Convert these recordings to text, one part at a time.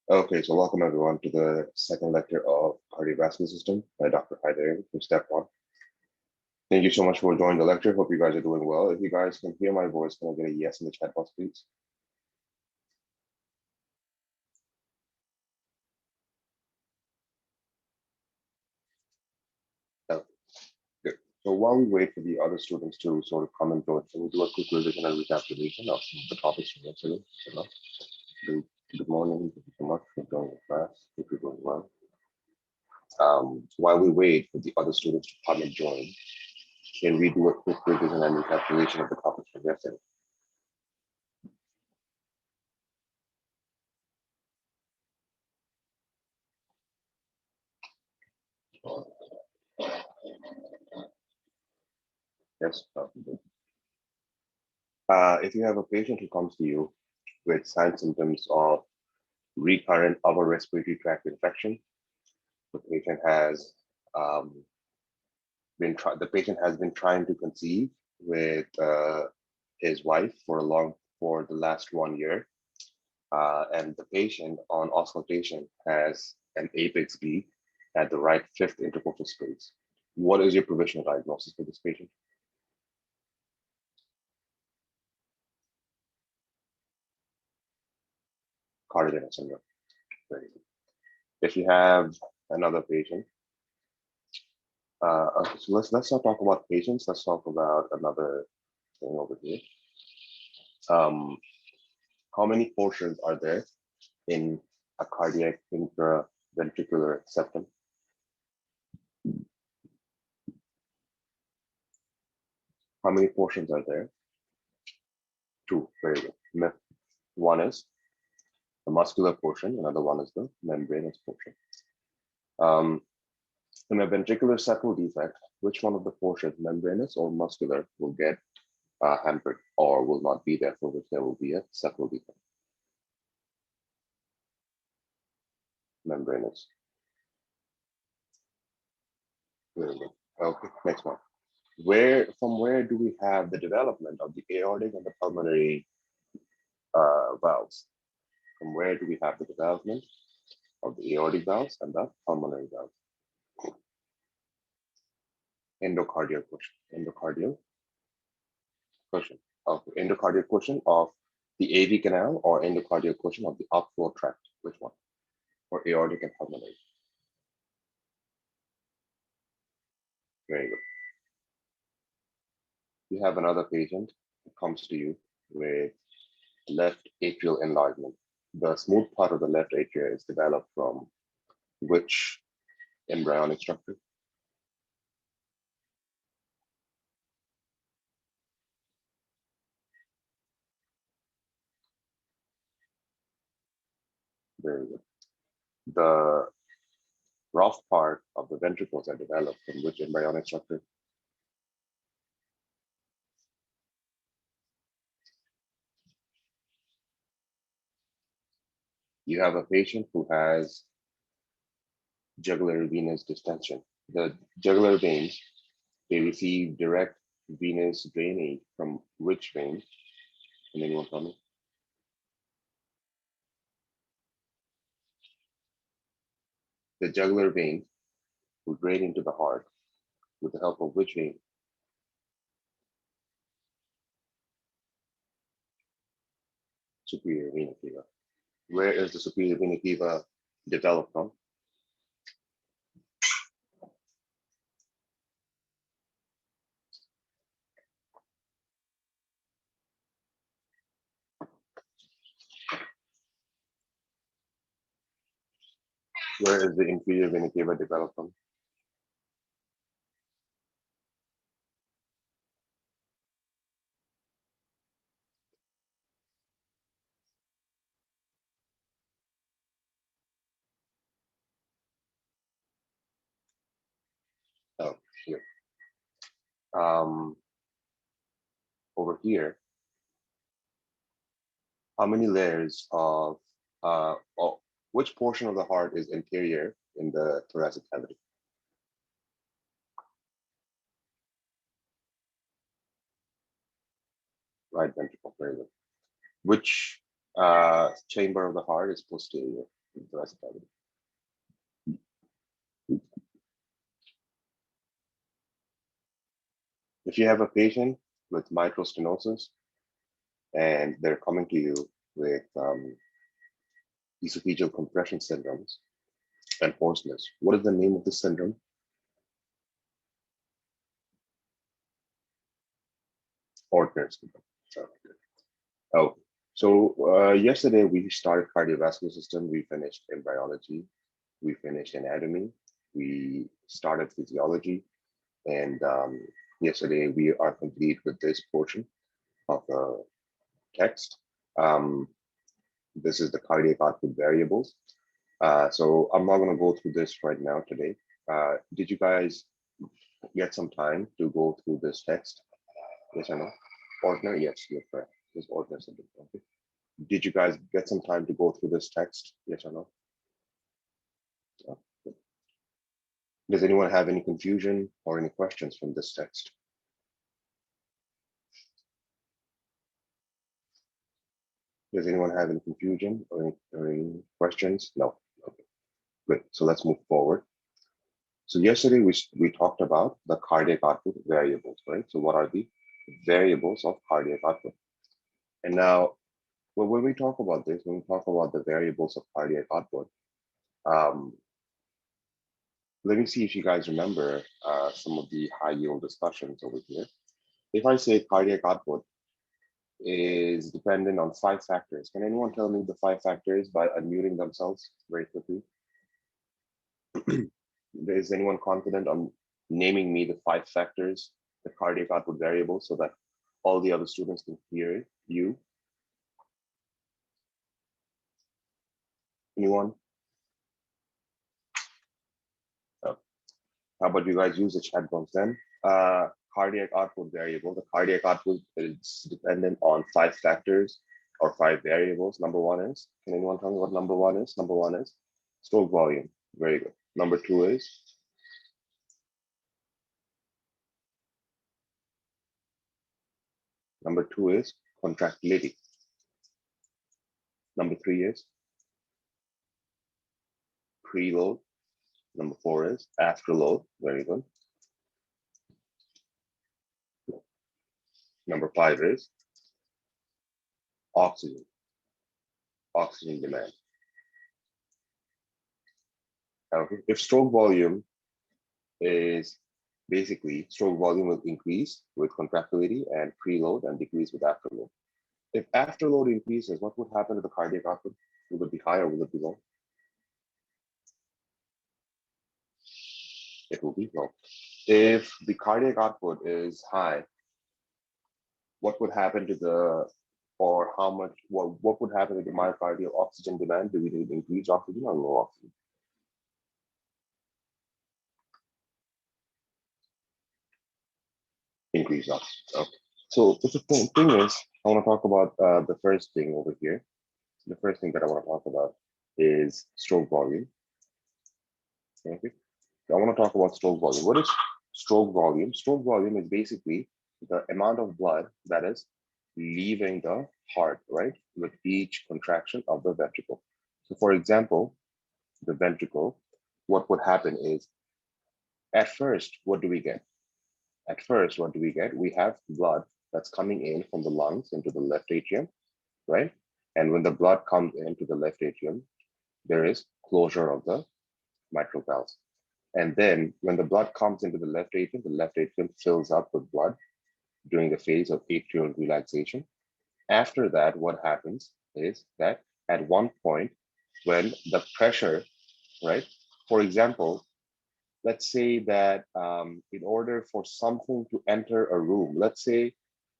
Okay, so welcome everyone to the second lecture of cardiovascular system by Dr. Haider from step one. Thank you so much for joining the lecture. Hope you guys are doing well. If you guys can hear my voice, can I get a yes in the chat box, please? Okay, good. So while we wait for the other students to sort of come and join, can we do a quick revision and recapitulation of some of the topics from yesterday? Good morning. Thank you so much for joining the class. Hope you're doing well. While we wait for the other students to come and join, can we do a quick revision and recapitulation of the topics from yesterday? Yes. If you have a patient who comes to you with signs and symptoms of recurrent upper respiratory tract infection, the patient has the patient has been trying to conceive with his wife for the last 1 year, and the patient on auscultation has an apex beat at the right fifth intercostal space. What is your provisional diagnosis for this patient? Cardiogenic syndrome. Very good. If you have another patient, okay, so let's not talk about patients. Let's talk about another thing over here. Um, how many portions are there in a cardiac intraventricular septum? How many portions are there? Two. Very good. One is the muscular portion. Another one is the membranous portion. In a ventricular septal defect, which one of the portions, membranous or muscular, will get hampered or will not be there, for which there will be a septal defect? Membranous. Very good. Okay, next one. From where do we have the development of the aortic and the pulmonary valves? From where do we have the development of the aortic valves and the pulmonary valves? Endocardial question. Endocardial question. Okay, endocardial question of the AV canal or endocardial question of the outflow tract? Which one? For aortic and pulmonary. Very good. You have another patient who comes to you with left atrial enlargement. The smooth part of the left atria is developed from which embryonic structure? Very good. The rough part of the ventricles are developed from which embryonic structure? You have a patient who has jugular venous distension. The jugular veins, they receive direct venous drainage from which vein? Can anyone tell me? The jugular vein will drain into the heart with the help of which vein? Superior vena cava. Where is the superior vena cava developed from? Where is the inferior vena cava developed from? Oh, here. Um, over here, how many layers of, oh, which portion of the heart is interior in the thoracic cavity? Right ventricle, very good. Which chamber of the heart is posterior? thoracic cavity. If you have a patient with mitral stenosis and they're coming to you with esophageal compression syndromes and hoarseness, what is the name of the syndrome? Ortner syndrome. Oh, so yesterday we started cardiovascular system. We finished embryology. We finished anatomy. We started physiology. And yesterday we are complete with this portion of the text. This is the cardiac output variables. So I'm not going to go through this right now today. Did you guys get some time to go through this text? Yes or no? Ordner? Yes, you're correct. This Ordner syndrome. Okay. Did you guys get some time to go through this text? Yes or no? Okay. Does anyone have any confusion or any questions from this text? Does anyone have any confusion or any questions? No. Okay. Good. So let's move forward. So yesterday we talked about the cardiac output variables, right? So what are the variables of cardiac output? And now, well, when we talk about this, when we talk about the variables of cardiac output, let me see if you guys remember some of the high yield discussions over here. If I say cardiac output is dependent on 5 factors, can anyone tell me the 5 factors by unmuting themselves very quickly? Is anyone confident on naming me the 5 factors, the cardiac output variables, so that all the other students can hear you? Anyone? Oh. How about you guys use the chat box then? Cardiac output variable. The cardiac output is dependent on 5 factors or 5 variables. Number 1 is, can anyone tell me what number 1 is? Number 1 is stroke volume. Very good. Number 2 is contractility. Number 3 is preload. Number 4 is afterload. Very good. Number 5 is oxygen demand. Okay. If stroke volume is basically stroke volume will increase with contractility and preload and decrease with afterload. If afterload increases, what would happen to the cardiac output? Will it be high or will it be low? It will be low. If the cardiac output is high, what would happen to the, or how much, what would happen to the myocardial oxygen demand? Do we need increased oxygen or low oxygen? Increased oxygen. Okay. So the thing is, I want to talk about the first thing over here. The first thing that I want to talk about is stroke volume. Okay. I want to talk about stroke volume. What is stroke volume? Stroke volume is basically the amount of blood that is leaving the heart, right, with each contraction of the ventricle. So for example, the ventricle, what would happen is, at first, what do we get? At first, what do we get? We have blood that's coming in from the lungs into the left atrium, right? And when the blood comes into the left atrium, there is closure of the mitral valves. And then when the blood comes into the left atrium fills up with blood during the phase of atrial relaxation. After that, what happens is that at one point, when the pressure, right? For example, let's say that in order for something to enter a room, let's say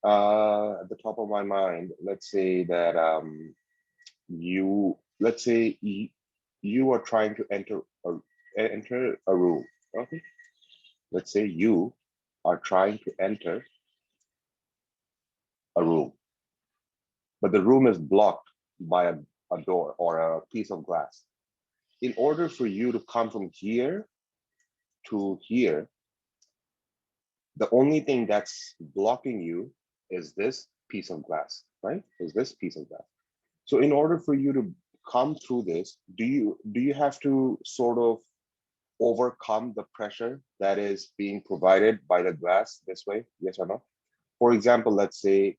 at the top of my mind, let's say that you are trying to enter a room. Okay. Let's say you are trying to enter a room, but the room is blocked by a door or a piece of glass. In order for you to come from here to here, the only thing that's blocking you is this piece of glass, right? Is this piece of glass. So in order for you to come through this, do you have to sort of overcome the pressure that is being provided by the glass this way? Yes or no? For example, let's say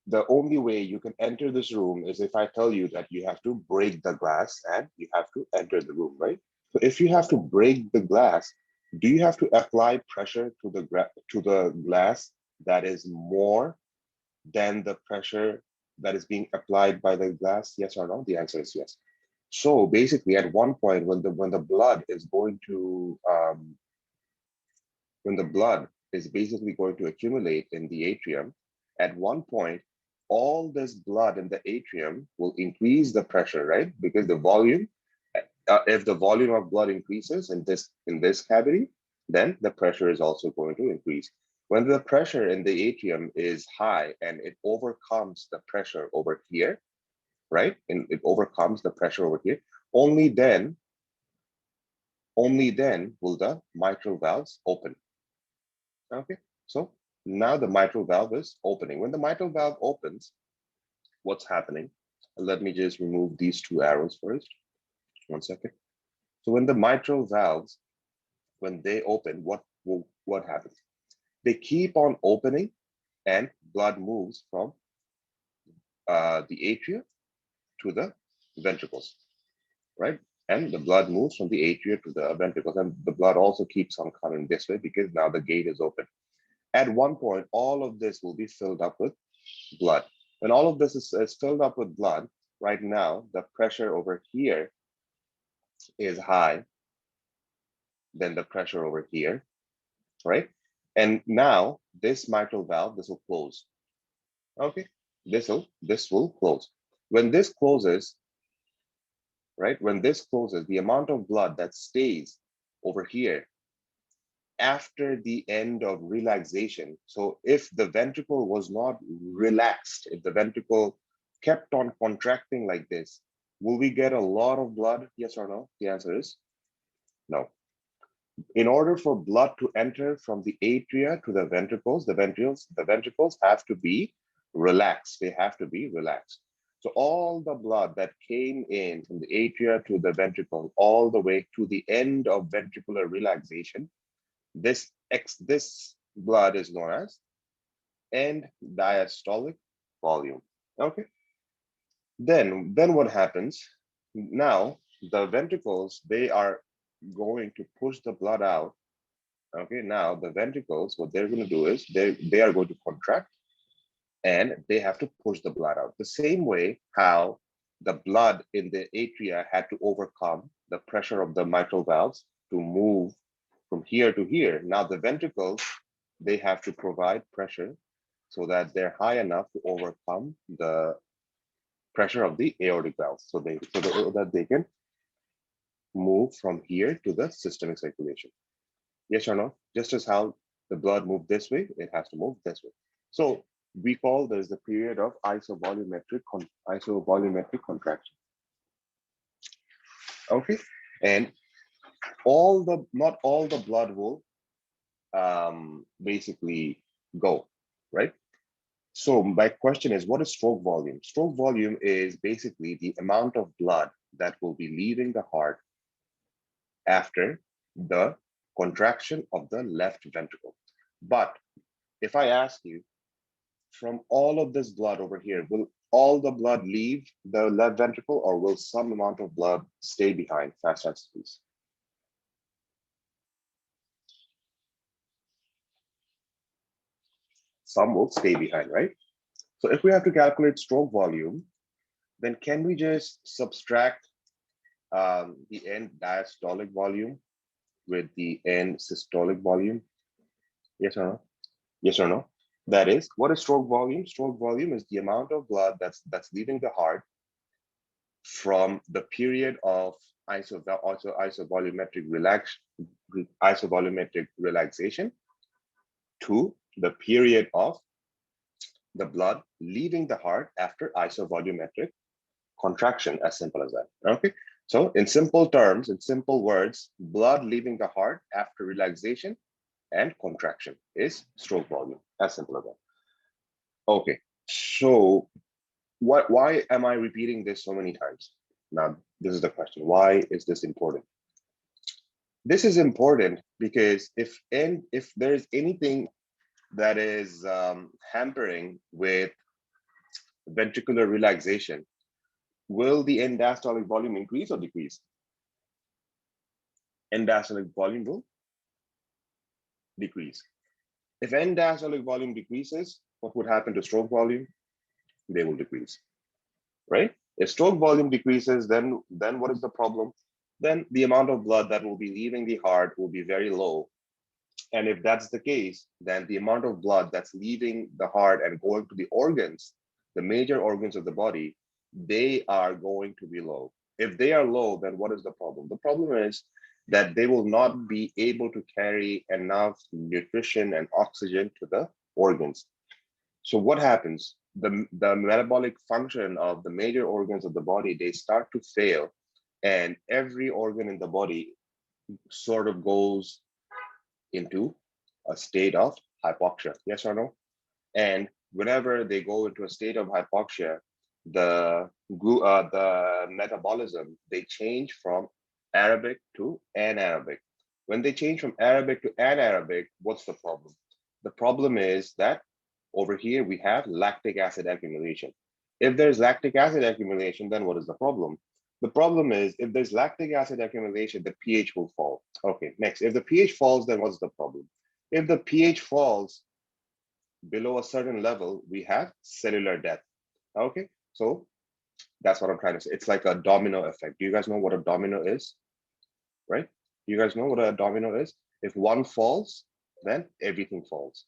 the only way you can enter this room is if I tell you that you have to break the glass and you have to enter the room, right? So if you have to break the glass, do you have to apply pressure to the glass that is more than the pressure that is being applied by the glass? Yes or no? The answer is yes. So basically, at one point, when the blood is going to when the blood is basically going to accumulate in the atrium, at one point, all this blood in the atrium will increase the pressure, right? Because the volume, if the volume of blood increases in this cavity, then the pressure is also going to increase. When the pressure in the atrium is high and it overcomes the pressure over here, right? And it overcomes the pressure over here, only then will the mitral valves open. Okay, so now the mitral valve is opening. When the mitral valve opens, what's happening? Let me just remove these two arrows first. One second. So when the mitral valves, when they open, what happens? They keep on opening and blood moves from the atria to the ventricles, right? And the blood moves from the atria to the ventricles, and the blood also keeps on coming this way because now the gate is open. At one point, all of this will be filled up with blood. When all of this is filled up with blood, right now, the pressure over here is high than the pressure over here, right? And now this mitral valve, this will close. Okay, this will close. When this closes, right? When this closes, the amount of blood that stays over here after the end of relaxation. So if the ventricle was not relaxed, if the ventricle kept on contracting like this, will we get a lot of blood? Yes or no? The answer is no. In order for blood to enter from the atria to the ventricles, the ventricles have to be relaxed. They have to be relaxed. So all the blood that came in from the atria to the ventricle, all the way to the end of ventricular relaxation, this blood is known as end diastolic volume. Okay. Then what happens? Now the ventricles, they are going to push the blood out. Okay. Now the ventricles, what they're going to do is they are going to contract and they have to push the blood out. The same way how the blood in the atria had to overcome the pressure of the mitral valves to move from here to here. Now the ventricles, they have to provide pressure so that they're high enough to overcome the pressure of the aortic valves, so that they can move from here to the systemic circulation. Yes or no? Just as how the blood moved this way, it has to move this way. So we call this the period of isovolumetric contraction. Okay, and not all the blood will basically go, right? So my question is, what is stroke volume? Stroke volume is basically the amount of blood that will be leaving the heart after the contraction of the left ventricle. But if I ask you, from all of this blood over here, will all the blood leave the left ventricle, or will some amount of blood stay behind? Fast answer, please. Some will stay behind, right? So if we have to calculate stroke volume, then can we just subtract the end diastolic volume with the end systolic volume? Yes or no? Yes or no? That is, what is stroke volume? Stroke volume is the amount of blood that's leaving the heart from the period of isovolumetric relaxation to the period of the blood leaving the heart after isovolumetric contraction, as simple as that. Okay. So in simple terms, in simple words, blood leaving the heart after relaxation and contraction is stroke volume, as simple as that. Okay, so why am I repeating this so many times? Now, this is the question. Why is this important? This is important because if there's anything that is hampering with ventricular relaxation, will the end diastolic volume increase or decrease? End diastolic volume will decrease. If end diastolic volume decreases, what would happen to stroke volume? They will decrease, right? If stroke volume decreases, then what is the problem? Then the amount of blood that will be leaving the heart will be very low. And if that's the case, then the amount of blood that's leaving the heart and going to the organs, the major organs of the body, they are going to be low. If they are low, then what is the problem? The problem is that they will not be able to carry enough nutrition and oxygen to the organs. So what happens? The metabolic function of the major organs of the body, they start to fail, and every organ in the body sort of goes into a state of hypoxia, yes or no? And whenever they go into a state of hypoxia, the metabolism, they change from Arabic to anaerobic. When they change from Arabic to anaerobic, what's the problem? The problem is that over here we have lactic acid accumulation. If there's lactic acid accumulation, then what is the problem? The problem is if there's lactic acid accumulation, the pH will fall. Okay, next, if the pH falls, then what's the problem? If the pH falls below a certain level, we have cellular death. Okay, so that's what I'm trying to say. It's like a domino effect. Do you guys know what a domino is? Right? Do you guys know what a domino is? If one falls, then everything falls.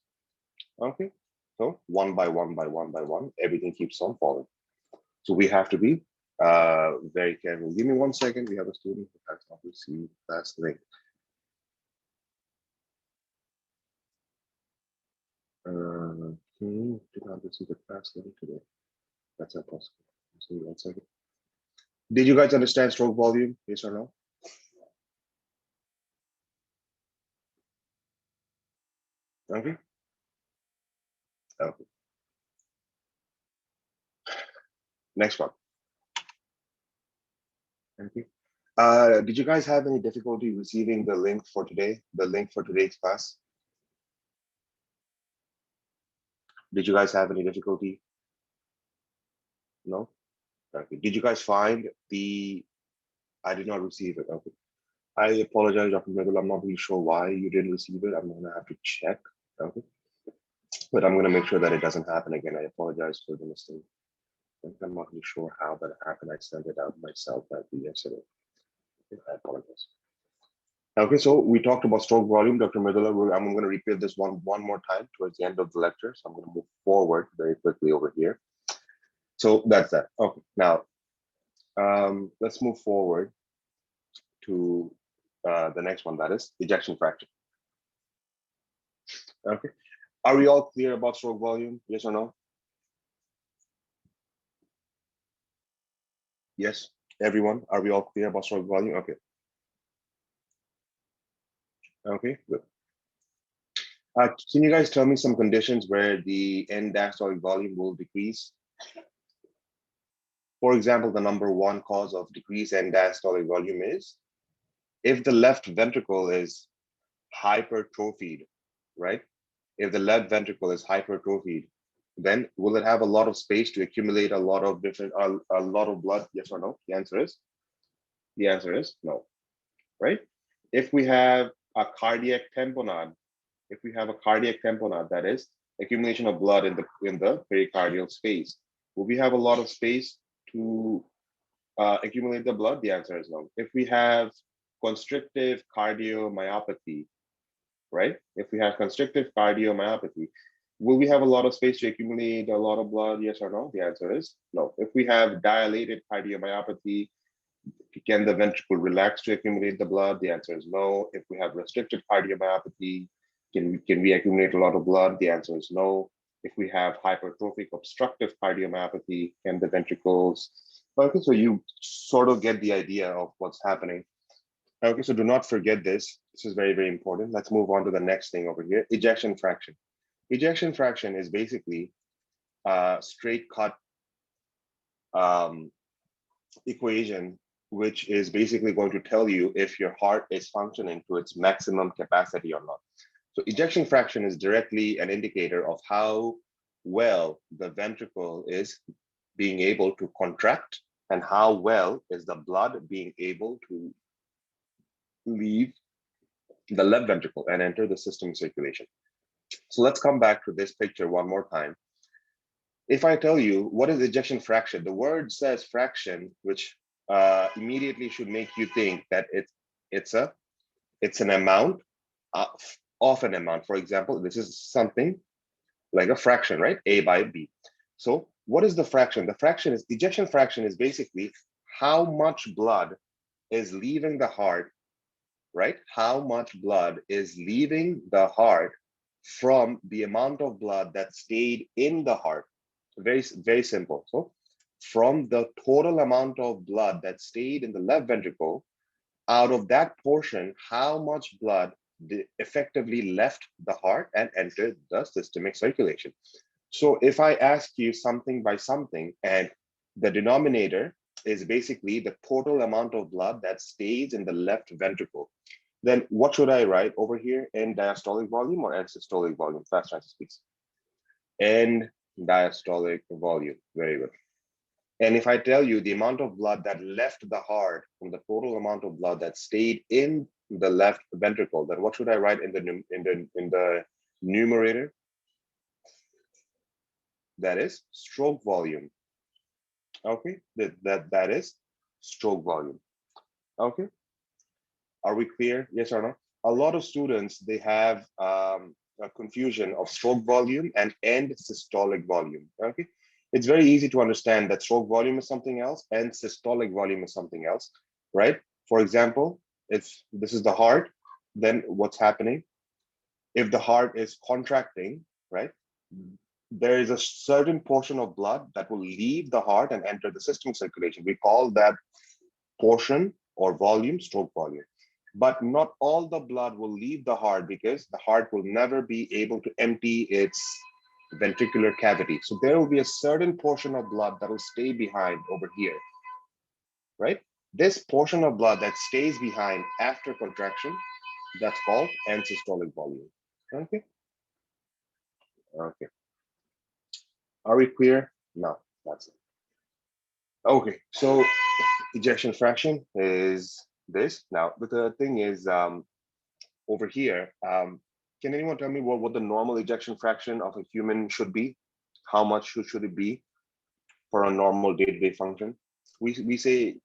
Okay, so one by one by one by one, everything keeps on falling. So we have to be very careful. Give me 1 second. We have a student who has not received class link. Did not receive the class link today. That's not possible. So 1 second. Did you guys understand stroke volume? Yes or no? Okay. Okay. Next one. Okay. Did you guys have any difficulty receiving the link for today? The link for today's class? Did you guys have any difficulty? No? Okay. Did you guys find the, I did not receive it. Okay. I apologize, Dr. Medul. I'm not really sure why you didn't receive it. I'm gonna have to check. Okay. But I'm gonna make sure that it doesn't happen again. I apologize for the mistake. I'm not really sure how that happened. I sent it out myself yesterday. I apologize. Okay, so we talked about stroke volume, Dr. Medula. I'm going to repeat this one more time towards the end of the lecture. So I'm going to move forward very quickly over here. So that's that. Okay, now let's move forward to the next one, that is ejection fraction. Okay, are we all clear about stroke volume? Yes or no? Yes, everyone. Are we all clear about stroke volume? Okay. Okay, good. Can you guys tell me some conditions where the end diastolic volume will decrease? For example, the number one cause of decrease in diastolic volume is if the left ventricle is hypertrophied, right? If the left ventricle is hypertrophied, then will it have a lot of space to accumulate a lot of different, a lot of blood? Yes or no? The answer is no, right? If we have a cardiac tamponade, that is accumulation of blood in the pericardial space, will we have a lot of space to accumulate the blood? The answer is no. If we have constrictive cardiomyopathy, right? If we have constrictive cardiomyopathy, will we have a lot of space to accumulate a lot of blood? Yes or no? The answer is no. If we have dilated cardiomyopathy, can the ventricle relax to accumulate the blood? The answer is no. If we have restricted cardiomyopathy, can we accumulate a lot of blood? The answer is no. If we have hypertrophic obstructive cardiomyopathy, can the ventricles? Okay, so you sort of get the idea of what's happening. Okay, so do not forget this. This is very, very important. Let's move on to the next thing over here, ejection fraction. Ejection fraction is basically a straight cut equation, which is basically going to tell you if your heart is functioning to its maximum capacity or not. So ejection fraction is directly an indicator of how well the ventricle is being able to contract and how well is the blood being able to leave the left ventricle and enter the system circulation. So let's come back to this picture one more time. If I tell you what is ejection fraction, the word says fraction, which immediately should make you think that it's an amount of an amount. For example, this is something like a fraction, right? A by B. So what is the fraction? The fraction is, ejection fraction is basically how much blood is leaving the heart, right? How much blood is leaving the heart from the amount of blood that stayed in the heart. Very, very simple. So from the total amount of blood that stayed in the left ventricle, out of that portion, how much blood effectively left the heart and entered the systemic circulation. So if I ask you something by something, and the denominator is basically the total amount of blood that stays in the left ventricle, then what should I write over here? End diastolic volume or end systolic volume? Fast Francis, please. End diastolic volume. Very good. And if I tell you the amount of blood that left the heart from the total amount of blood that stayed in the left ventricle, then what should I write in the numerator? That is stroke volume. Okay, that is stroke volume. Okay, are we clear? Yes or no? A lot of students, they have a confusion of stroke volume and end systolic volume. Okay, it's very easy to understand that stroke volume is something else and systolic volume is something else, right? For example, if this is the heart, then what's happening? If the heart is contracting, right, there is a certain portion of blood that will leave the heart and enter the systemic circulation. We call that portion or volume stroke volume. But not all the blood will leave the heart because the heart will never be able to empty its ventricular cavity. So there will be a certain portion of blood that will stay behind over here, right? This portion of blood that stays behind after contraction, that's called end systolic volume. Okay. Okay. Are we clear? No, that's it. Okay, so ejection fraction is this. Now, but the thing is, over here, can anyone tell me what the normal ejection fraction of a human should be? How much should it be for a normal day-to-day function? We say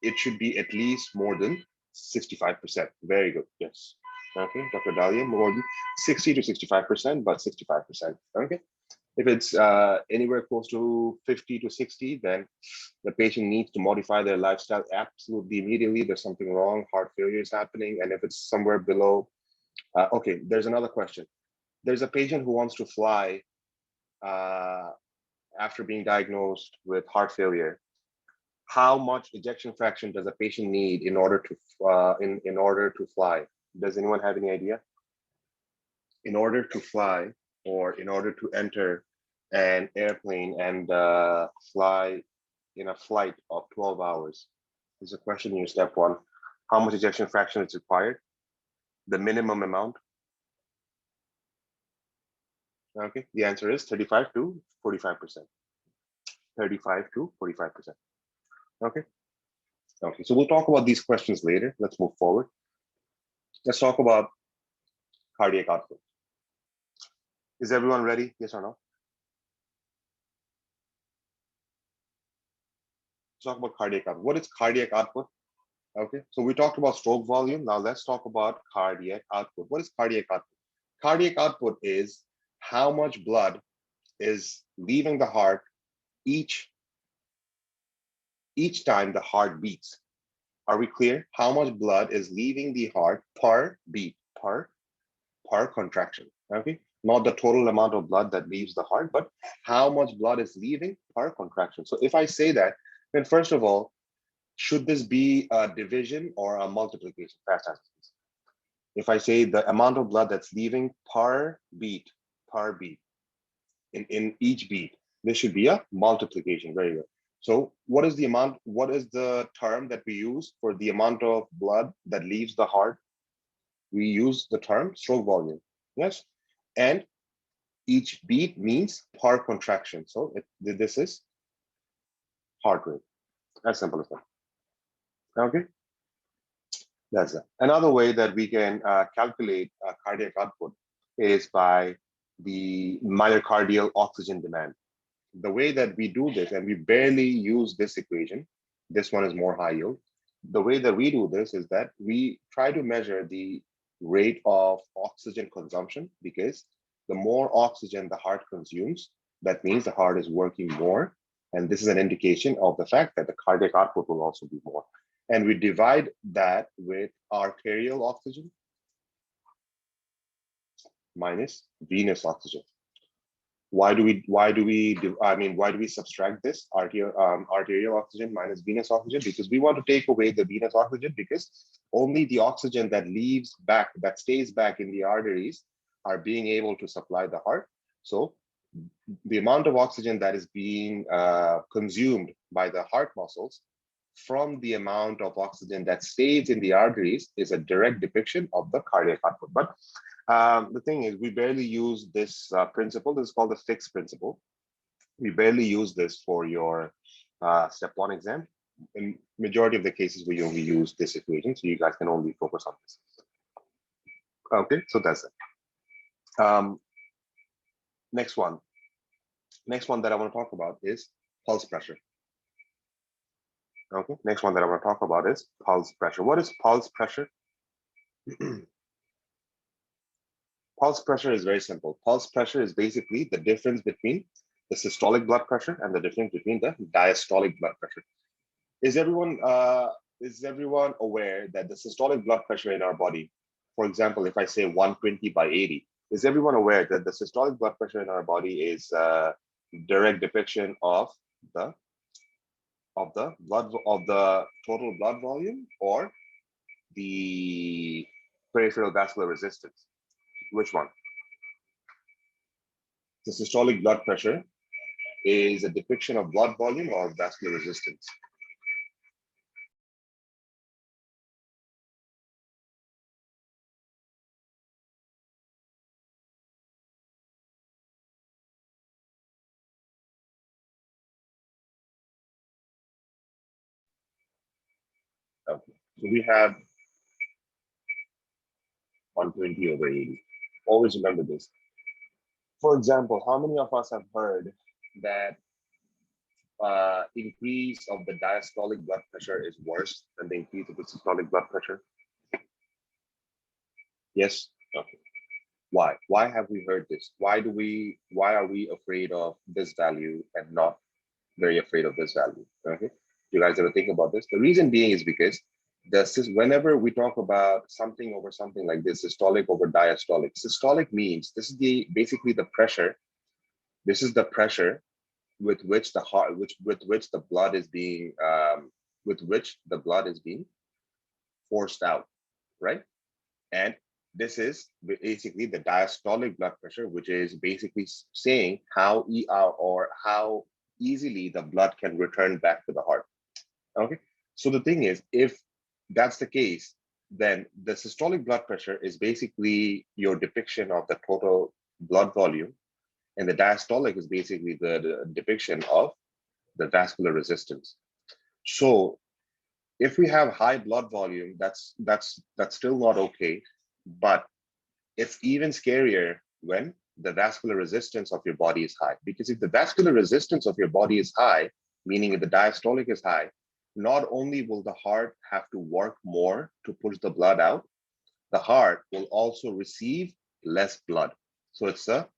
it should be at least more than 65%. Very good, yes. Okay, Dr. Dahlia, more than 60 to 65%, but 65%, okay? If it's anywhere close to 50 to 60, then the patient needs to modify their lifestyle absolutely immediately. There's something wrong, heart failure is happening. And if it's somewhere below, okay, there's another question. There's a patient who wants to fly after being diagnosed with heart failure. How much ejection fraction does a patient need in order to fly? Does anyone have any idea? In order to fly, or in order to enter an airplane and fly in a flight of 12 hours? There's a question in your step one. How much ejection fraction is required? The minimum amount? Okay, the answer is 35 to 45%. 35 to 45%. Okay. Okay, so we'll talk about these questions later. Let's move forward. Let's talk about cardiac output. Is everyone ready? Yes or no? Let's talk about cardiac output. What is cardiac output? Okay, so we talked about stroke volume. Now let's talk about cardiac output. What is cardiac output? Cardiac output is how much blood is leaving the heart each time the heart beats. Are we clear? How much blood is leaving the heart per beat, per contraction? Okay, not the total amount of blood that leaves the heart, but how much blood is leaving per contraction. So if I say that, then first of all, should this be a division or a multiplication? Fast answers. If I say the amount of blood that's leaving per beat, in each beat, this should be a multiplication. Very good. So what is the amount, what is the term that we use for the amount of blood that leaves the heart? We use the term stroke volume, yes? And each beat means per contraction. So this is heart rate, as simple as that, okay? That's it. Another way that we can calculate cardiac output is by the myocardial oxygen demand. The way that we do this, and we barely use this equation, this one is more high yield. The way that we do this is that we try to measure the rate of oxygen consumption, because the more oxygen the heart consumes, that means the heart is working more. And this is an indication of the fact that the cardiac output will also be more. And we divide that with arterial oxygen minus venous oxygen. Why do we subtract this arterial oxygen minus venous oxygen? Because we want to take away the venous oxygen, because only the oxygen that leaves back, that stays back in the arteries, are being able to supply the heart. So the amount of oxygen that is being consumed by the heart muscles from the amount of oxygen that stays in the arteries is a direct depiction of the cardiac output. But the thing is, we barely use this principle. This is called the fixed principle. We barely use this for your step 1 exam. In majority of the cases, we only use this equation, so you guys can only focus on this. Okay, so that's it. Next one that I want to talk about is pulse pressure. Okay, next one that I want to talk about is pulse pressure. What is pulse pressure? Pulse pressure is very simple. Pulse pressure is basically the difference between the systolic blood pressure and the difference between the diastolic blood pressure. Is everyone aware that the systolic blood pressure in our body, for example, if I say 120/80, is everyone aware that the systolic blood pressure in our body is a direct depiction of the total blood volume or the peripheral vascular resistance? Which one? The systolic blood pressure is a depiction of blood volume or vascular resistance? Okay. So we have 120/80. Always remember this. For example, how many of us have heard that increase of the diastolic blood pressure is worse than the increase of the systolic blood pressure? Yes? Okay. Why? Why have we heard this? Why are we afraid of this value and not very afraid of this value? Okay. You guys ever think about this? The reason being is because whenever we talk about something over something like this, systolic over diastolic, systolic means this is basically the pressure. This is the pressure with which the heart, with which the blood is being forced out, right? And this is basically the diastolic blood pressure, which is basically saying how how easily the blood can return back to the heart. Okay, so the thing is, if that's the case, then the systolic blood pressure is basically your depiction of the total blood volume, and the diastolic is basically the depiction of the vascular resistance. So if we have high blood volume, that's still not okay, but it's even scarier when the vascular resistance of your body is high. Because if the vascular resistance of your body is high, meaning if the diastolic is high, not only will the heart have to work more to push the blood out, the heart will also receive less blood. So it's a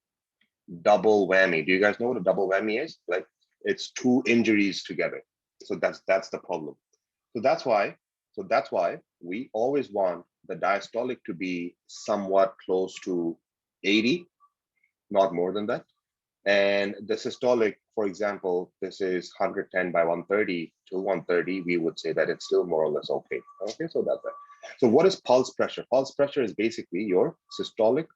double whammy. Do you guys know what a double whammy is? Like, it's two injuries together. So that's the problem. So that's why we always want the diastolic to be somewhat close to 80, not more than that. And the systolic, for example, this is 110/130 to 130, we would say that it's still more or less okay. Okay, so that's that. So what is pulse pressure? Pulse pressure is basically your systolic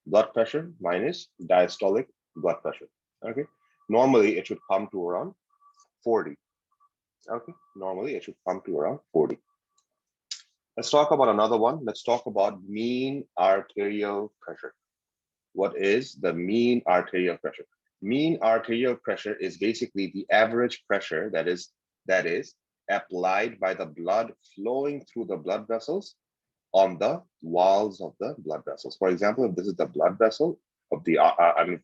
blood pressure minus diastolic blood pressure. Okay, normally it should come to around 40. Okay, normally it should come to around 40. Let's talk about another one. Let's talk about mean arterial pressure. What is the mean arterial pressure? Mean arterial pressure is basically the average pressure that is applied by the blood flowing through the blood vessels on the walls of the blood vessels. For example, if this is the blood vessel of the,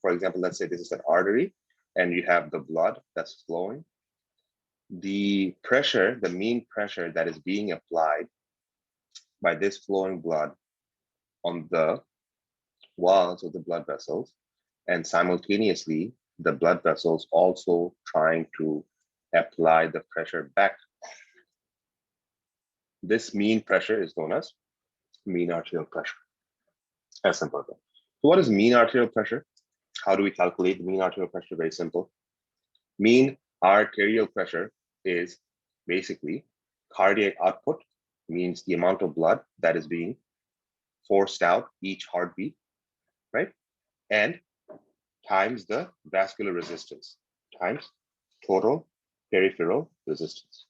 for example, let's say this is an artery and you have the blood that's flowing. The pressure, the mean pressure that is being applied by this flowing blood on the walls of the blood vessels, and simultaneously the blood vessels also trying to apply the pressure back. This mean pressure is known as mean arterial pressure. As simple as that. So what is mean arterial pressure? How do we calculate mean arterial pressure? Very simple. Mean arterial pressure is basically cardiac output, means the amount of blood that is being forced out each heartbeat, right? And times the vascular resistance, times total peripheral resistance.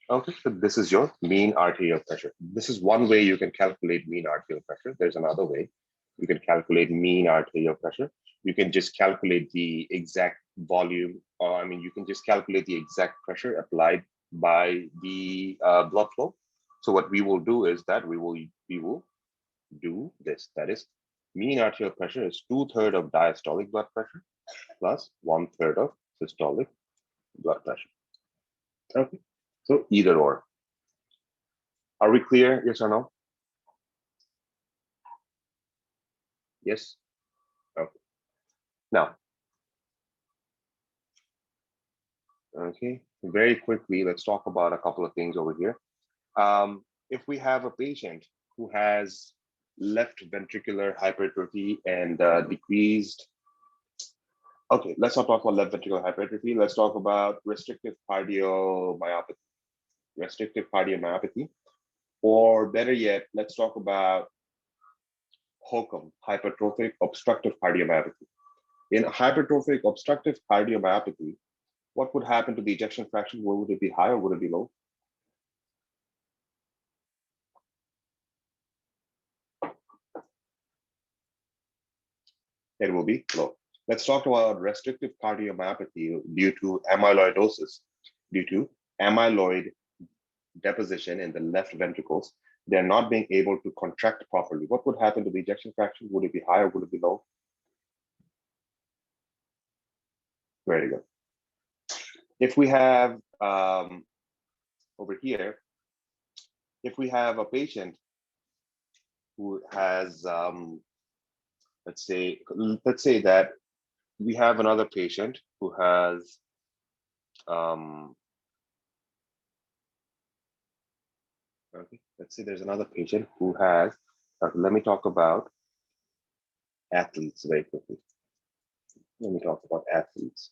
Okay, so this is your mean arterial pressure. This is one way you can calculate mean arterial pressure. There's another way you can calculate mean arterial pressure. You can just calculate the exact volume, or you can just calculate the exact pressure applied by the blood flow. So what we will do is that we will do this. That is, mean arterial pressure is 2/3 of diastolic blood pressure plus 1/3 of systolic blood pressure. Okay, so either or. Are we clear? Yes or no? Yes. Okay. Now, okay, very quickly, let's talk about a couple of things over here. If we have a patient who has left ventricular hypertrophy and decreased, okay, let's not talk about left ventricular hypertrophy. Let's talk about restrictive cardiomyopathy. Restrictive cardiomyopathy, or better yet, let's talk about HOCM, hypertrophic obstructive cardiomyopathy. In hypertrophic obstructive cardiomyopathy, what would happen to the ejection fraction? Would it be high or would it be low? It will be low. Let's talk about restrictive cardiomyopathy due to amyloidosis. Due to amyloid deposition in the left ventricles, they're not being able to contract properly. What would happen to the ejection fraction? Would it be high or would it be low? Very good. If we have over here, if we have a patient who has, let's say that we have another patient who has, okay, let's say there's another patient who has, let me talk about athletes very quickly. Let me talk about athletes.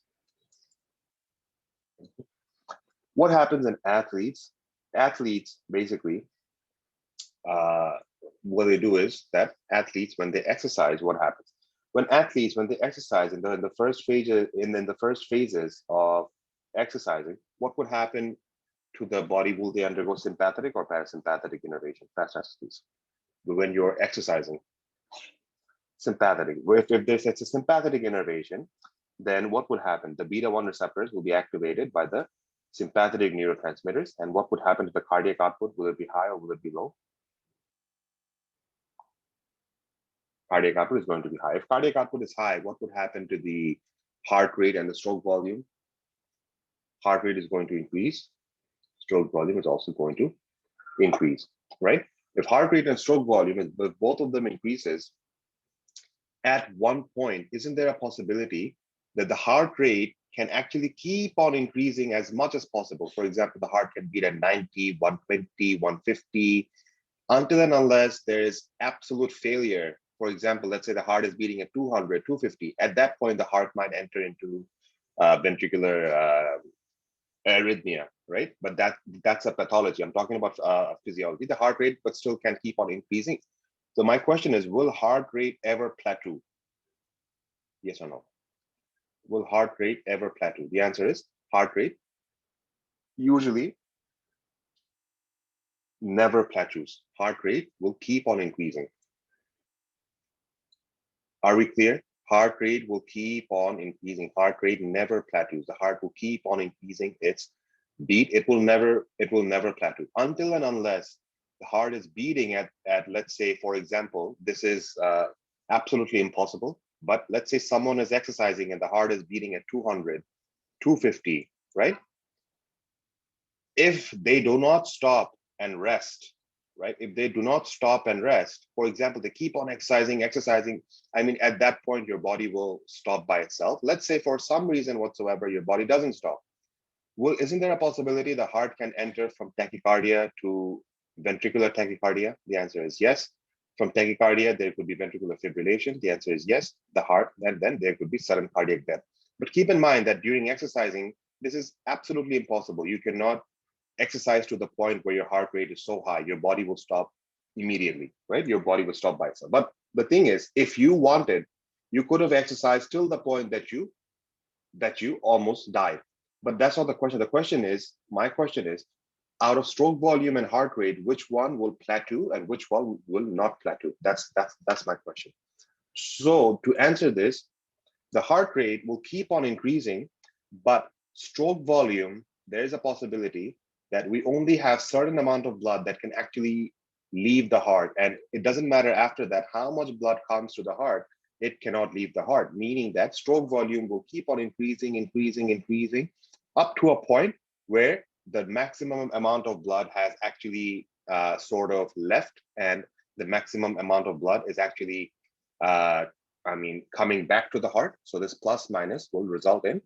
What happens in athletes? Athletes basically, what they do is that athletes, when they exercise, what happens? When athletes, when they exercise in the first phases, in the first phases of exercising, what would happen to the body? Will they undergo sympathetic or parasympathetic innervation? Fast answer, please. When you're exercising, sympathetic. If there's a sympathetic innervation, then what would happen? The beta-1 receptors will be activated by the sympathetic neurotransmitters. And what would happen to the cardiac output? Will it be high or will it be low? Cardiac output is going to be high. If cardiac output is high, what would happen to the heart rate and the stroke volume? Heart rate is going to increase. Stroke volume is also going to increase, right? If heart rate and stroke volume, if both of them increases, at one point, isn't there a possibility that the heart rate can actually keep on increasing as much as possible? For example, the heart can beat at 90, 120, 150, until and unless there is absolute failure. For example, let's say the heart is beating at 200, 250. At that point, the heart might enter into ventricular arrhythmia, right? But that's a pathology. I'm talking about physiology. The heart rate, but still can keep on increasing. So my question is, will heart rate ever plateau? Yes or no? Will heart rate ever plateau? The answer is heart rate usually never plateaus. Heart rate will keep on increasing. Are we clear? Heart rate will keep on increasing. Heart rate never plateaus. The heart will keep on increasing its beat. It will never plateau until and unless the heart is beating at let's say, for example, this is absolutely impossible, but let's say someone is exercising and the heart is beating at 200, 250, right? If they do not stop and rest, right? If they do not stop and rest, for example, they keep on exercising, I mean, at that point, your body will stop by itself. Let's say for some reason whatsoever, your body doesn't stop. Well, isn't there a possibility the heart can enter from tachycardia to ventricular tachycardia? The answer is yes. From tachycardia, there could be ventricular fibrillation. The answer is yes. The heart, and then there could be sudden cardiac death. But keep in mind that during exercising, this is absolutely impossible. You cannot exercise to the point where your heart rate is so high, your body will stop immediately, right? Your body will stop by itself. But the thing is, if you wanted, you could have exercised till the point that you almost died. But that's not the question. The question is, my question is, out of stroke volume and heart rate, which one will plateau and which one will not plateau? That's my question. So to answer this, the heart rate will keep on increasing, but stroke volume, there is a possibility that we only have certain amount of blood that can actually leave the heart. And it doesn't matter after that how much blood comes to the heart, it cannot leave the heart, meaning that stroke volume will keep on increasing up to a point where the maximum amount of blood has actually sort of left, and the maximum amount of blood is actually coming back to the heart. So this plus minus will result in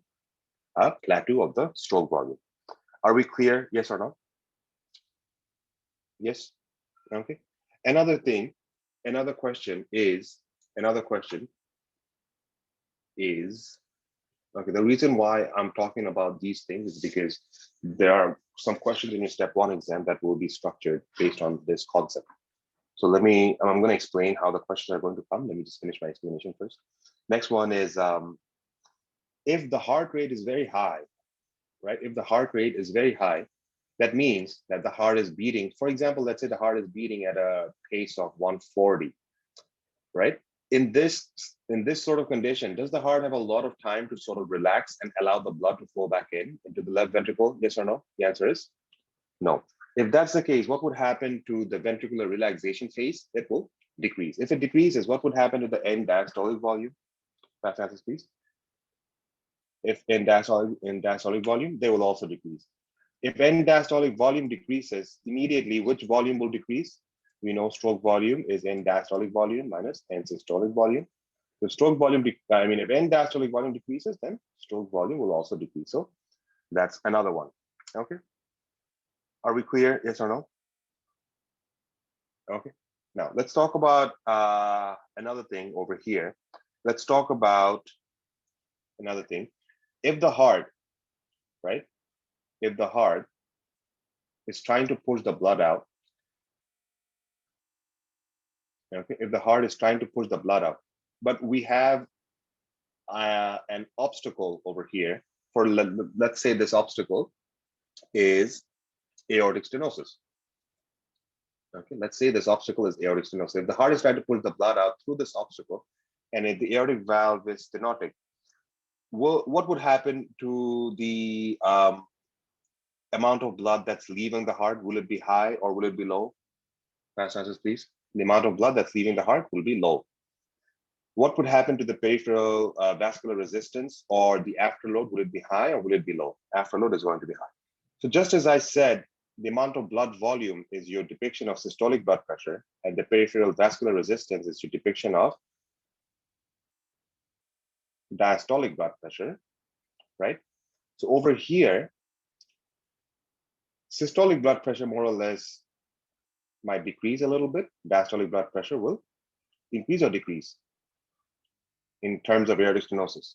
a plateau of the stroke volume. Are we clear? Yes or no? Yes. Okay. Another question is, okay, the reason why I'm talking about these things is because there are some questions in your step 1 exam that will be structured based on this concept. So I'm going to explain how the questions are going to come. Let me just finish my explanation first. Next one is, if the heart rate is very high, right? If the heart rate is very high, that means that the heart is beating, for example, let's say the heart is beating at a pace of 140, right? In this sort of condition, does the heart have a lot of time to sort of relax and allow the blood to flow back into the left ventricle? Yes or no? The answer is no. If that's the case, what would happen to the ventricular relaxation phase? It will decrease. If it decreases, what would happen to the end diastolic volume? Fast answers, please. If end diastolic volume, they will also decrease. If end diastolic volume decreases, immediately which volume will decrease? We know stroke volume is end diastolic volume minus end systolic volume. If stroke volume, if end diastolic volume decreases, then stroke volume will also decrease. So that's another one. Okay. Are we clear? Yes or no? Okay. Now let's talk about another thing over here. Let's talk about another thing. If the heart, right? If the heart is trying to push the blood out, okay, if the heart is trying to push the blood out, but we have an obstacle over here, for let's say this obstacle is aortic stenosis. Okay, let's say this obstacle is aortic stenosis. If the heart is trying to push the blood out through this obstacle, and if the aortic valve is stenotic, what would happen to the amount of blood that's leaving the heart? Will it be high or will it be low? Fast answers, please. The amount of blood that's leaving the heart will be low. What would happen to the peripheral vascular resistance or the afterload? Will it be high or will it be low? Afterload is going to be high. So just as I said, the amount of blood volume is your depiction of systolic blood pressure, and the peripheral vascular resistance is your depiction of diastolic blood pressure, right? So over here, systolic blood pressure more or less might decrease a little bit. Diastolic blood pressure will increase or decrease in terms of aortic stenosis.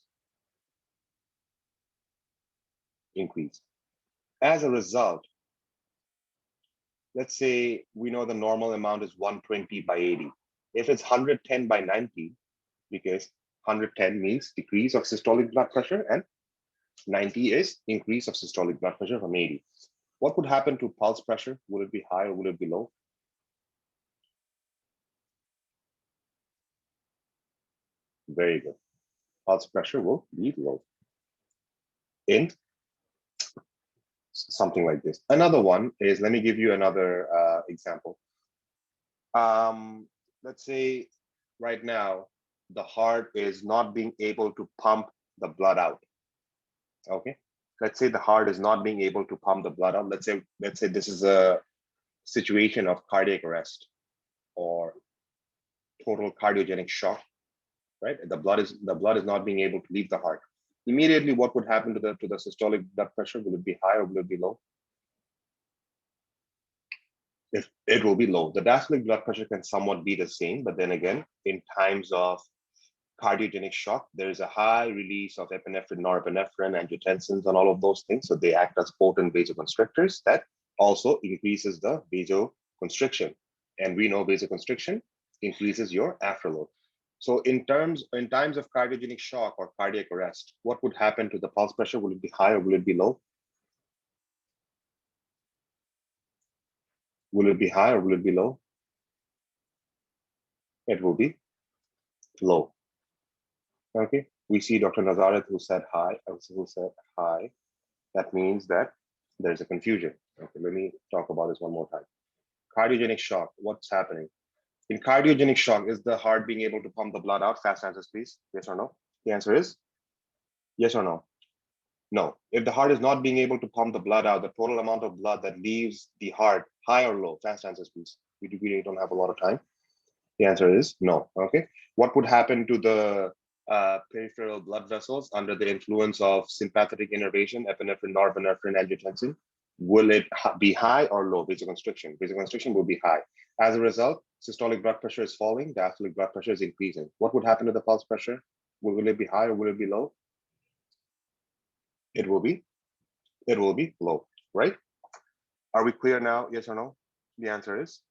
Increase. As a result, let's say we know the normal amount is 120 by 80. If it's 110 by 90, because 110 means decrease of systolic blood pressure and 90 is increase of systolic blood pressure from 80. What would happen to pulse pressure? Will it be high or will it be low? Very good. Pulse pressure will be low in something like this. Another one is, let me give you another example. Let's say right now, the heart is not being able to pump the blood out. Okay. Let's say the heart is not being able to pump the blood out. Let's say this is a situation of cardiac arrest or total cardiogenic shock, right? The blood is not being able to leave the heart. Immediately, what would happen to the systolic blood pressure? Will it be high or will it be low? If it will be low. The diastolic blood pressure can somewhat be the same, but then again, in times of cardiogenic shock, there is a high release of epinephrine, norepinephrine, angiotensins, and all of those things. So they act as potent vasoconstrictors that also increases the vasoconstriction. And we know vasoconstriction increases your afterload. So in times of cardiogenic shock or cardiac arrest, what would happen to the pulse pressure? Will it be high or will it be low? Will it be high or will it be low? It will be low. Okay, we see Dr. Nazaret who said high, who said high. That means that there's a confusion. Okay, let me talk about this one more time. Cardiogenic shock, what's happening? In cardiogenic shock, is the heart being able to pump the blood out? Fast answers, please. Yes or no? The answer is yes or no? No. If the heart is not being able to pump the blood out, the total amount of blood that leaves the heart, high or low? Fast answers, please. We really don't have a lot of time. The answer is no. Okay. What would happen to the peripheral blood vessels under the influence of sympathetic innervation, epinephrine, norepinephrine, angiotensin? Will it be high or low? Vasoconstriction. Vasoconstriction will be high. As a result, systolic blood pressure is falling, diastolic blood pressure is increasing. What would happen to the pulse pressure? Will it be high or will it be low? It will be low, right? Are we clear now? Yes or no? The answer is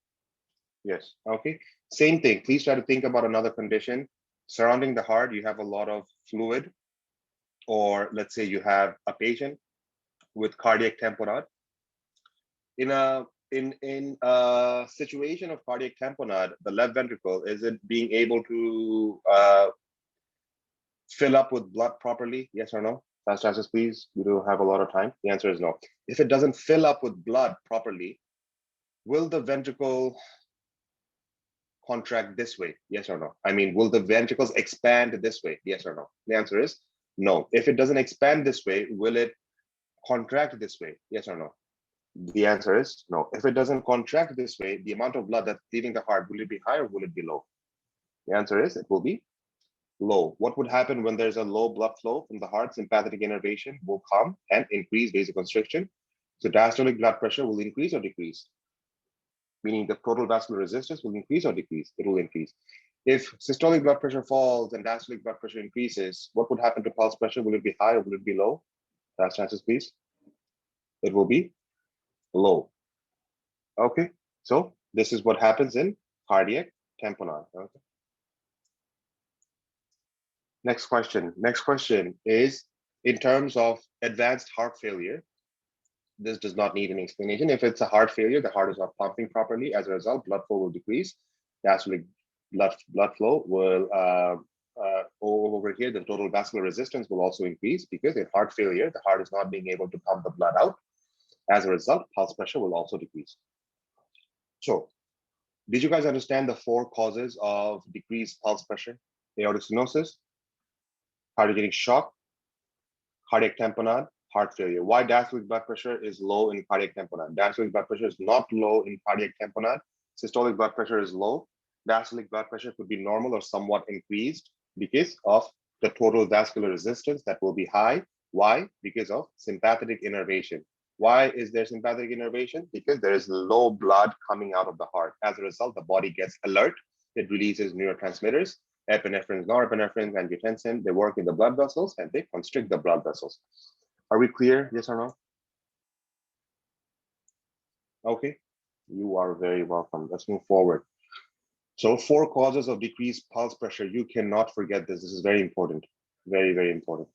yes. Okay. Same thing. Please try to think about another condition surrounding the heart. You have a lot of fluid, or let's say you have a patient with cardiac tamponade. In a situation of cardiac tamponade, the left ventricle, is it being able to fill up with blood properly? Yes or no? Fast answers, please. We do have a lot of time. The answer is no. If it doesn't fill up with blood properly, will the ventricle contract this way? Yes or no? I mean, will the ventricles expand this way? Yes or no? The answer is no. If it doesn't expand this way, will it contract this way? Yes or no? The answer is no. If it doesn't contract this way, the amount of blood that's leaving the heart, will it be high or will it be low? The answer is it will be low. What would happen when there's a low blood flow from the heart? Sympathetic innervation will come and increase vasoconstriction. So diastolic blood pressure will increase or decrease, meaning the total vascular resistance will increase or decrease. It will increase. If systolic blood pressure falls and diastolic blood pressure increases, what would happen to pulse pressure? Will it be high or will it be low? Last chances, please. It will be low. Okay, so this is what happens in cardiac tamponade. Okay. Next question. Next question is, in terms of advanced heart failure, this does not need any explanation. If it's a heart failure, the heart is not pumping properly. As a result, blood flow will decrease. Diastolic blood flow will over here, the total vascular resistance will also increase, because in heart failure, the heart is not being able to pump the blood out. As a result, pulse pressure will also decrease. So, did you guys understand the 4 causes of decreased pulse pressure? Aortic stenosis, cardiogenic shock, cardiac tamponade, heart failure. Why diastolic blood pressure is low in cardiac tamponade? Diastolic blood pressure is not low in cardiac tamponade. Systolic blood pressure is low. Diastolic blood pressure could be normal or somewhat increased because of the total vascular resistance that will be high. Why? Because of sympathetic innervation. Why is there sympathetic innervation? Because there is low blood coming out of the heart. As a result, the body gets alert. It releases neurotransmitters, epinephrine, norepinephrine, angiotensin. They work in the blood vessels and they constrict the blood vessels. Are we clear? Yes or no? Okay, you are very welcome. Let's move forward. So 4 causes of decreased pulse pressure. You cannot forget this. This is very important. Very, very important.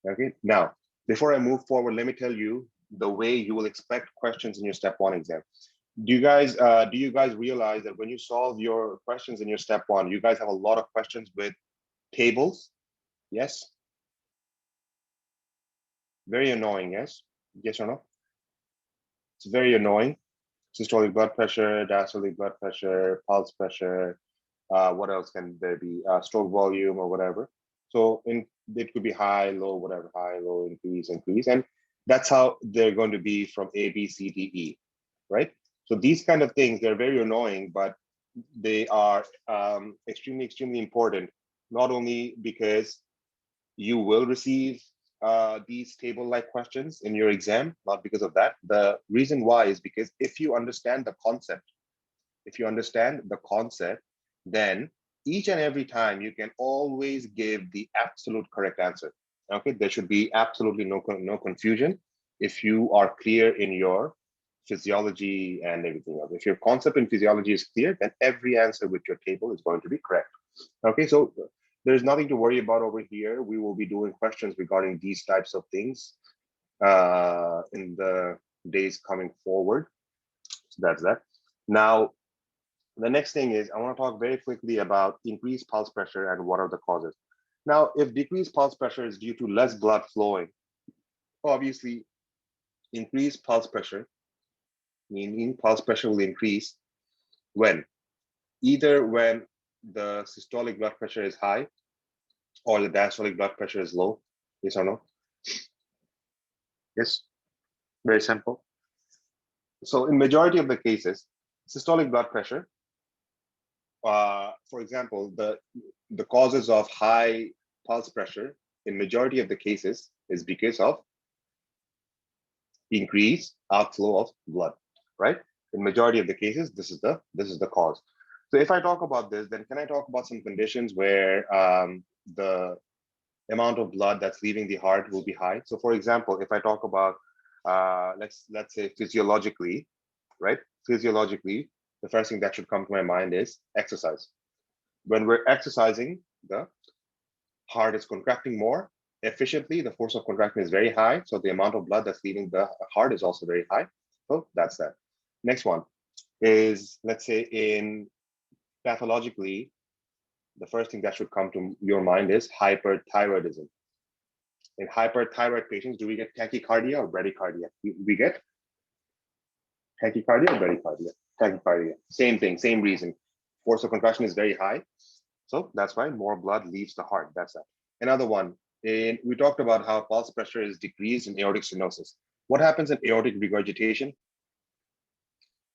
Okay, now, before I move forward, let me tell you the way you will expect questions in your step 1 exam. Do you guys realize that when you solve your questions in your step 1, you guys have a lot of questions with tables? Yes. Very annoying, yes? Yes or no? It's very annoying. Systolic blood pressure, diastolic blood pressure, pulse pressure. What else can there be? Stroke volume or whatever. So it could be high, low, whatever, high, low, increase, increase. And that's how they're going to be from A, B, C, D, E, right? So these kind of things, they're very annoying, but they are extremely, extremely important, not only because you will receive these table-like questions in your exam, not because of that. The reason why is because if you understand the concept, then each and every time you can always give the absolute correct answer. Okay, there should be absolutely no confusion if you are clear in your physiology and everything else. If your concept in physiology is clear, then every answer with your table is going to be correct. Okay, so there's nothing to worry about over here. We will be doing questions regarding these types of things in the days coming forward. So that's that. Now, the next thing is I want to talk very quickly about increased pulse pressure and what are the causes. Now, if decreased pulse pressure is due to less blood flowing, obviously increased pulse pressure, meaning pulse pressure will increase when? Either when the systolic blood pressure is high or the diastolic blood pressure is low. Yes or no? Yes, very simple. So in majority of the cases, systolic blood pressure, for example, the causes of high pulse pressure in majority of the cases is because of increased outflow of blood, right? In majority of the cases, this is the cause. So if I talk about this, then can I talk about some conditions where the amount of blood that's leaving the heart will be high? So for example, if I talk about let's say physiologically, right? Physiologically, the first thing that should come to my mind is exercise. When we're exercising, the heart is contracting more efficiently. The force of contraction is very high. So the amount of blood that's leaving the heart is also very high. So that's that. Next one is, let's say in pathologically, the first thing that should come to your mind is hyperthyroidism. In hyperthyroid patients, do we get tachycardia or bradycardia? We get tachycardia or bradycardia? Tachycardia. Same thing, same reason. Force of contraction is very high. So that's why more blood leaves the heart. That's that. Another one, we talked about how pulse pressure is decreased in aortic stenosis. What happens in aortic regurgitation?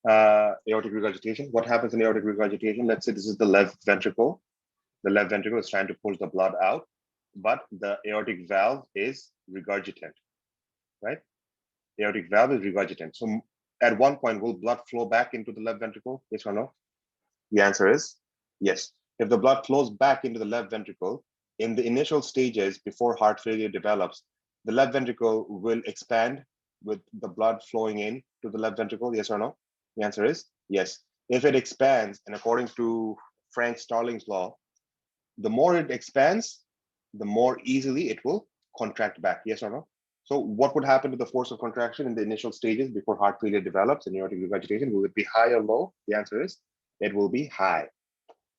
What happens in aortic regurgitation? Let's say this is the left ventricle. The left ventricle is trying to push the blood out, but the aortic valve is regurgitant, right? Aortic valve is regurgitant. So at one point, will blood flow back into the left ventricle? Yes or no? The answer is yes. If the blood flows back into the left ventricle, in the initial stages before heart failure develops, the left ventricle will expand with the blood flowing in to the left ventricle, yes or no? The answer is yes. If it expands, and according to Frank-Starling's law, the more it expands, the more easily it will contract back, yes or no? So what would happen to the force of contraction in the initial stages before heart failure develops in aortic regurgitation? Will it be high or low? The answer is it will be high,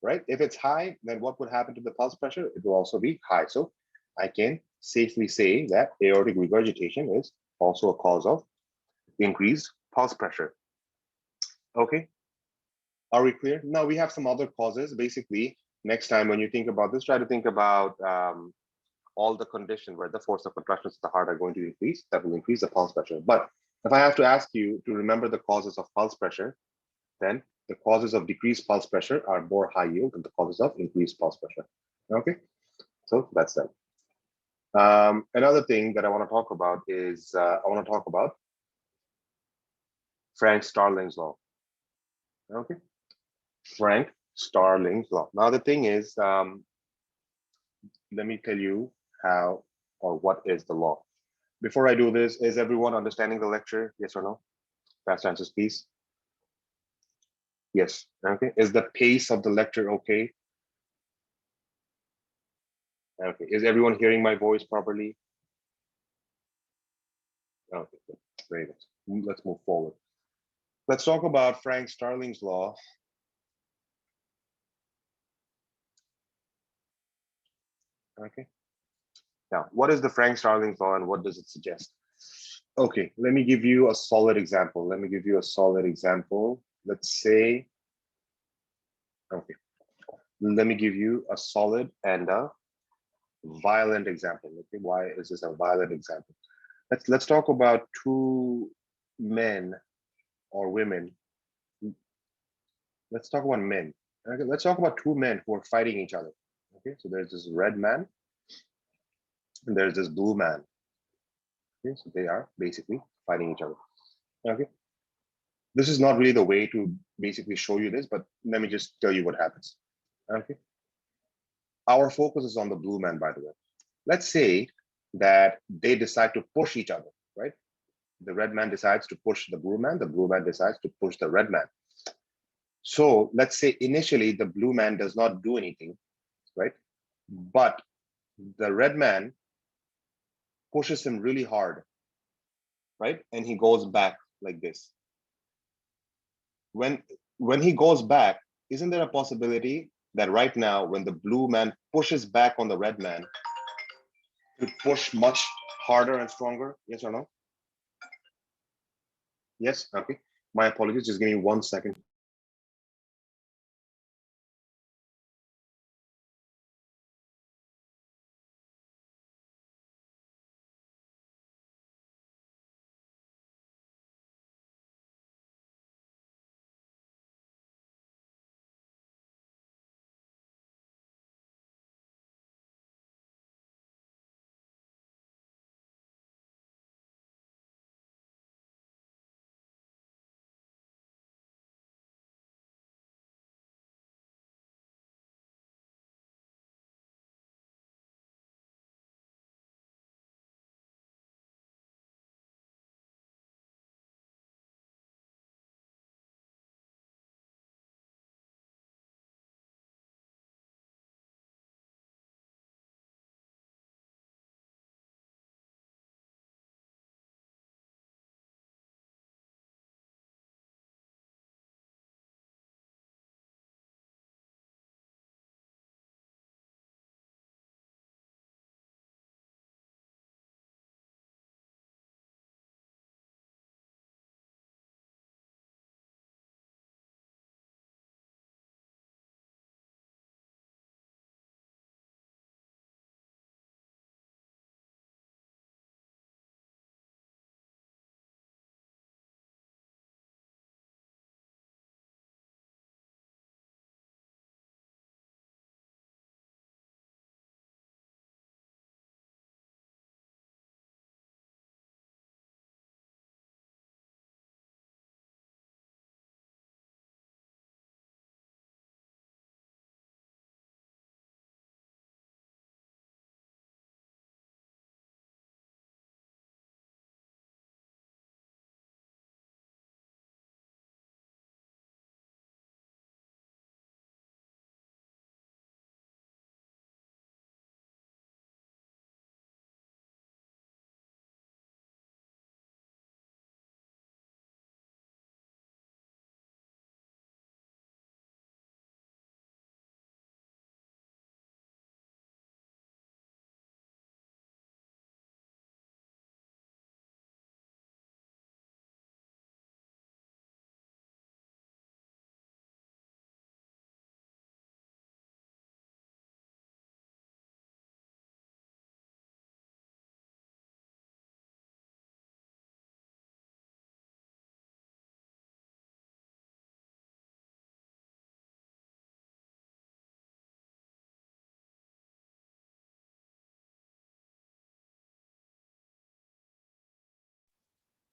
right? If it's high, then what would happen to the pulse pressure? It will also be high. So I can safely say that aortic regurgitation is also a cause of increased pulse pressure. Okay, are we clear? Now we have some other causes. Basically, next time when you think about this, try to think about all the conditions where the force of contractions of the heart are going to increase, that will increase the pulse pressure. But if I have to ask you to remember the causes of pulse pressure, then the causes of decreased pulse pressure are more high yield than the causes of increased pulse pressure. Okay, so that's that. Another thing that I want to talk about is I want to talk about Frank-Starling's law. Okay, Frank-Starling's law. Now the thing is, let me tell you how or what is the law. Before I do this, is everyone understanding the lecture? Yes or no? Fast answers, please. Yes. Okay. Is the pace of the lecture okay? Okay. Is everyone hearing my voice properly? Okay. Very good. Let's move forward. Let's talk about Frank-Starling's law. Okay. Now, what is the Frank-Starling's law and what does it suggest? Okay, let me give you a solid example. Let's say, okay, let me give you a solid and a violent example. Okay, why is this a violent example? Let's talk about two men or women. Let's talk about men. Okay, let's talk about two men who are fighting each other. Okay, so there's this red man and there's this blue man. Okay, so they are basically fighting each other. Okay, this is not really the way to basically show you this, but let me just tell you what happens. Okay, our focus is on the blue man, by the way. Let's say that they decide to push each other, right? The red man decides to push the blue man decides to push the red man. So let's say initially the blue man does not do anything, right? But the red man pushes him really hard, right? And he goes back like this. When he goes back, isn't there a possibility that right now, when the blue man pushes back on the red man, to push much harder and stronger? Yes or no? Yes. Okay. My apologies. Just give me 1 second.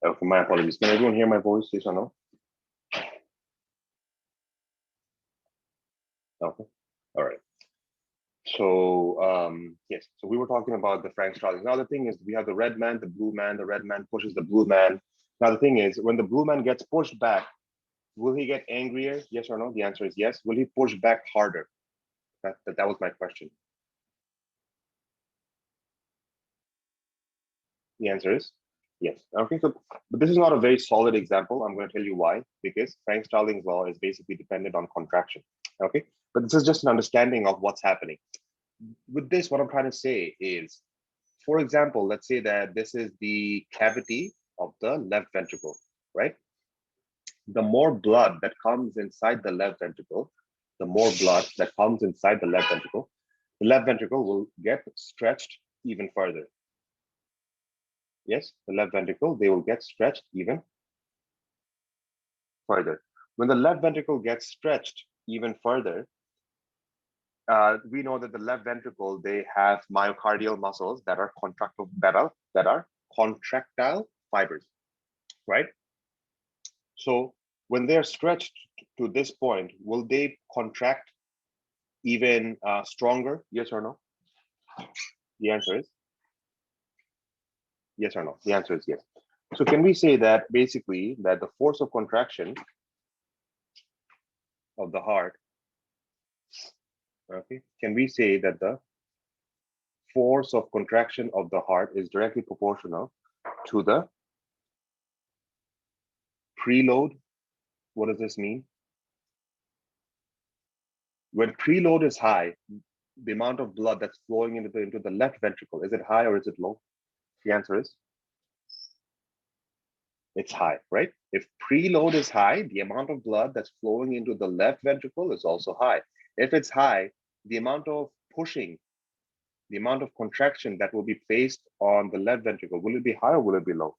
Okay, my apologies. Can everyone hear my voice? Yes or no? Okay. All right. So yes, so we were talking about the Frank-Starling. Now the thing is, we have the red man, the blue man. The red man pushes the blue man. Now the thing is, when the blue man gets pushed back, will he get angrier? Yes or no? The answer is yes. Will he push back harder? That was my question. The answer is Yes. Okay. So, but this is not a very solid example. I'm going to tell you why. Because Frank-Starling's law is basically dependent on contraction. Okay. But this is just an understanding of what's happening. With this, what I'm trying to say is, for example, let's say that this is the cavity of the left ventricle, right? The more blood that comes inside the left ventricle, the more blood that comes inside the left ventricle will get stretched even further. Yes, the left ventricle, they will get stretched even further. When the left ventricle gets stretched even further, we know that the left ventricle, they have myocardial muscles that are contractile fibers, right? So when they're stretched to this point, will they contract even stronger? Yes or no? The answer is yes or no. The answer is yes. So can we say that basically that the force of contraction of the heart, okay, can we say that the force of contraction of the heart is directly proportional to the preload? What does this mean? When preload is high, the amount of blood that's flowing into the left ventricle, is it high or is it low? The answer is it's high, right? If preload is high, the amount of blood that's flowing into the left ventricle is also high. If it's high, the amount of pushing, the amount of contraction that will be placed on the left ventricle, will it be high or will it be low?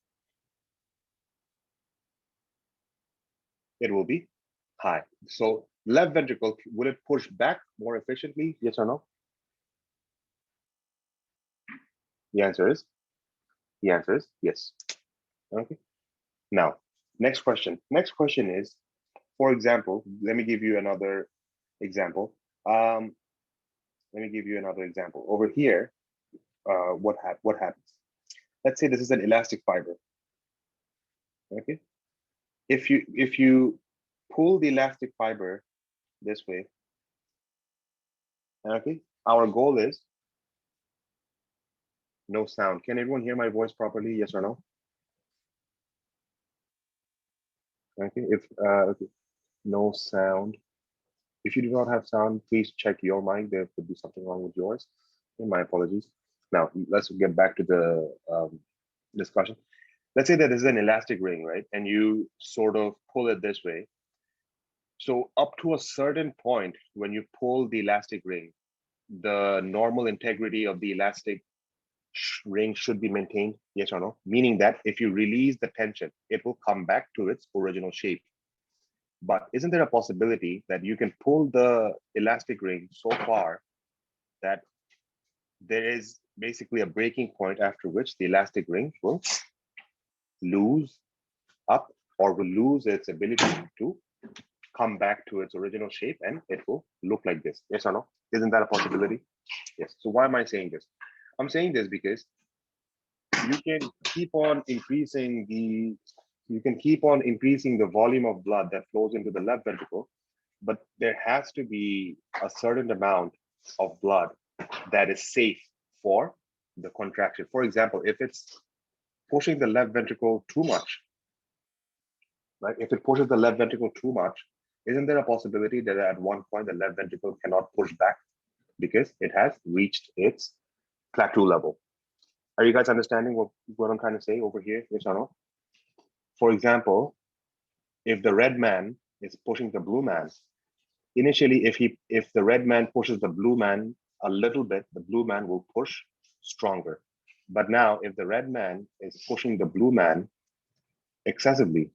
It will be high. So left ventricle, will it push back more efficiently? Yes or no? The answer is yes. Okay. Now, next question. Next question is, for example, let me give you another example. Let me give you another example. Over here, what happens? Let's say this is an elastic fiber. Okay. If you pull the elastic fiber this way, okay, our goal is no sound. Can everyone hear my voice properly? Yes or no? Okay. If okay, no sound. If you do not have sound, please check your mic. There could be something wrong with yours. Okay, my apologies. Now let's get back to the discussion. Let's say that this is an elastic ring, right? And you sort of pull it this way. So up to a certain point, when you pull the elastic ring, the normal integrity of the elastic ring should be maintained, yes or no? Meaning that if you release the tension, it will come back to its original shape. But isn't there a possibility that you can pull the elastic ring so far that there is basically a breaking point after which the elastic ring will lose up or will lose its ability to come back to its original shape and it will look like this? Yes or no? Isn't that a possibility? Yes. So why am I saying this? I'm saying this because you can keep on increasing the volume of blood that flows into the left ventricle, but there has to be a certain amount of blood that is safe for the contraction. For example, if it's pushing the left ventricle too much, right? If it pushes the left ventricle too much, isn't there a possibility that at one point the left ventricle cannot push back because it has reached its plateau level? Are you guys understanding what I'm trying to say over here? Yes or no? For example, if the red man is pushing the blue man, initially, if the red man pushes the blue man a little bit, the blue man will push stronger. But now, if the red man is pushing the blue man excessively,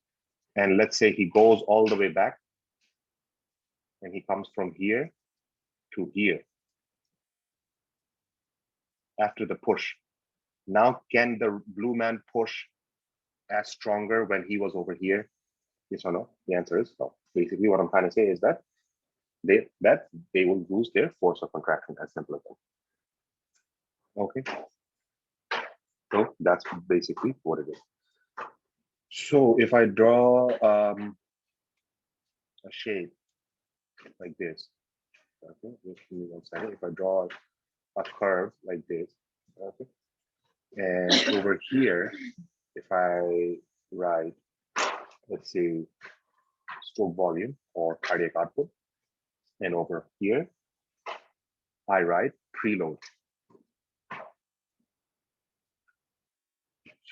and let's say he goes all the way back, and he comes from here to here after the push. Now, can the blue man push as stronger when he was over here? Yes or no? The answer is no. Basically, what I'm trying to say is that they will lose their force of contraction, as simple as that. Okay. So that's basically what it is. So if I draw a shape like this, okay, just give me 1 second. If I draw a curve like this, okay, and over here, if I write, let's say, stroke volume or cardiac output, and over here, I write preload.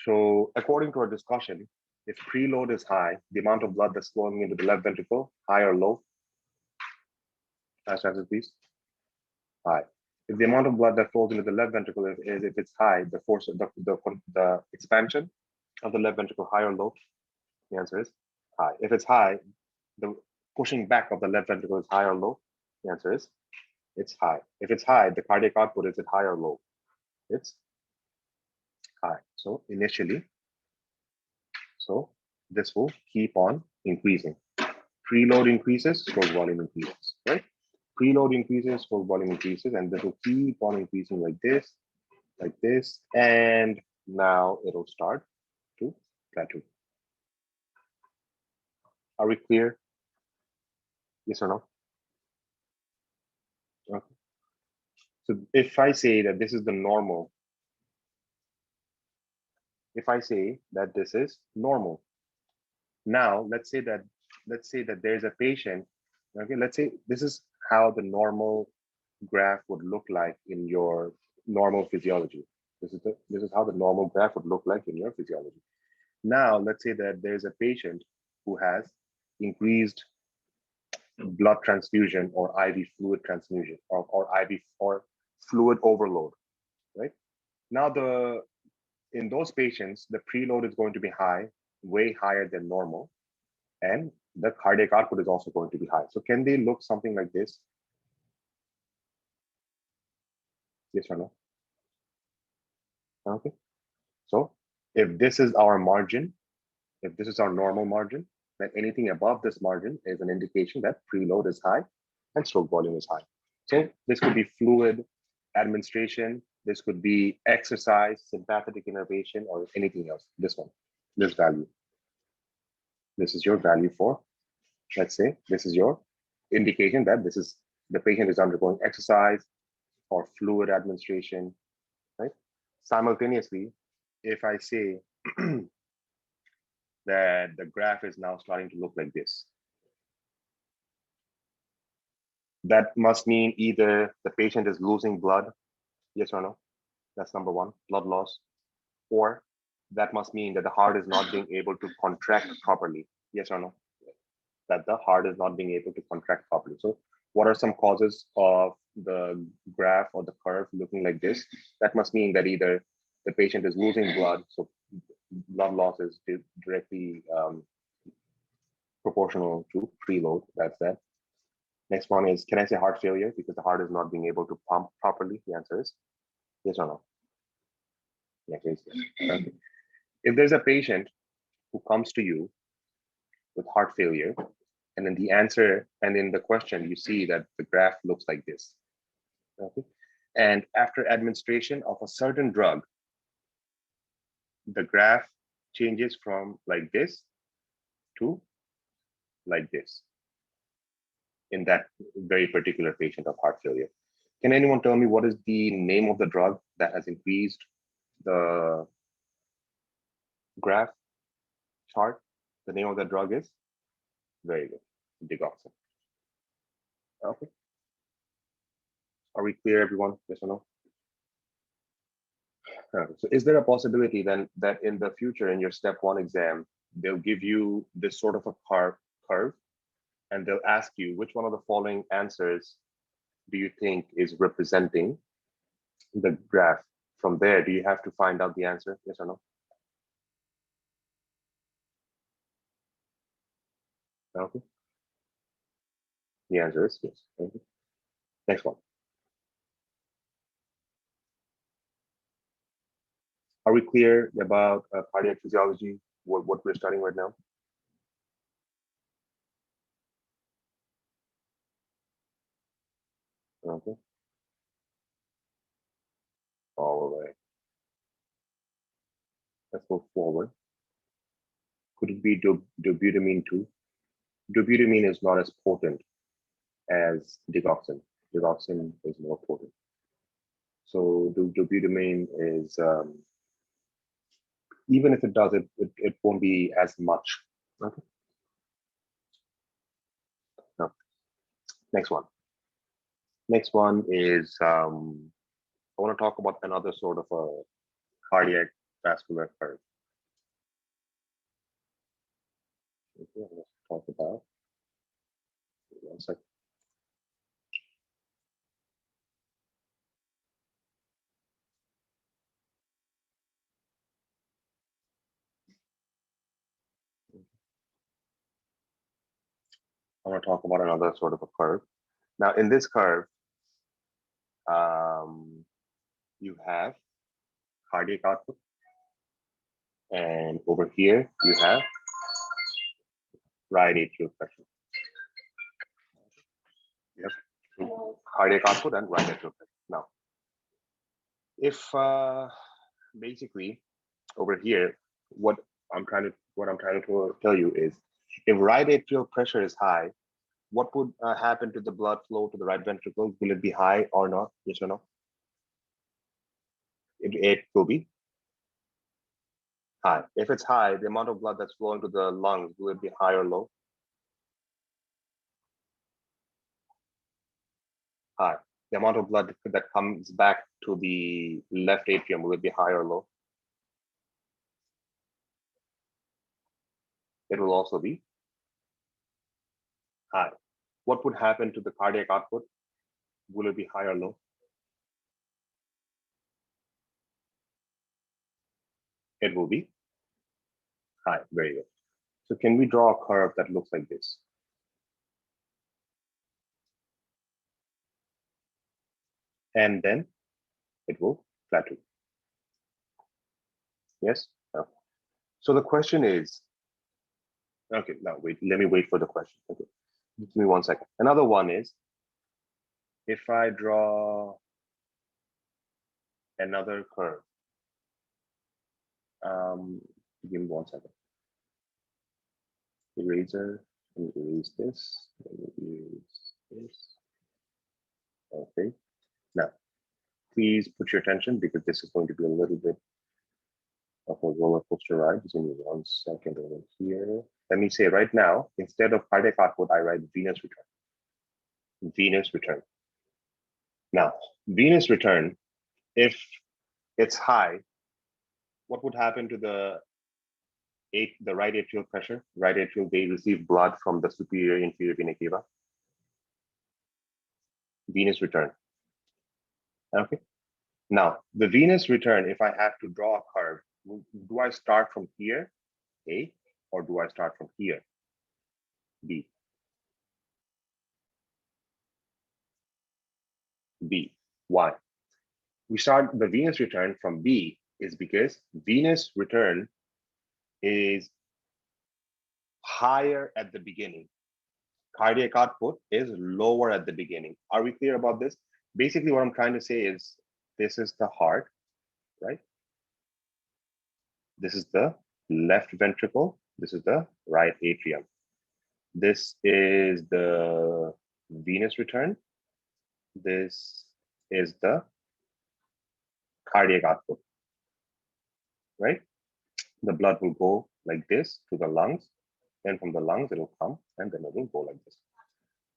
So according to our discussion, if preload is high, the amount of blood that's flowing into the left ventricle, high or low? Last answer, please. High. If the amount of blood that flows into the left ventricle is if it's high, the force of the expansion of the left ventricle, high or low? The answer is high. If it's high, the pushing back of the left ventricle is high or low? The answer is it's high. If it's high, the cardiac output, is it high or low? It's high. So initially, so this will keep on increasing. Preload increases, stroke volume increases, right? Preload increases, stroke volume increases, and this will keep on increasing like this, and now it'll start to plateau. Are we clear? Yes or no? Okay. So if I say that this is the normal, if I say that this is normal, now let's say that there's a patient. Okay, let's say this is how the normal graph would look like in your normal physiology. This is how the normal graph would look like in your physiology. Now let's say that there's a patient who has increased blood transfusion or IV fluid transfusion or IV or fluid overload, right? Now in those patients, the preload is going to be high, way higher than normal, and the cardiac output is also going to be high. So can they look something like this? Yes or no? Okay. So if this is our margin, if this is our normal margin, then anything above this margin is an indication that preload is high and stroke volume is high. So this could be fluid administration, this could be exercise, sympathetic innervation, or anything else. This one, this value. This is your value for, let's say, this is your indication that this is the patient is undergoing exercise or fluid administration, right? Simultaneously, if I say that the graph is now starting to look like this, that must mean either the patient is losing blood, yes or no? That's number one, blood loss. Or that must mean that the heart is not being able to contract properly, yes or no? That the heart is not being able to contract properly. So what are some causes of the graph or the curve looking like this? That must mean that either the patient is losing blood, so blood loss is directly proportional to preload, that's that. Next one is, can I say heart failure because the heart is not being able to pump properly? The answer is yes or no? The answer is yes. Okay. If there's a patient who comes to you with heart failure, and then the answer, and in the question, you see that the graph looks like this. Okay. And after administration of a certain drug, the graph changes from like this to like this in that very particular patient of heart failure. Can anyone tell me what is the name of the drug that has increased the graph chart? The name of the drug is? Very good, digoxin. Okay. Are we clear, everyone? Yes or no? So is there a possibility then that in the future in your step 1 exam, they'll give you this sort of a curve and they'll ask you which one of the following answers do you think is representing the graph? From there, do you have to find out the answer? Yes or no? Okay. The answer is yes. Okay. Next one. Are we clear about cardiac physiology, what we're studying right now? Okay. All right. Let's move forward. Could it be dobutamine too? Dobutamine is not as potent as digoxin. Digoxin is more potent. So dobutamine is even if it does, it won't be as much. Okay. No. Next one. Next one is I want to talk about another sort of a cardiac vascular curve. Okay, let's talk about. One second. I want to talk about another sort of a curve. Now, in this curve, you have cardiac output, and over here you have right atrial pressure. Yep. Cardiac output and right atrial pressure. Now, if basically over here, what I'm trying to tell you is, if right atrial pressure is high, what would happen to the blood flow to the right ventricle? Will it be high or not? Yes or no? It will be high. If it's high, the amount of blood that's flowing to the lungs, will it be high or low? High. The amount of blood that comes back to the left atrium, will it be high or low? It will also be high. What would happen to the cardiac output? Will it be high or low? It will be high. Very good. So can we draw a curve that looks like this? And then it will plateau. Yes? No. So the question is, okay, now wait, let me wait for the question. Okay, give me 1 second. Another one is, if I draw another curve, give me 1 second. Eraser, let me erase this, let me erase this. Okay, now please put your attention, because this is going to be a little bit of a roller coaster ride. Just give me 1 second over here. Let me say right now, instead of cardiac output, I write venous return. Venous return. Now, venous return, if it's high, what would happen to the right atrial pressure? Right atrial, they receive blood from the superior inferior vena cava. Venous return. Okay. Now, the venous return, if I have to draw a curve, do I start from here, A, or do I start from here, B? B. Why? We start the venous return from B is because venous return is higher at the beginning. Cardiac output is lower at the beginning. Are we clear about this? Basically, what I'm trying to say is, this is the heart, right? This is the left ventricle. This is the right atrium. This is the venous return. This is the cardiac output, right? The blood will go like this to the lungs. Then from the lungs, it will come, and then it will go like this.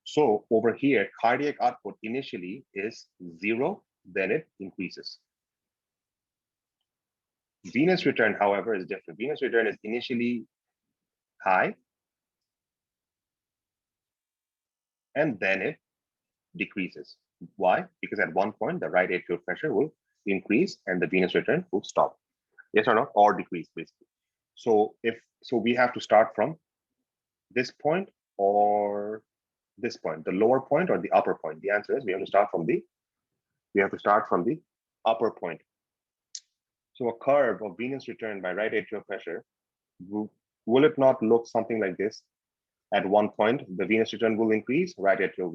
So over here, cardiac output initially is 0, then it increases. Venous return, however, is different. Venous return is initially high, and then it decreases. Why? Because at one point, the right atrial pressure will increase and the venous return will stop. Yes or no? Or decrease, basically. So we have to start from this point or this point, the lower point or the upper point. The answer is we have to start from the upper point. So a curve of venous return by right atrial pressure, will it not look something like this? At one point, the venous return will increase, right atrial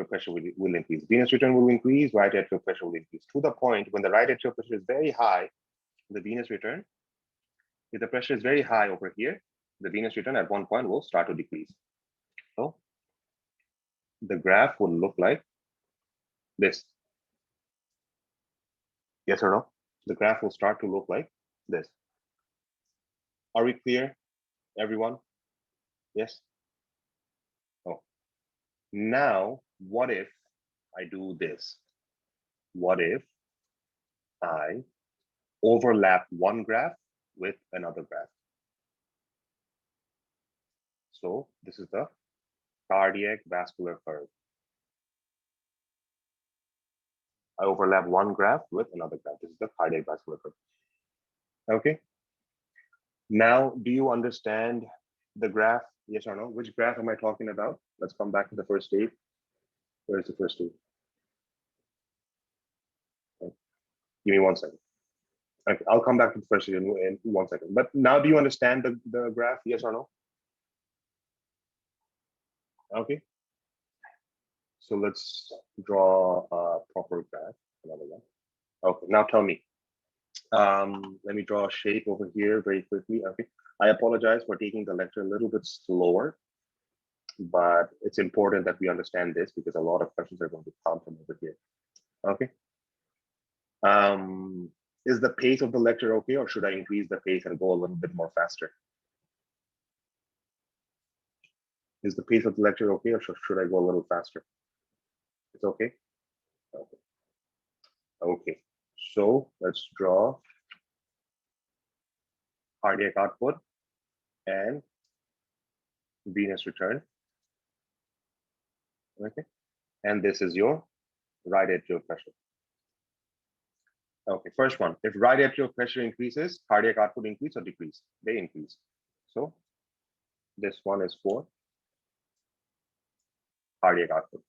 pressure will increase. Venous return will increase, right atrial pressure will increase, to the point when the right atrial pressure is very high, the venous return, if the pressure is very high over here, the venous return at one point will start to decrease. So the graph will look like this. Yes or no? The graph will start to look like this. Are we clear, everyone? Yes? Oh. Now, what if I do this? What if I overlap one graph with another graph? So this is the cardiac vascular curve. I overlap one graph with another graph. This is the cardiac vascular curve. Okay. Now, do you understand the graph? Yes or no? Which graph am I talking about? Let's come back to the first state. Where's the first state? Okay. Give me 1 second. Okay, I'll come back to the first state in 1 second. But now, do you understand the graph? Yes or no? Okay. So let's draw a proper graph. Another one. Okay. Now tell me. Let me draw a shape over here very quickly. Okay. I apologize for taking the lecture a little bit slower, but it's important that we understand this because a lot of questions are going to come from over here. Okay. Is the pace of the lecture okay, or should I increase the pace and go a little bit more faster? Is the pace of the lecture okay, or should I go a little faster? It's okay? Okay. Okay. So let's draw cardiac output and venous return. Okay. And this is your right atrial pressure. Okay, first one. If right atrial pressure increases, cardiac output increase or decrease? They increase. So this one is for cardiac output.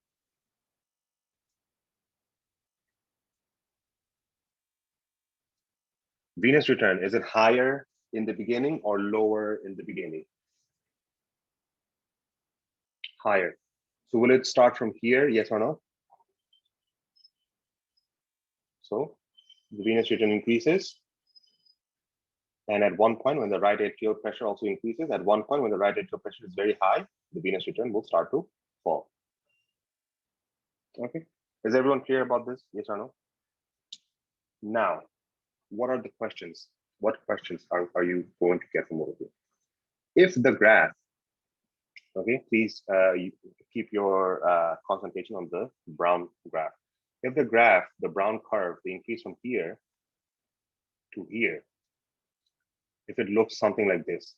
Venous return, is it higher in the beginning or lower in the beginning? Higher. So will it start from here, yes or no? So the venous return increases. And at one point, when the right atrial pressure also increases, at one point when the right atrial pressure is very high, the venous return will start to fall. Okay. Is everyone clear about this? Yes or no? Now, what are the questions? What questions are you going to get from over here? If the graph, okay, please you keep your concentration on the brown graph. If the graph, the brown curve, the increase from here to here, if it looks something like this,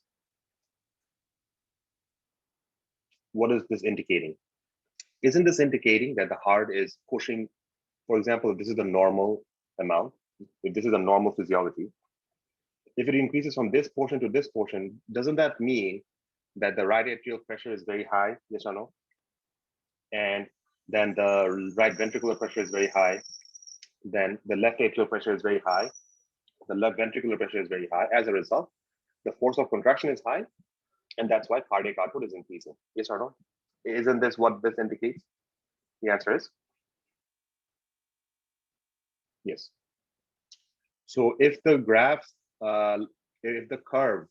what is this indicating? Isn't this indicating that the heart is pushing, for example, if this is the normal amount, if this is a normal physiology, if it increases from this portion to this portion, doesn't that mean that the right atrial pressure is very high, yes or no? And then the right ventricular pressure is very high. Then the left atrial pressure is very high. The left ventricular pressure is very high. As a result, the force of contraction is high, and that's why cardiac output is increasing. Yes or no? Isn't this what this indicates? The answer is yes. So if the graph, if the curve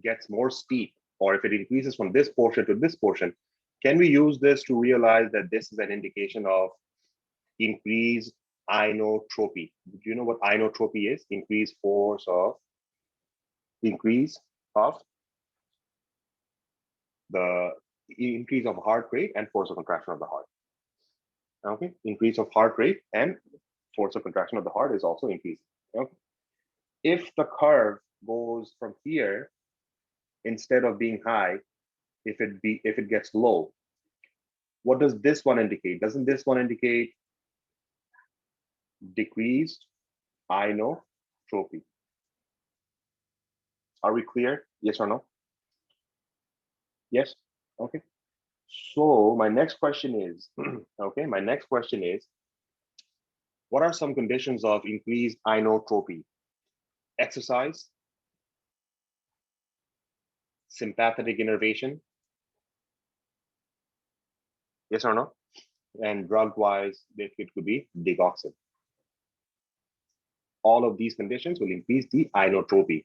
gets more steep, or if it increases from this portion to this portion, can we use this to realize that this is an indication of increased inotropy? Do you know what inotropy is? Increase of the increase of heart rate and force of contraction of the heart. Okay, increase of heart rate and force of contraction of the heart is also increasing. Okay, if the curve goes from here, instead of being high, if it gets low, what does this one indicate? Doesn't this one indicate decreased inotropy? Are we clear? Yes or no? Yes. Okay. So my next question is, okay, my next question is, what are some conditions of increased inotropy? Exercise, sympathetic innervation, yes or no? And drug-wise, it could be digoxin. All of these conditions will increase the inotropy.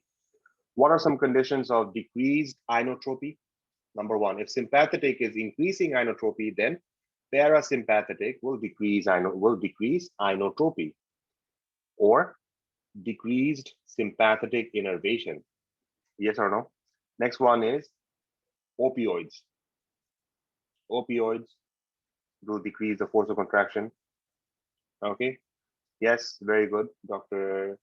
What are some conditions of decreased inotropy? Number one, if sympathetic is increasing inotropy, then parasympathetic will decrease inotropy, or decreased sympathetic innervation. Yes or no? Next one is opioids. Opioids will decrease the force of contraction. Okay. Yes, very good, Dr.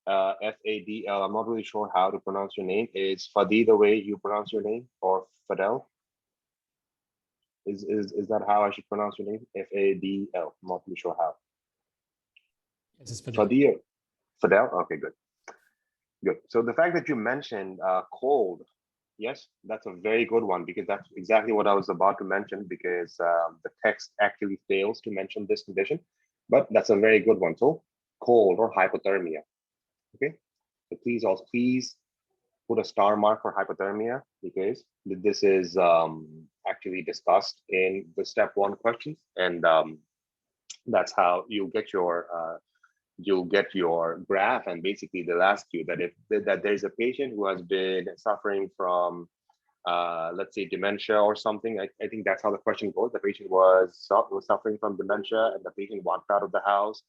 Fadl. I'm not really sure how to pronounce your name. Is Fadi the way you pronounce your name, or Fadel? Is that how I should pronounce your name? Fadl. I'm not really sure how. Yes, it's Fidel. Fadi, Fidel. Okay, good. Good. So the fact that you mentioned cold, yes, that's a very good one, because that's exactly what I was about to mention, because the text actually fails to mention this condition, but that's a very good one. So cold or hypothermia. Okay. So please put a star mark for hypothermia, because this is actually discussed in the step 1 questions, and that's how you'll get your graph, and basically they'll ask you that if that there's a patient who has been suffering from let's say dementia or something. I think that's how the question goes. The patient was suffering from dementia, and the patient walked out of the house,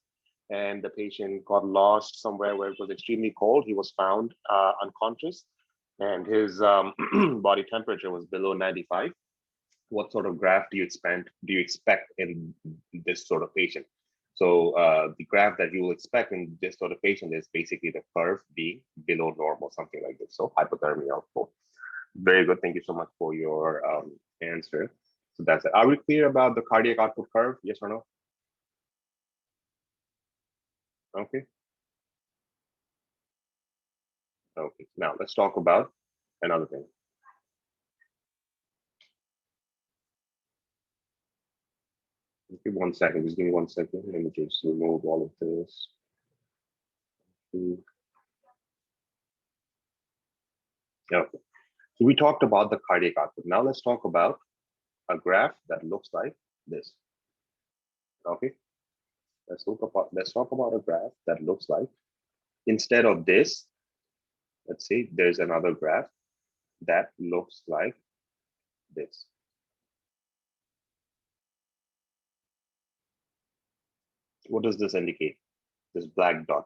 and the patient got lost somewhere where it was extremely cold. He was found unconscious, and his body temperature was below 95. What sort of graph do you expect in this sort of patient? So the graph that you will expect in this sort of patient is basically the curve being below normal, something like this. So hypothermia, of course. Very good. Thank you so much for your answer. So that's it. Are we clear about the cardiac output curve? Yes or no? Okay. Okay. Now let's talk about another thing. Okay, 1 second. Just give me 1 second. Let me just remove all of this. Okay. So we talked about the cardiac output. Now let's talk about a graph that looks like this. Okay. Let's talk about a graph that looks like, instead of this, let's say there's another graph that looks like this. What does this indicate? This black dot.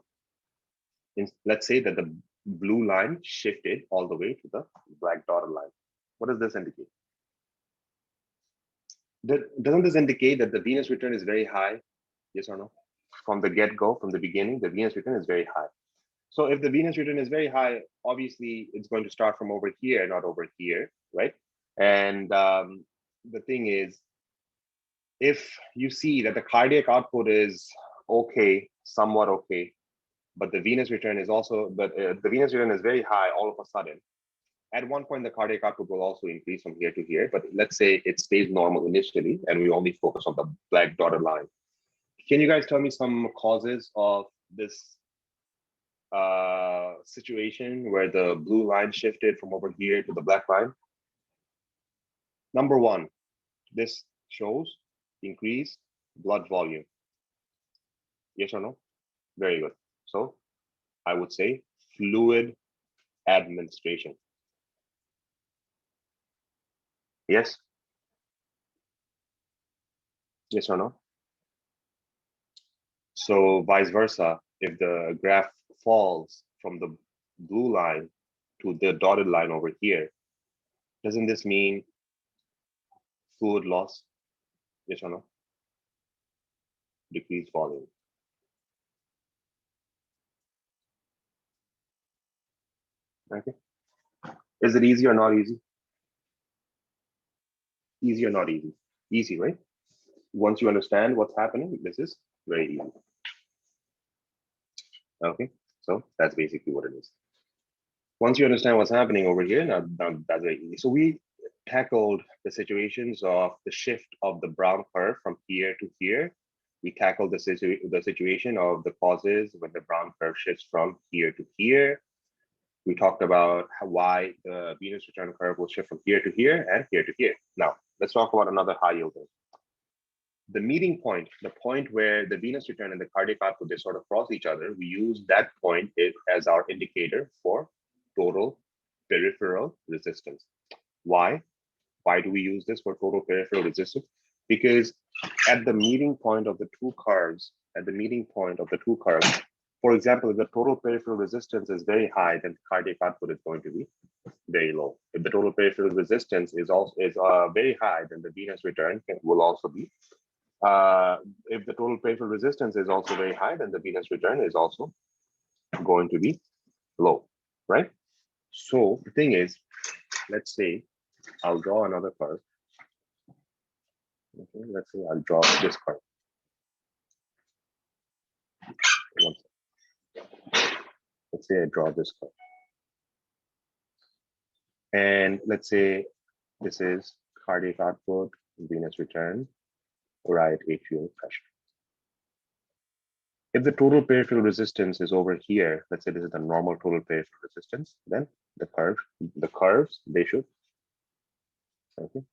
Let's say that the blue line shifted all the way to the black dotted line. What does this indicate? Doesn't this indicate that the venous return is very high? Yes or no? From the get-go, from the beginning, the venous return is very high. So if the venous return is very high, obviously it's going to start from over here, not over here, right? And the thing is, if you see that the cardiac output is okay, somewhat okay, but the venous return is also, the venous return is very high all of a sudden, at one point the cardiac output will also increase from here to here, but let's say it stays normal initially and we only focus on the black dotted line. Can you guys tell me some causes of this situation where the blue line shifted from over here to the black line? Number 1, this shows increased blood volume. Yes or no? Very good. So I would say fluid administration. Yes? Yes or no? So vice versa, if the graph falls from the blue line to the dotted line over here, doesn't this mean fluid loss? Yes or no? Decreased volume. Okay. Is it easy or not easy? Easy or not easy? Easy, right? Once you understand what's happening, this is very easy. Okay, so that's basically what it is. Once you understand what's happening over here, now that's very easy. So we tackled the situations of the shift of the brown curve from here to here. We tackled the situation of the causes when the brown curve shifts from here to here. We talked about why the venous return curve will shift from here to here and here to here. Now, let's talk about another high yielding. The meeting point, the point where the venous return and the cardiac output, they sort of cross each other, we use that point as our indicator for total peripheral resistance. Why? Why do we use this for total peripheral resistance? Because at the meeting point of the two curves, For example, if the total peripheral resistance is very high, then cardiac output is going to be very low. If the total peripheral resistance is very high, then the venous return will also be. If the total peripheral resistance is also very high, then the venous return is also going to be low, right? So the thing is, let's say I'll draw another curve. Okay, let's say I'll draw this curve. Let's say I draw this curve. And let's say this is cardiac output, venous return, right atrial pressure. If the total peripheral resistance is over here, let's say this is the normal total peripheral resistance, then the curves, they should, okay.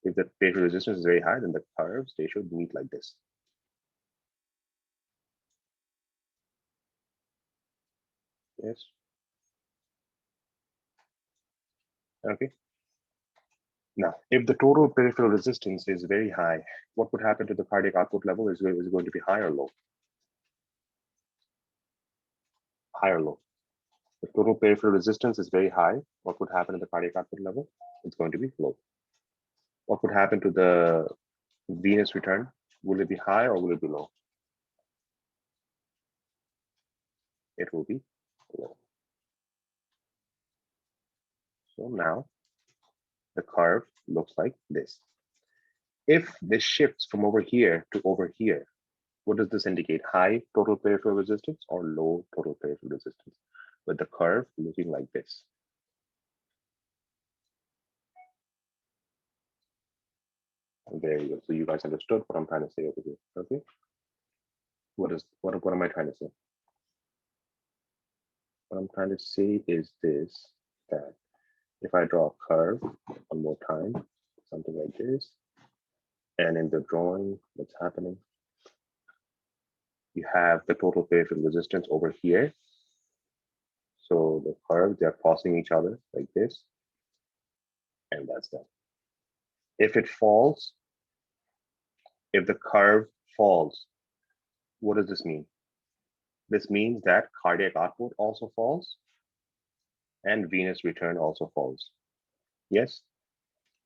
If the peripheral resistance is very high, then the curves, they should meet like this. Yes. Okay. Now, if the total peripheral resistance is very high, what would happen to the cardiac output level? Is going to be high or low? High or low? If total peripheral resistance is very high, what would happen to the cardiac output level? It's going to be low. What would happen to the venous return? Will it be high or will it be low? It will be low. So now the curve looks like this. If this shifts from over here to over here, what does this indicate? High total peripheral resistance or low total peripheral resistance? With the curve looking like this. There you go. So you guys understood what I'm trying to say over here. Okay. What am I trying to say? What I'm trying to say is this, that if I draw a curve one more time, something like this, and in the drawing, what's happening? You have the total peripheral resistance over here. So the curves, they're crossing each other like this, and that's that. If it falls, if the curve falls, what does this mean? This means that cardiac output also falls and venous return also falls. Yes,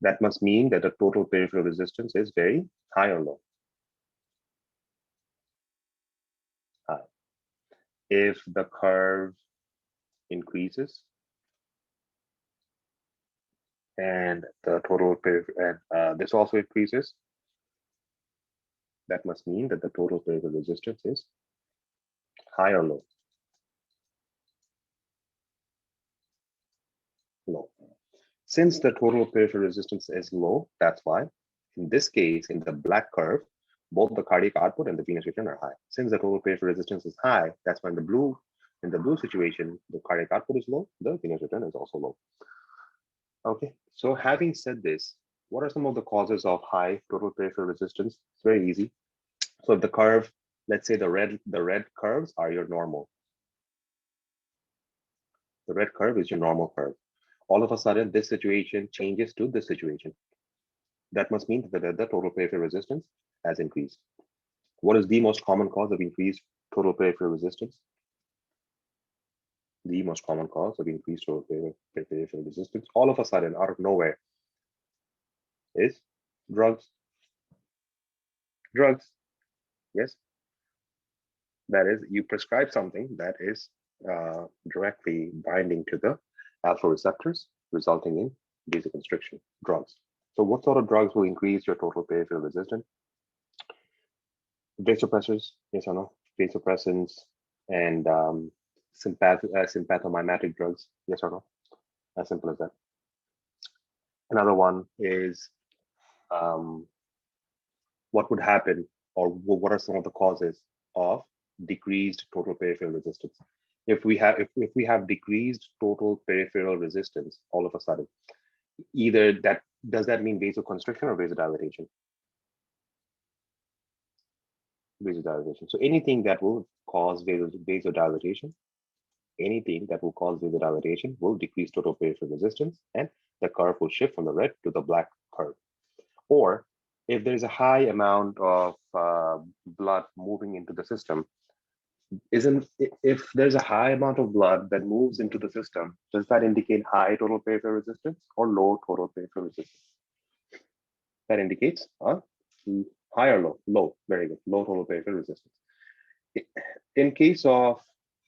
that must mean that the total peripheral resistance is very high or low. High. If the curve increases and the total this also increases, that must mean that the total peripheral resistance is high or low. Low. Since the total peripheral resistance is low, that's why in this case, in the black curve, both the cardiac output and the venous return are high. Since the total peripheral resistance is high, that's when in the blue situation, the cardiac output is low, the venous return is also low. Okay, so having said this, what are some of the causes of high total peripheral resistance? It's very easy. So if the curve, let's say the red curves are your normal. The red curve is your normal curve. All of a sudden, this situation changes to this situation. That must mean that the total peripheral resistance has increased. What is the most common cause of increased total peripheral resistance? The most common cause of increased total peripheral resistance, all of a sudden, out of nowhere, is drugs. Drugs, yes. That is, you prescribe something that is directly binding to the alpha receptors, resulting in vasoconstriction, drugs. So what sort of drugs will increase your total peripheral resistance? Vasopressors, yes or no? Vasopressants and sympathomimetic drugs, yes or no? As simple as that. Another one is what would happen, or what are some of the causes of decreased total peripheral resistance? If we have decreased total peripheral resistance, all of a sudden, either that does that mean vasoconstriction or vasodilatation? Vasodilatation. So anything that will cause vasodilatation, will decrease total peripheral resistance, and the curve will shift from the red to the black curve. Or if there's a high amount of blood moving into the system, Isn't if there's a high amount of blood that moves into the system, does that indicate high total peripheral resistance or low total peripheral resistance? That indicates high or low. Low, very good. Low total peripheral resistance. In case of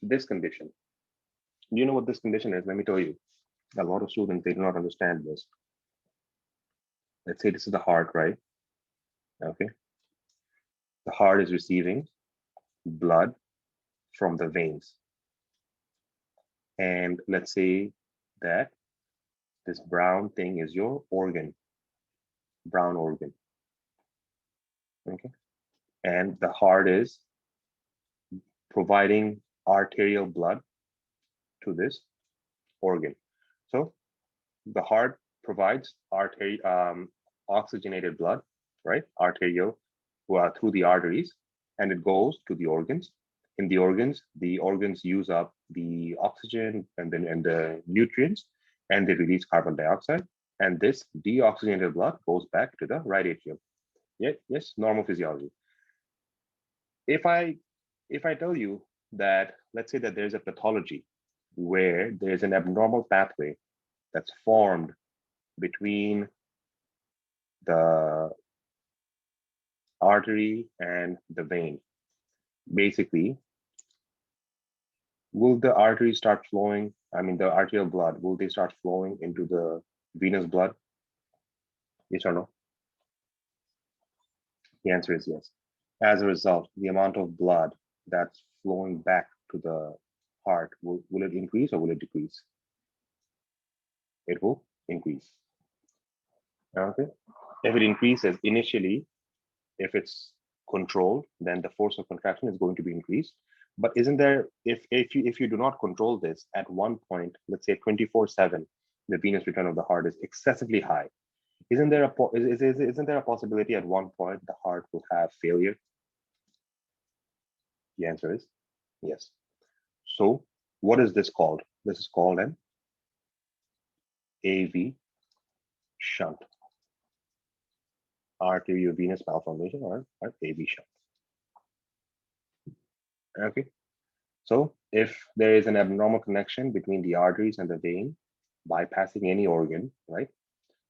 this condition, do you know what this condition is? Let me tell you. A lot of students, they do not understand this. Let's say this is the heart, right? Okay. The heart is receiving blood from the veins. And let's say that this brown thing is your organ, brown organ. Okay. And the heart is providing arterial blood to this organ. So the heart provides oxygenated blood, right? Arterial through the arteries, and it goes to the organs. In the organs use up the oxygen and the nutrients, and they release carbon dioxide. And this deoxygenated blood goes back to the right atrium. Yeah, yes, normal physiology. If I tell you that, let's say that there's a pathology where there's an abnormal pathway that's formed between the artery and the vein, basically, will the artery start flowing? I mean, the arterial blood, will they start flowing into the venous blood? Yes or no? The answer is yes. As a result, the amount of blood that's flowing back to the heart, will it increase or will it decrease? It will increase. Okay. If it increases initially, if it's controlled, then the force of contraction is going to be increased. But isn't there, if you do not control this at one point, let's say 24/7, the venous return of the heart is excessively high. Isn't there isn't there a possibility at one point the heart will have failure? The answer is yes. So what is this called? This is called an AV shunt, arteriovenous malformation, or AV shunt. Okay. So if there is an abnormal connection between the arteries and the vein, bypassing any organ, right,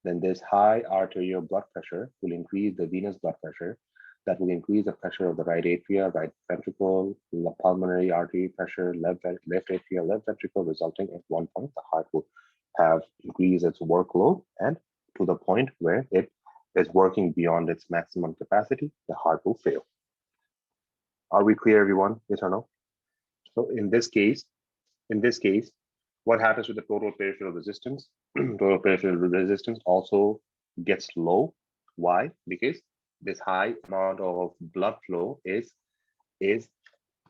then this high arterial blood pressure will increase the venous blood pressure. That will increase the pressure of the right atria, right ventricle, pulmonary artery pressure, left atria, left ventricle, resulting at one point the heart will have increased its workload, and to the point where it is working beyond its maximum capacity, the heart will fail. Are we clear, everyone? Yes or no? So in this case, what happens with the total peripheral resistance? Total peripheral resistance also gets low. Why? Because this high amount of blood flow is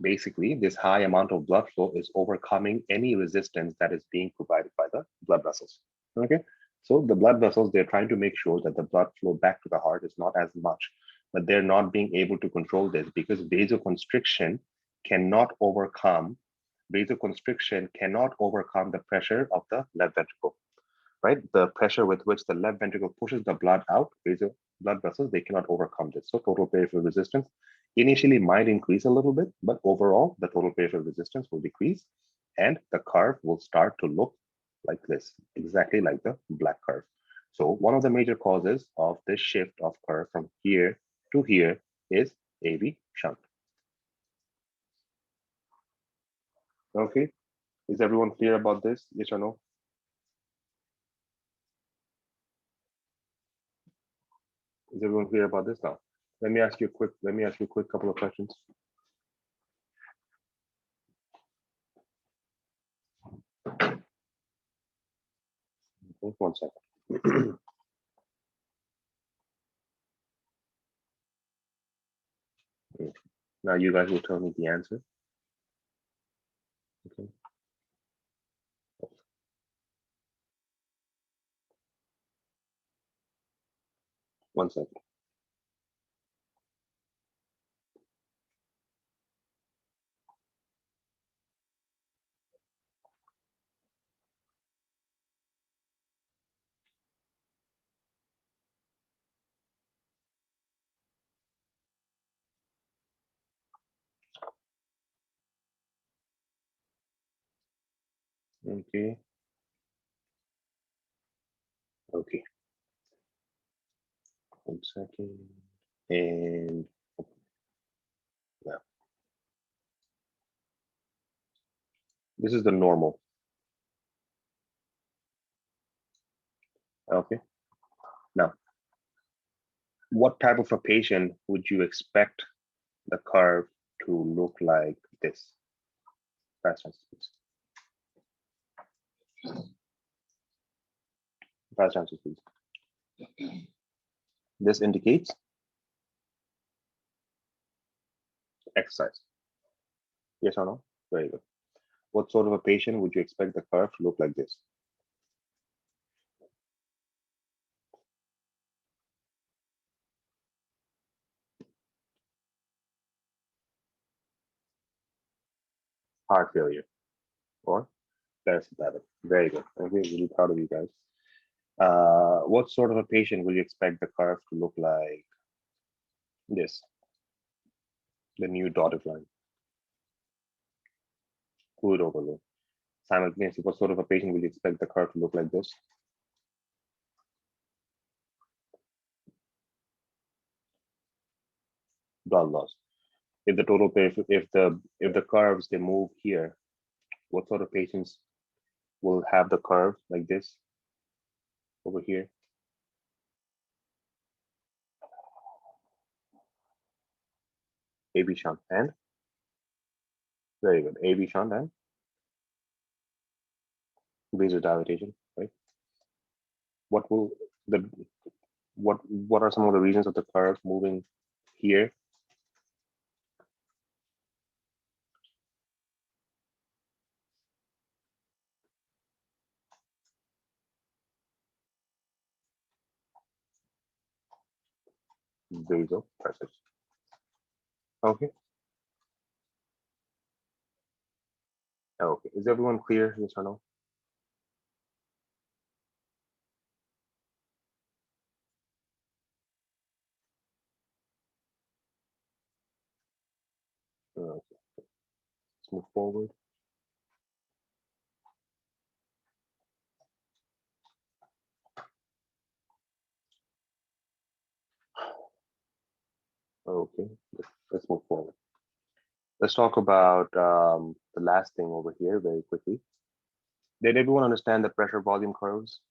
basically, this high amount of blood flow is overcoming any resistance that is being provided by the blood vessels. Okay, so the blood vessels, they're trying to make sure that the blood flow back to the heart is not as much, but they're not being able to control this because vasoconstriction cannot overcome the pressure of the left ventricle, right? The pressure with which the left ventricle pushes the blood out, blood vessels, they cannot overcome this. So total peripheral resistance initially might increase a little bit, but overall, the total peripheral resistance will decrease and the curve will start to look like this, exactly like the black curve. So one of the major causes of this shift of curve from here to here is AV shunt. Okay, is everyone clear about this? Yes or no? Is everyone clear about this now? Let me ask you a quick couple of questions. Okay, 1 second. Now you guys will tell me the answer. Okay. 1 second. Okay. Okay. 1 second. And yeah, this is the normal. Okay. Now, what type of a patient would you expect the curve to look like this? Fast answers, please. Fast answers, please. This indicates exercise. Yes or no? Very good. What sort of a patient would you expect the curve to look like this? Heart failure or parasympathetic. Very good. I'm really proud of you guys. What sort of a patient will you expect the curve to look like this? The new dotted line. Fluid overload. Simultaneously, what sort of a patient will you expect the curve to look like this? Blood loss. If the total if the curves they move here, what sort of patients will have the curve like this over here? AB shunt and very good. AB shunt and vasodilatation, right? What will the what are some of the reasons of the curve moving here? Vasopressors. Okay. Okay. Is everyone clear? Yes or no? Okay. Let's move forward. Okay. Let's move forward. Let's talk about the last thing over here very quickly. Did everyone understand the pressure volume curves?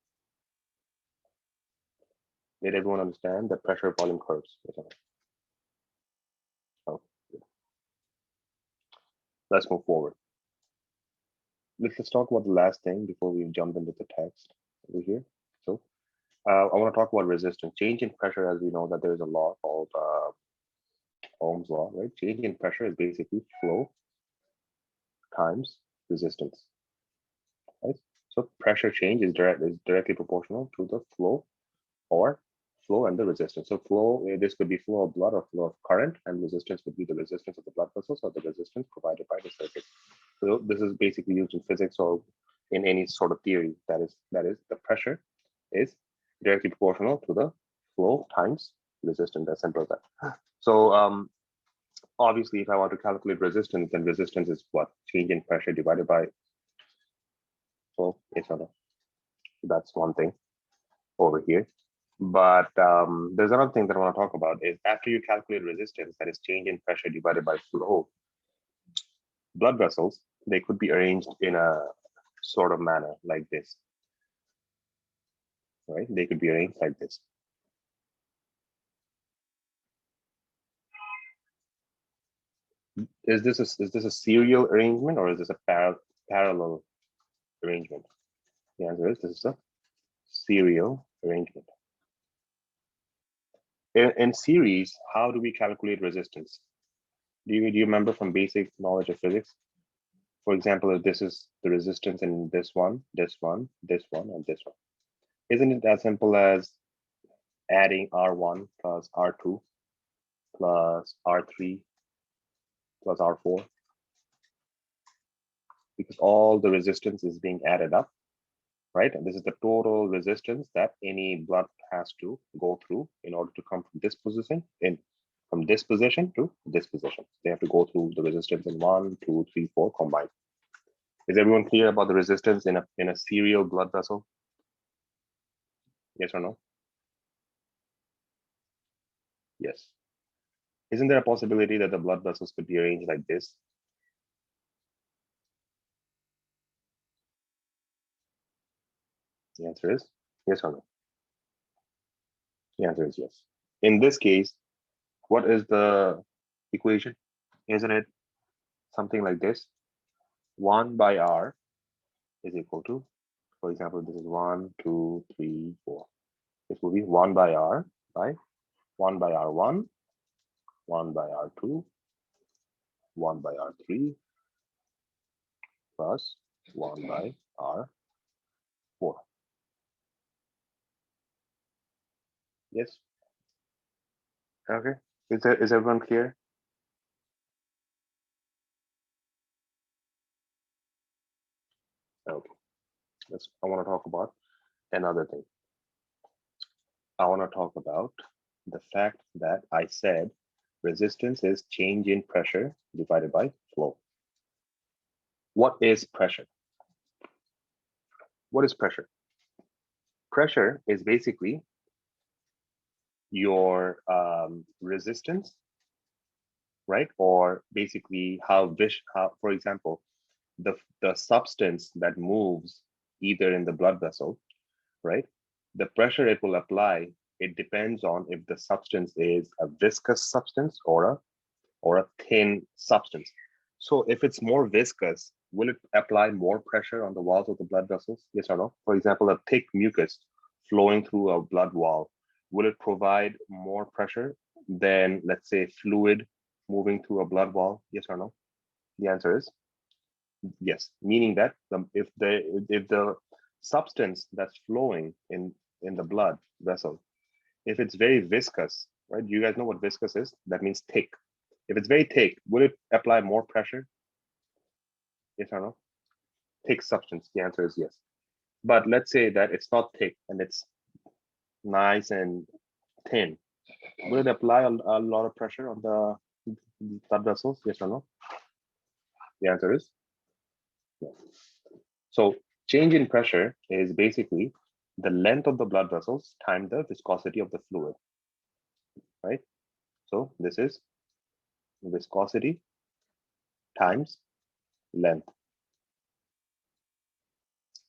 Did everyone understand the pressure volume curves? Oh, good. Let's move forward. Let's talk about the last thing before we jump into the text over here. So I want to talk about resistance. Change in pressure, as we know that there is a law called Ohm's law, right? Change in pressure is basically flow times resistance, right? So pressure change is directly proportional to the flow and the resistance. So flow, this could be flow of blood or flow of current, and resistance would be the resistance of the blood vessels or the resistance provided by the circuit. So this is basically used in physics or in any sort of theory. That is the pressure is directly proportional to the flow times resistance. As simple as that. So obviously, if I want to calculate resistance, then resistance is what? Change in pressure divided by flow. That's one thing over here. But there's another thing that I want to talk about is after you calculate resistance, that is change in pressure divided by flow, blood vessels, they could be arranged in a sort of manner like this, right? They could be arranged like this. Is this a serial arrangement or is this a parallel arrangement? The answer is this is a serial arrangement. In series, how do we calculate resistance? Do you remember from basic knowledge of physics? For example, if this is the resistance in this one, this one, this one, and this one, isn't it as simple as adding R1 plus R2 plus R3 plus R4? Because all the resistance is being added up, right? And this is the total resistance that any blood has to go through in order to come from this position from this position to this position. They have to go through the resistance in 1, 2, 3, 4 combined. Is everyone clear about the resistance in a serial blood vessel? Yes or no? Yes. Isn't there a possibility that the blood vessels could be arranged like this? The answer is yes or no? The answer is yes. In this case, what is the equation? Isn't it something like this? 1 by R is equal to, for example, this is 1, 2, 3, 4. This will be 1 by R by 1 by R1, 1 by R2, 1 by R3, plus 1 by R4. Yes? Okay. Is everyone clear? Okay. I want to talk about another thing. I want to talk about the fact that I said resistance is change in pressure divided by flow. What is pressure? What is pressure? Pressure is basically your resistance, right? Or basically how, for example, the substance that moves either in the blood vessel, right? The pressure it will apply, it depends on if the substance is a viscous substance or a thin substance. So if it's more viscous, will it apply more pressure on the walls of the blood vessels? Yes or no? For example, a thick mucus flowing through a blood wall, will it provide more pressure than, let's say, fluid moving through a blood wall? Yes or no? The answer is yes, meaning that if the substance that's flowing in the blood vessel, if it's very viscous, right? You guys know what viscous is? That means thick. If it's very thick, will it apply more pressure? Yes or no? Thick substance. The answer is yes. But let's say that it's not thick and it's nice and thin. Will it apply a lot of pressure on the blood vessels? Yes or no? The answer is yes. So change in pressure is basically the length of the blood vessels times the viscosity of the fluid, right? So this is viscosity times length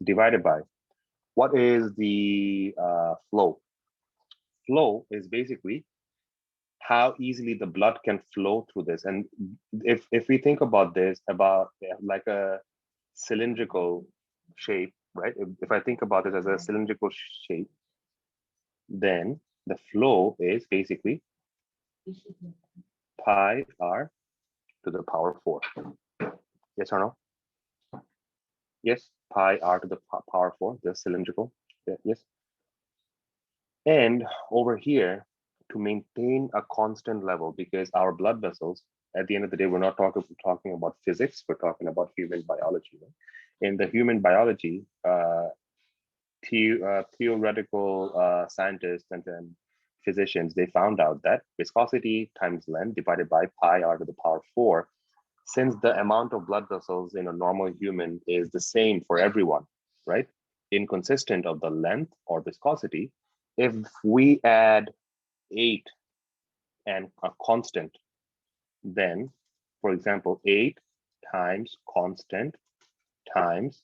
divided by what is the flow? Flow is basically how easily the blood can flow through this. And if we think about this about like a cylindrical shape, right? If I think about it as a cylindrical shape, then the flow is basically pi r to the power 4. Yes or no? Yes, pi r to the power 4, the cylindrical. Yeah, yes. And over here, to maintain a constant level, because our blood vessels, at the end of the day, we're not talking about physics, we're talking about human biology. Right? In the human biology, theoretical scientists and then physicians, they found out that viscosity times length divided by pi r to the power 4, since the amount of blood vessels in a normal human is the same for everyone, right? Inconsistent of the length or viscosity, if we add 8 and a constant, then, for example, 8 times constant times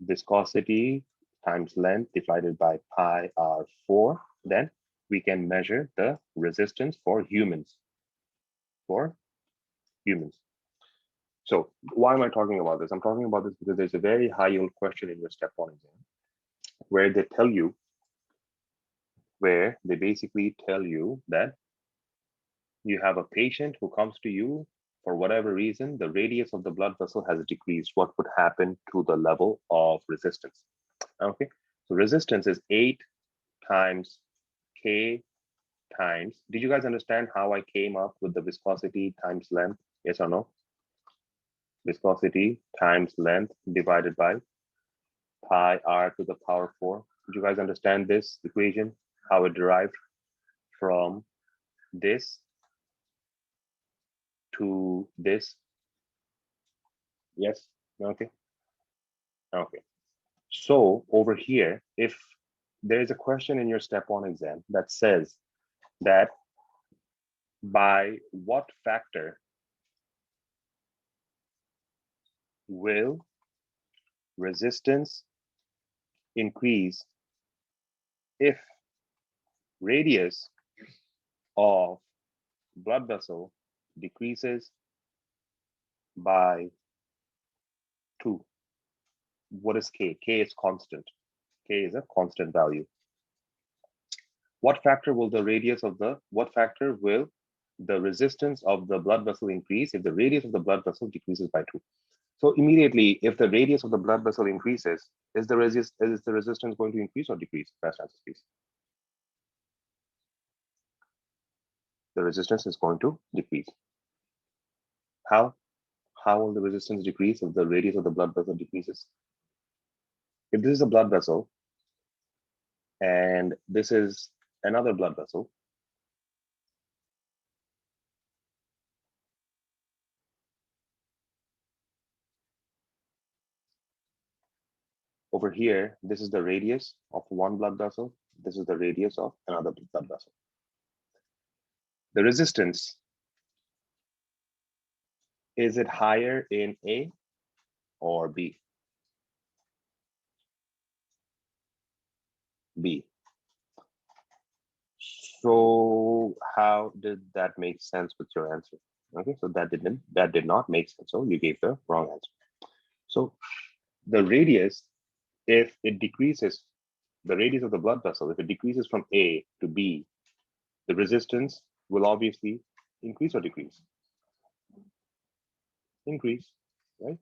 viscosity times length divided by pi r4, then we can measure the resistance for humans. So why am I talking about this? I'm talking about this because there's a very high yield question in your step 1 exam where they basically tell you that you have a patient who comes to you for whatever reason, the radius of the blood vessel has decreased. What would happen to the level of resistance? Okay, so resistance is 8 times K times, did you guys understand how I came up with the viscosity times length? Yes or no? Viscosity times length divided by pi r to the power 4. Did you guys understand this equation? How it derived from this to this? Yes? Okay. Okay. So over here, if there is a question in your step 1 exam that says that by what factor will resistance increase if radius of blood vessel decreases by 2. What is K? K is constant. K is a constant value. What factor will the resistance of the blood vessel increase if the radius of the blood vessel decreases by 2? So immediately, if the radius of the blood vessel increases, is the resistance going to increase or decrease? Fast answer, please. The resistance is going to decrease. How? How will the resistance decrease if the radius of the blood vessel decreases? If this is a blood vessel and this is another blood vessel, over here, this is the radius of one blood vessel. This is the radius of another blood vessel. The resistance, is it higher in A or B? B. So how did that make sense with your answer? Okay, so that did not make sense. So you gave the wrong answer. So the radius, if it decreases, the radius of the blood vessel, if it decreases from A to B, the resistance will obviously increase or decrease? Increase, right?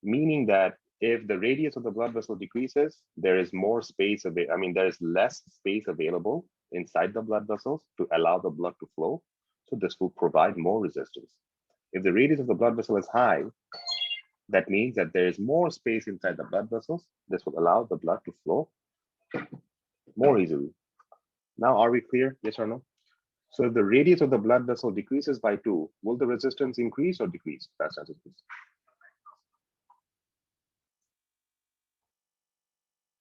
Meaning that if the radius of the blood vessel decreases, there is more space there is less space available inside the blood vessels to allow the blood to flow. So this will provide more resistance. If the radius of the blood vessel is high, that means that there is more space inside the blood vessels. This will allow the blood to flow more easily. Now, are we clear? Yes or no? So if the radius of the blood vessel decreases by 2, will the resistance increase or decrease? Fast answer, please.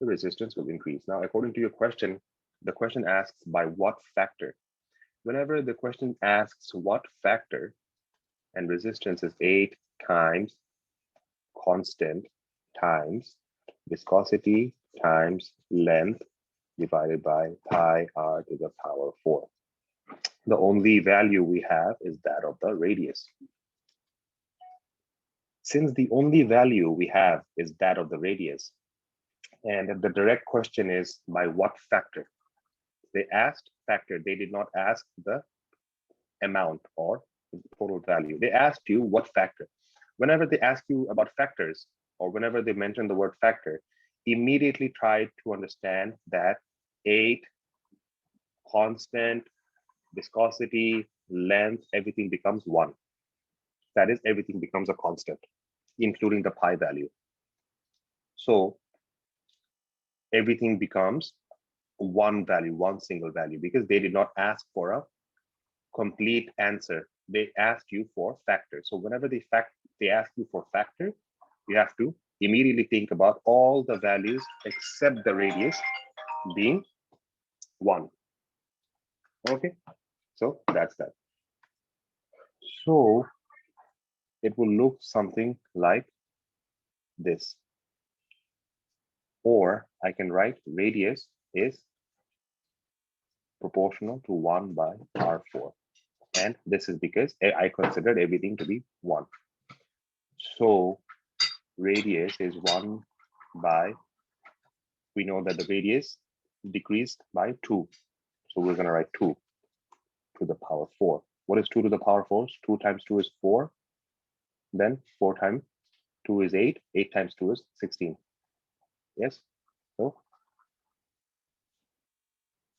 The resistance will increase. Now, according to your question, the question asks by what factor? Whenever the question asks what factor and resistance is 8 times constant times viscosity times length divided by pi r to the power 4. The only value we have is that of the radius. Since the only value we have is that of the radius, and the direct question is by what factor? They asked factor, they did not ask the amount or the total value. They asked you what factor. Whenever they ask you about factors, or whenever they mention the word factor, immediately try to understand that 8, constant, viscosity, length, everything becomes 1. That is, everything becomes a constant, including the pi value. So everything becomes one value, one single value, because they did not ask for a complete answer. They asked you for factor. So whenever they ask you for factor, you have to immediately think about all the values except the radius being 1. Okay, so that's that. So it will look something like this. Or I can write radius is proportional to 1 by r4. And this is because I considered everything to be 1. So radius is 1 by, we know that the radius decreased by 2. So we're going to write 2 to the power 4. What is 2 to the power 4? 2 times 2 is 4. Then 4 times 2 is 8. 8 times 2 is 16. Yes? So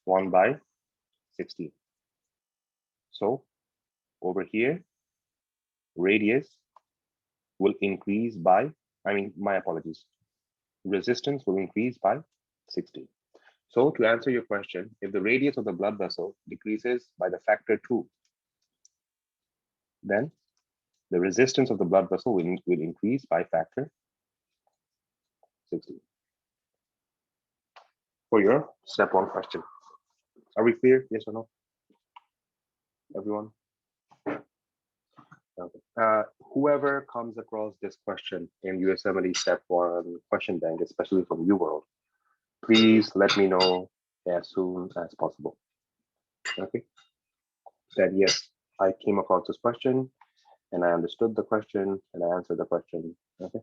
1 by 16. So over here, radius will increase by, my apologies. Resistance will increase by 16. So to answer your question, if the radius of the blood vessel decreases by the factor 2, then the resistance of the blood vessel will increase by factor 16. For your step one question. Are we clear? Yes or no? Everyone? Okay. Whoever comes across this question in USMLE step one question bank, especially from UWorld, please let me know as soon as possible. Okay. That yes, I came across this question and I understood the question and I answered the question. Okay.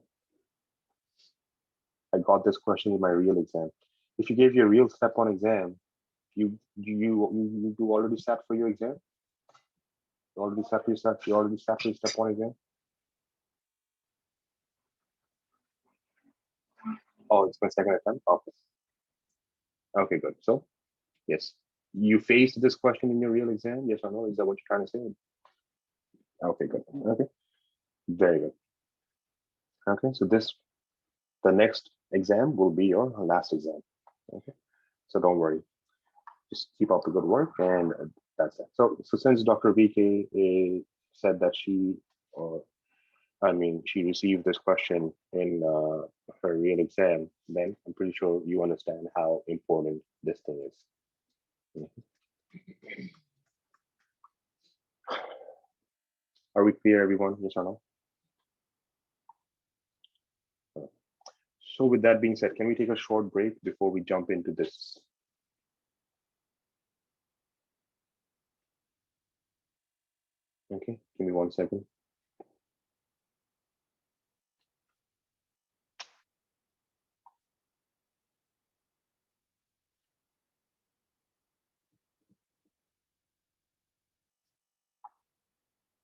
I got this question in my real exam. If you gave your real step one exam, you already sat for your exam? You already sat for your step one exam? Oh, it's my second attempt. Okay. Okay, good. So yes, you faced this question in your real exam. Yes or no? Is that what you're trying to say? Okay, good. Okay, very good. Okay, so the next exam will be your last exam. Okay, so don't worry. Just keep up the good work, and that's it. So since Dr. VK said that she received this question in her real exam, then I'm pretty sure you understand how important this thing is. Are we clear, everyone? Yes or no? So with that being said, can we take a short break before we jump into this? Okay, give me 1 second.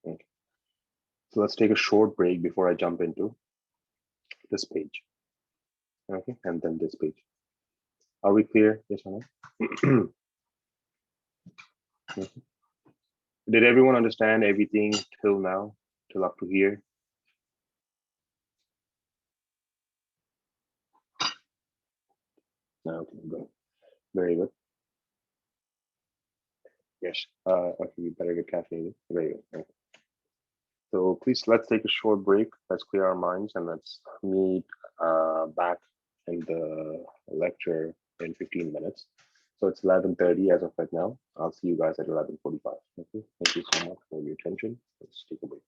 Okay. So let's take a short break before I jump into this page. Okay, and then this page. Are we clear? Yes or no? Okay. Did everyone understand everything till now, till up to here? No, okay, good. Very good. Yes. Okay, you better get caffeinated. Very good. Okay. So please, let's take a short break. Let's clear our minds and let's meet back in the lecture in 15 minutes. So it's 11:30 as of right now. I'll see you guys at 11:45. Okay. Thank you so much for your attention. Let's take a break.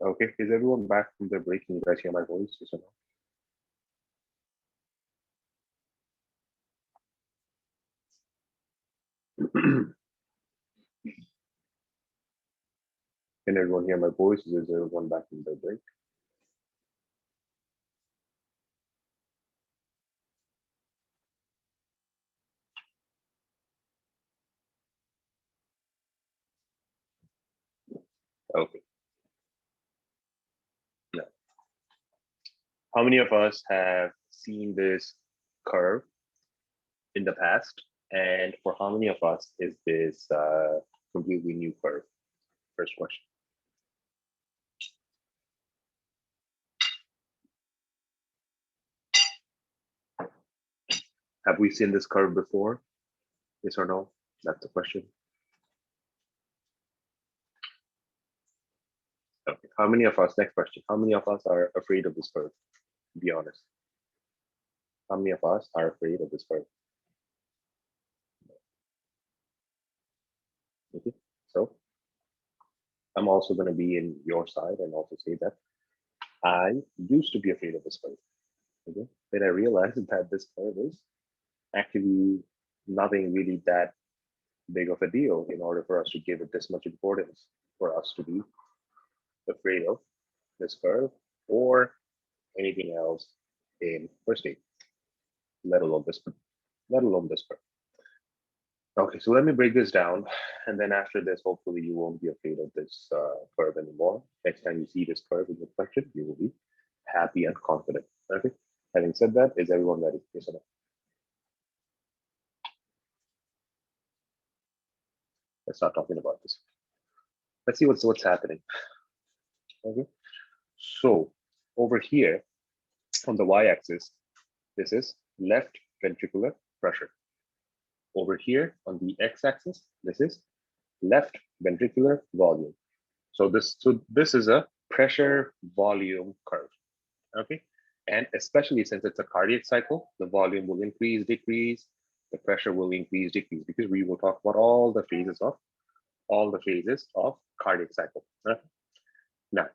Okay, is everyone back from their break? Can you guys hear my voice? Yes or no? Can everyone hear my voice? Is everyone back from their break? Okay. Now, how many of us have seen this curve in the past? And for how many of us is this completely new curve? First question. Have we seen this curve before? Yes or no? That's the question. Okay. How many of us, next question, how many of us are afraid of this curve? Be honest. How many of us are afraid of this curve? Okay. So I'm also going to be in your side and also say that I used to be afraid of this curve. Okay. Then I realized that this curve is actually nothing really that big of a deal in order for us to give it this much importance for us to be afraid of this curve or anything else in first aid, let alone this curve. Okay, so let me break this down, and then after this, hopefully you won't be afraid of this curve anymore. Next time you see this curve in your question, you will be happy and confident. Okay. Having said that, is everyone ready? Yes or no? Let's start talking about this. Let's see what's happening. Okay. So over here on the y-axis, this is left ventricular pressure. Over here on the x-axis, this is left ventricular volume. So this is a pressure volume curve. Okay. And especially since it's a cardiac cycle, the volume will increase, decrease, the pressure will increase, decrease, because we will talk about all the phases of cardiac cycle. Okay? Now,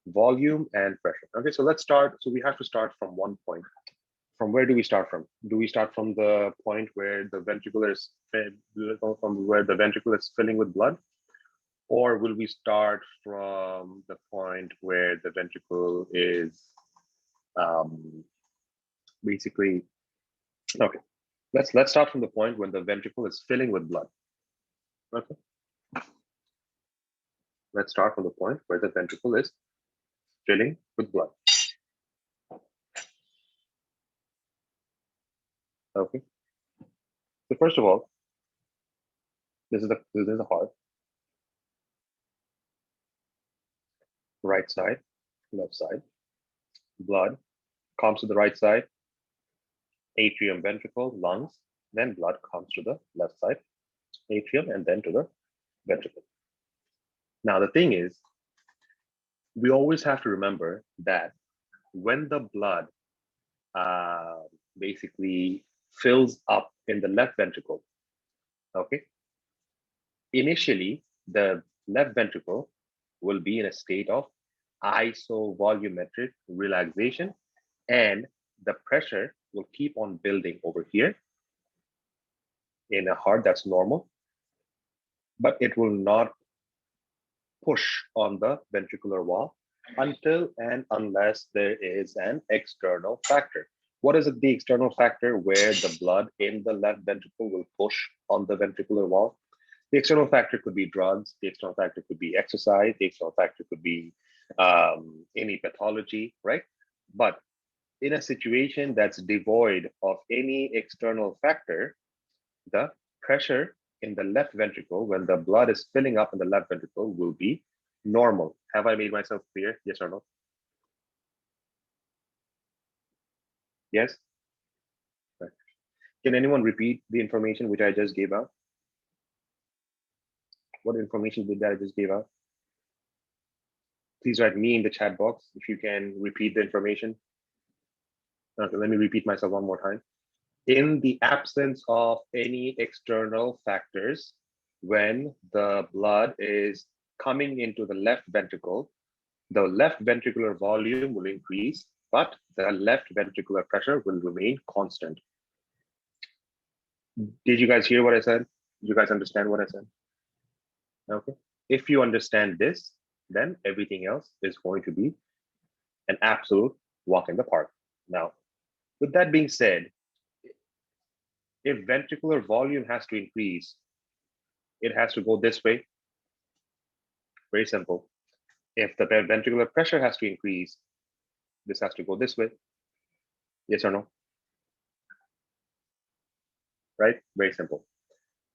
volume and pressure. Okay, so let's start. So we have to start from one point. From where do we start from? Do we start from the point where the ventricle is filling with blood? Or will we start from the point where the ventricle is basically, okay, let's start from the point when the ventricle is filling with blood. Okay. Let's start from the point where the ventricle is filling with blood. Okay. So first of all, this is the heart. Right side, left side. Blood comes to the right side. Atrium, ventricle, lungs. Then blood comes to the left side, atrium, and then to the ventricle. Now the thing is, we always have to remember that when the blood basically fills up in the left ventricle, okay, initially the left ventricle will be in a state of isovolumetric relaxation, and the pressure will keep on building over here in a heart that's normal, but it will not push on the ventricular wall until and unless there is an external factor. What is the external factor where the blood in the left ventricle will push on the ventricular wall? The external factor could be drugs. The external factor could be exercise. The external factor could be any pathology, right? But in a situation that's devoid of any external factor, the pressure in the left ventricle, when the blood is filling up in the left ventricle, will be normal. Have I made myself clear? Yes or no? Yes? Right. Can anyone repeat the information which I just gave out? What information did I just give out? Please write me in the chat box if you can repeat the information. Okay, let me repeat myself one more time. In the absence of any external factors, when the blood is coming into the left ventricle, the left ventricular volume will increase, but the left ventricular pressure will remain constant. Did you guys hear what I said? Did you guys understand what I said? Okay. If you understand this, then everything else is going to be an absolute walk in the park. Now, with that being said, if ventricular volume has to increase, it has to go this way. Very simple. If the ventricular pressure has to increase, this has to go this way. Yes or no? Right? Very simple.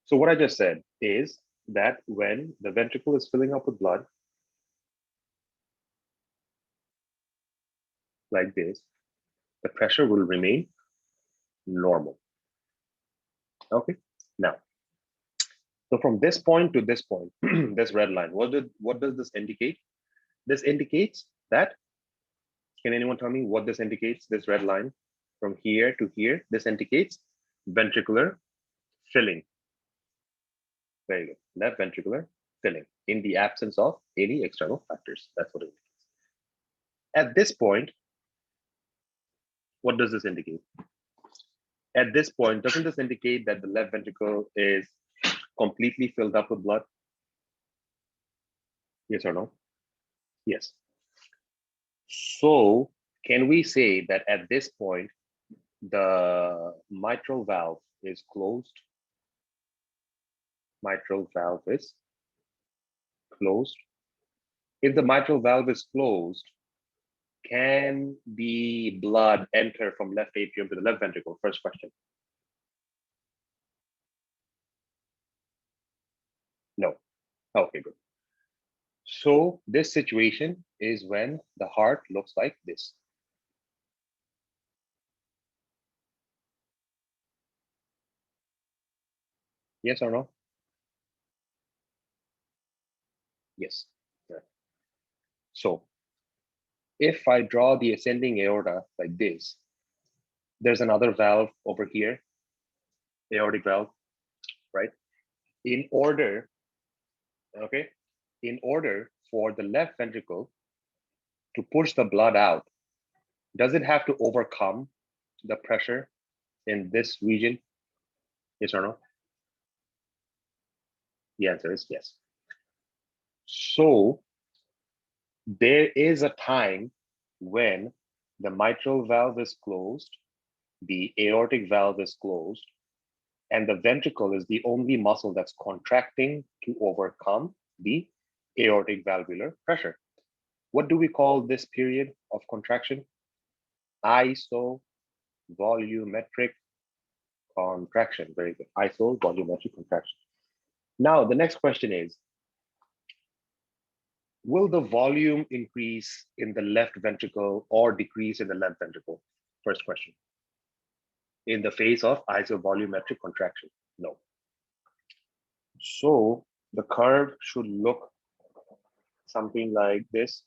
So what I just said is that when the ventricle is filling up with blood, like this, the pressure will remain normal. Okay. Now, so from this point to this point, this red line, what does this indicate? This indicates that, can anyone tell me what this indicates, this red line? From here to here, this indicates ventricular filling. Very good. Left ventricular filling in the absence of any external factors. That's what it indicates. At this point, what does this indicate? At this point, doesn't this indicate that the left ventricle is completely filled up with blood? Yes or no? Yes. So can we say that at this point, the mitral valve is closed? Mitral valve is closed. If the mitral valve is closed, can the blood enter from left atrium to the left ventricle? First question. No. Okay, good. So this situation is when the heart looks like this. Yes or no? Yes. Right. So if I draw the ascending aorta like this, there's another valve over here, aortic valve, right? In order, okay, in order for the left ventricle to push the blood out, does it have to overcome the pressure in this region? Yes or no? The answer is yes. So there is a time when the mitral valve is closed, the aortic valve is closed, and the ventricle is the only muscle that's contracting to overcome the aortic valvular pressure. What do we call this period of contraction? Isovolumetric contraction. Very good. Isovolumetric contraction. Now, the next question is, will the volume increase in the left ventricle or decrease in the left ventricle? First question. In the face of isovolumetric contraction? No. So the curve should look something like this.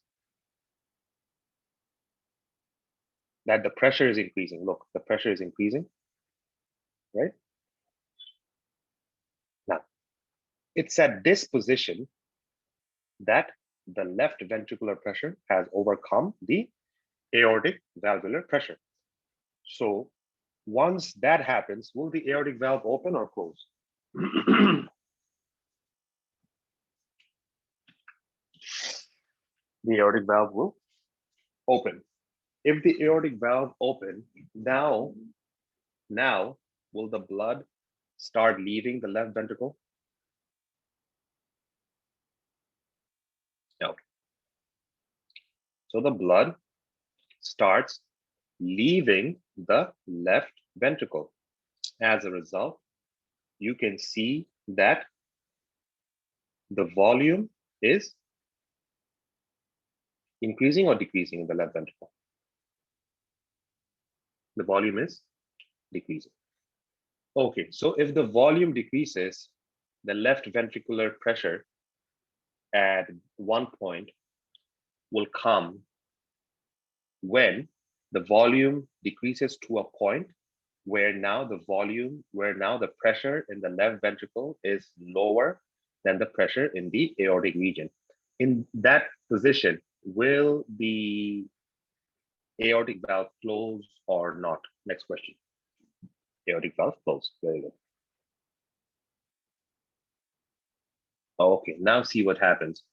That the pressure is increasing. Look, the pressure is increasing, right? Now, it's at this position that the left ventricular pressure has overcome the aortic valvular pressure. So once that happens, will the aortic valve open or close? The aortic valve will open. If the aortic valve open, now will the blood start leaving the left ventricle? No. So the blood starts leaving the left ventricle. As a result, you can see that the volume is increasing or decreasing in the left ventricle. The volume is decreasing. Okay, so if the volume decreases, the left ventricular pressure at one point will come when the volume decreases to a point where now the pressure in the left ventricle is lower than the pressure in the aortic region. In that position, Will the aortic valve close or not? Next question. Aortic valve close. Very good. Okay, now see what happens.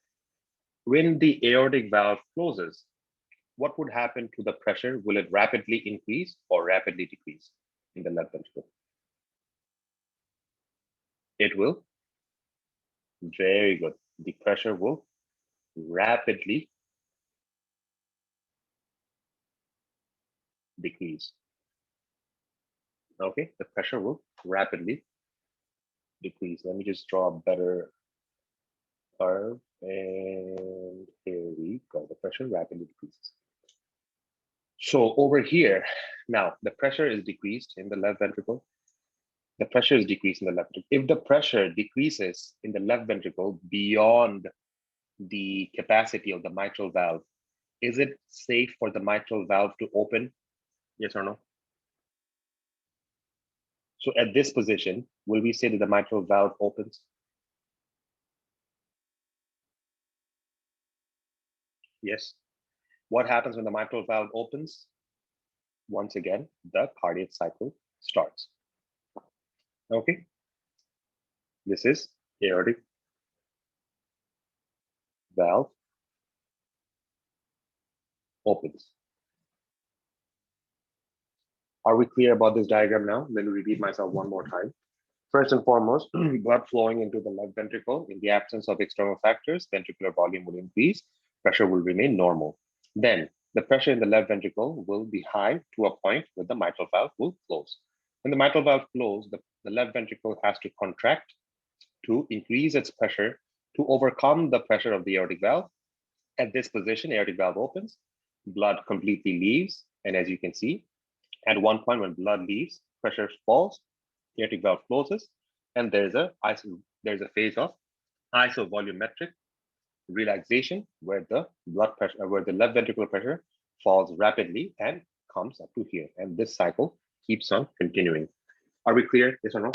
When the aortic valve closes, what would happen to the pressure? Will it rapidly increase or rapidly decrease in the left ventricle? It will. Very good. The pressure will rapidly decrease. Okay, the pressure will rapidly decrease. Let me just draw a better curve, and here we go. The pressure rapidly decreases. So over here, now the pressure is decreased in the left ventricle. The pressure is decreased in the left ventricle. If the pressure decreases in the left ventricle beyond the capacity of the mitral valve, is it safe for the mitral valve to open? Yes or no? So at this position, will we say that the mitral valve opens? Yes. What happens when the mitral valve opens? Once again, the cardiac cycle starts. Okay. This is aortic valve opens. Are we clear about this diagram now? Let me repeat myself one more time. First and foremost, blood flowing into the left ventricle. In the absence of external factors, ventricular volume will increase, pressure will remain normal. Then the pressure in the left ventricle will be high to a point where the mitral valve will close. When the mitral valve closes, the left ventricle has to contract to increase its pressure to overcome the pressure of the aortic valve. At this position, aortic valve opens, blood completely leaves, and as you can see, at one point when blood leaves, pressure falls, aortic valve closes, and there's a phase of isovolumetric relaxation where the blood pressure, where the left ventricular pressure falls rapidly and comes up to here. And this cycle keeps on continuing. Are we clear? Yes or no?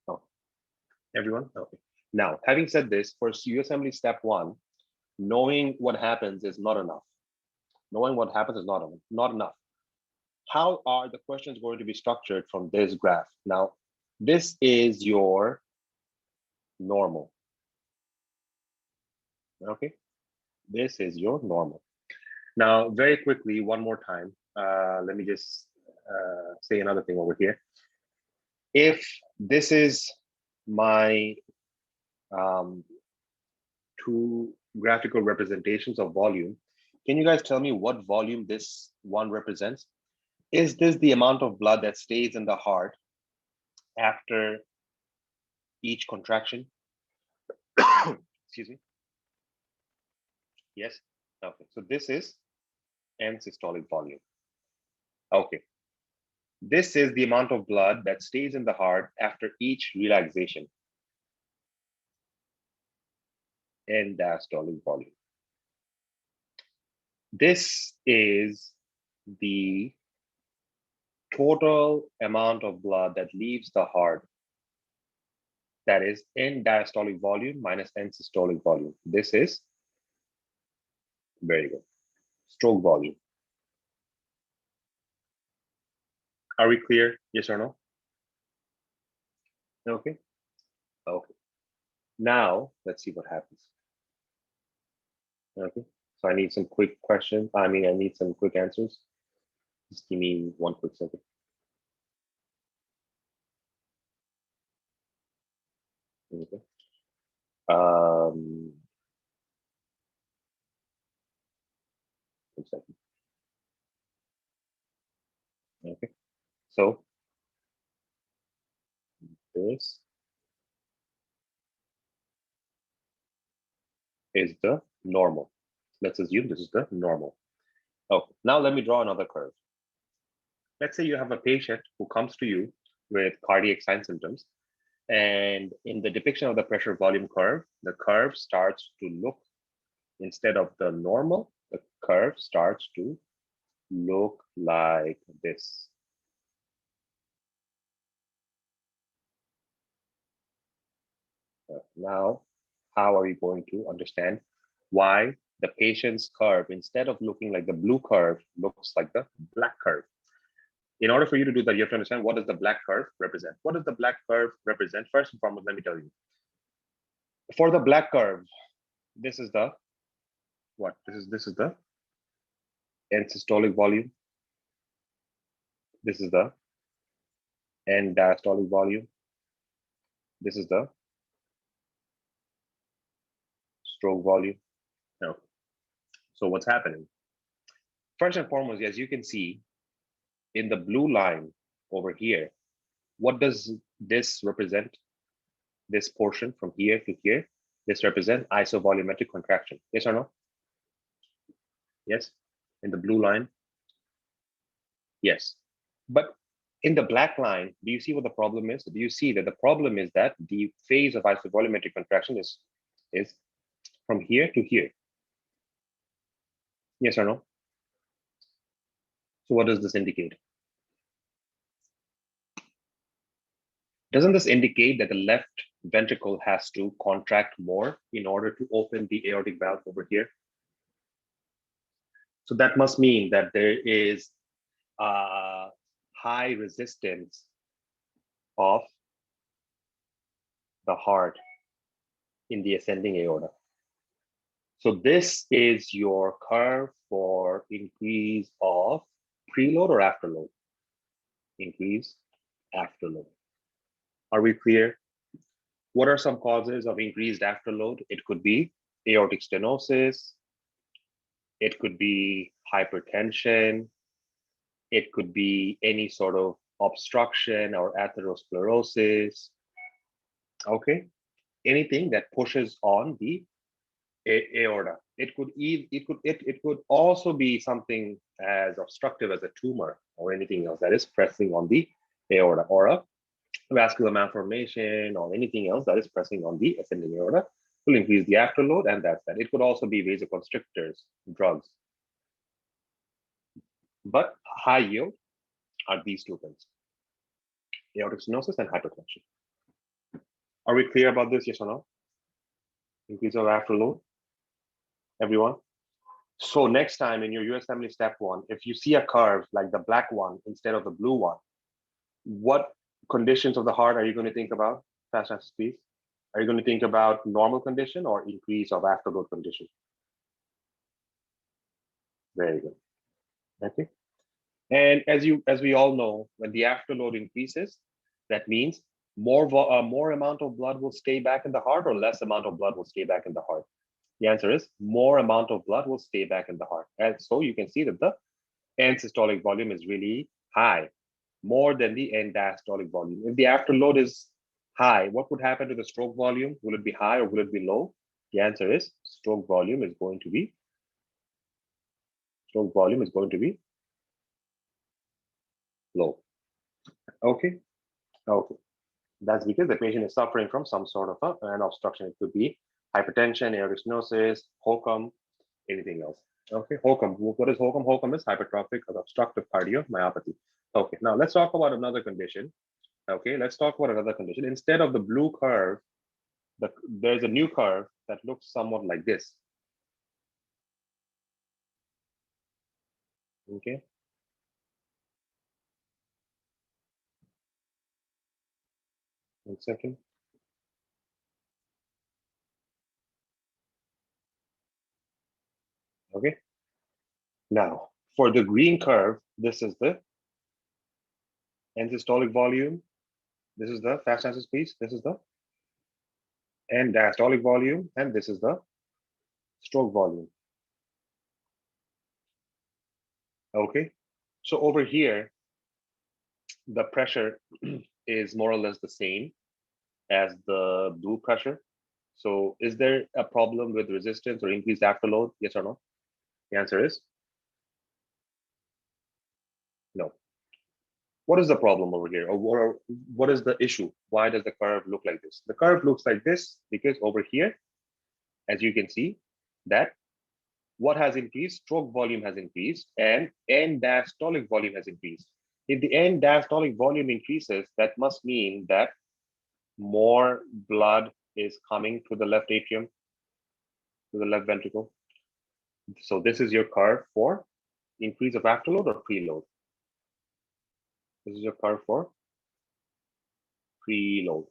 No. Everyone? Okay. Now, having said this, for Usmle step 1, knowing what happens is not enough. Knowing what happens is not enough. How are the questions going to be structured from this graph? Now, this is your normal. Okay, this is your normal. Now, very quickly, one more time, let me just say another thing over here. If this is my two graphical representations of volume, can you guys tell me what volume this one represents? Is this the amount of blood that stays in the heart after each contraction? Excuse me. Yes. Okay. So this is end systolic volume. Okay. This is the amount of blood that stays in the heart after each relaxation. End diastolic volume. This is the total amount of blood that leaves the heart. That is end diastolic volume minus end systolic volume. This is very good. Stroke volume. Are we clear? Yes or no? Okay. Okay. Now let's see what happens. Okay. So I need some quick questions. I need some quick answers. Just give me one quick second. Okay. One second. Okay. So this is the normal. Let's assume this is the normal. Okay. Now let me draw another curve. Let's say you have a patient who comes to you with cardiac sign symptoms. And in the depiction of the pressure volume curve, the curve starts to look, instead of the normal, the curve starts to look like this. Now, how are you going to understand why the patient's curve, instead of looking like the blue curve, looks like the black curve. In order for you to do that, you have to understand, what does the black curve represent? What does the black curve represent? First and foremost, let me tell you. For the black curve, this is the what? This is the end systolic volume. This is the end diastolic volume. This is the stroke volume. No. So what's happening? First and foremost, as you can see in the blue line over here, what does this represent? This portion from here to here, this represents isovolumetric contraction. Yes or no? Yes, in the blue line. Yes, but in the black line, do you see what the problem is? Do you see that the problem is that the phase of isovolumetric contraction is from here to here? Yes or no? So what does this indicate? Doesn't this indicate that the left ventricle has to contract more in order to open the aortic valve over here? So that must mean that there is high resistance of the heart in the ascending aorta. So this is your curve for increase of preload or afterload? Increase afterload. Are we clear? What are some causes of increased afterload? It could be aortic stenosis. It could be hypertension. It could be any sort of obstruction or atherosclerosis. Okay, anything that pushes on the aorta. It could also be something as obstructive as a tumor or anything else that is pressing on the aorta, or a vascular malformation or anything else that is pressing on the ascending aorta will increase the afterload, and that's that. It could also be vasoconstrictors, drugs. But high yield are these two things: aortic stenosis and hypertension. Are we clear about this? Yes or no? Increase of afterload, everyone? So next time in your US Family Step 1, if you see a curve like the black one instead of the blue one, what conditions of the heart are you going to think about? Fast answer, please. Are you going to think about normal condition or increase of afterload condition? Very good. Okay. And as we all know, when the afterload increases, that means more amount of blood will stay back in the heart, or less amount of blood will stay back in the heart. The answer is more amount of blood will stay back in the heart. And so you can see that the end systolic volume is really high, more than the end diastolic volume. If the afterload is high, what would happen to the stroke volume? Will it be high or will it be low? The answer is stroke volume is going to be low. Okay. Okay. That's because the patient is suffering from some sort of an obstruction. It could be hypertension, aortic stenosis, HOCM, anything else. Okay, HOCM. What is HOCM? HOCM is hypertrophic or obstructive cardiomyopathy. Okay, now let's talk about another condition. Okay, let's talk about another condition. Instead of the blue curve, there's a new curve that looks somewhat like this. Okay. One second. Okay. Now, for the green curve, this is the end systolic volume. This is the fast answer piece. This is the end diastolic volume, and this is the stroke volume. Okay. So over here, the pressure is more or less the same as the blue pressure. So is there a problem with resistance or increased afterload? Yes or no? The answer is no. What is the problem over here? Or what is the issue? Why does the curve look like this? The curve looks like this because over here, as you can see, that what has increased? Stroke volume has increased and end diastolic volume has increased. If the end diastolic volume increases, that must mean that more blood is coming to the left atrium, to the left ventricle. So this is your curve for increase of afterload or preload. This is your curve for preload.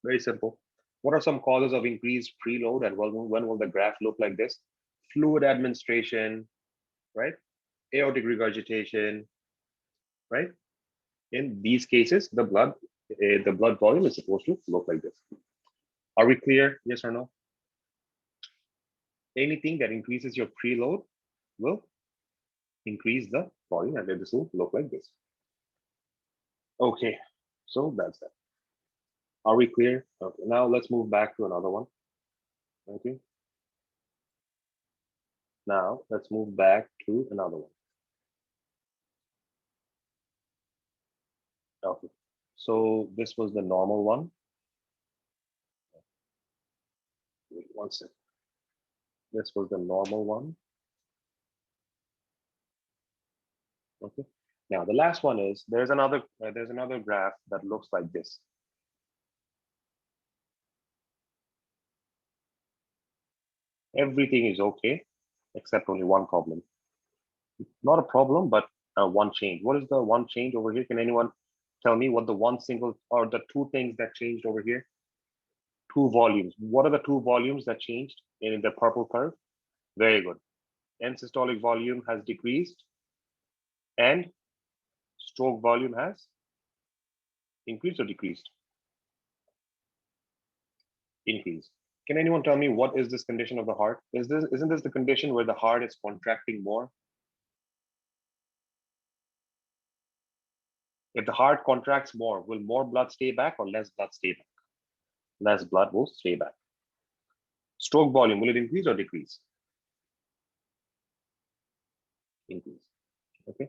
Very simple. What are some causes of increased preload, and when will the graph look like this? Fluid administration, right? Aortic regurgitation, right? In these cases, the blood volume is supposed to look like this. Are we clear? Yes or no? Anything that increases your preload will increase the volume, and then this will look like this. Okay, so that's that. Are we clear? Okay, now let's move back to another one. Okay. Now let's move back to another one. Okay. So this was the normal one. Wait one second. This was the normal one. Okay. Now the last one is there's another graph that looks like this. Everything is okay except only one problem. Not a problem, but one change. What is the one change over here? Can anyone tell me what the one single or the two things that changed over here? Two volumes. What are the two volumes that changed in the purple curve? Very good. End systolic volume has decreased and stroke volume has increased or decreased? Increased. Can anyone tell me what is this condition of the heart? Isn't this the condition where the heart is contracting more? If the heart contracts more, will more blood stay back or less blood stay back? Less blood will stay back. Stroke volume, will it increase or decrease? Increase. Okay.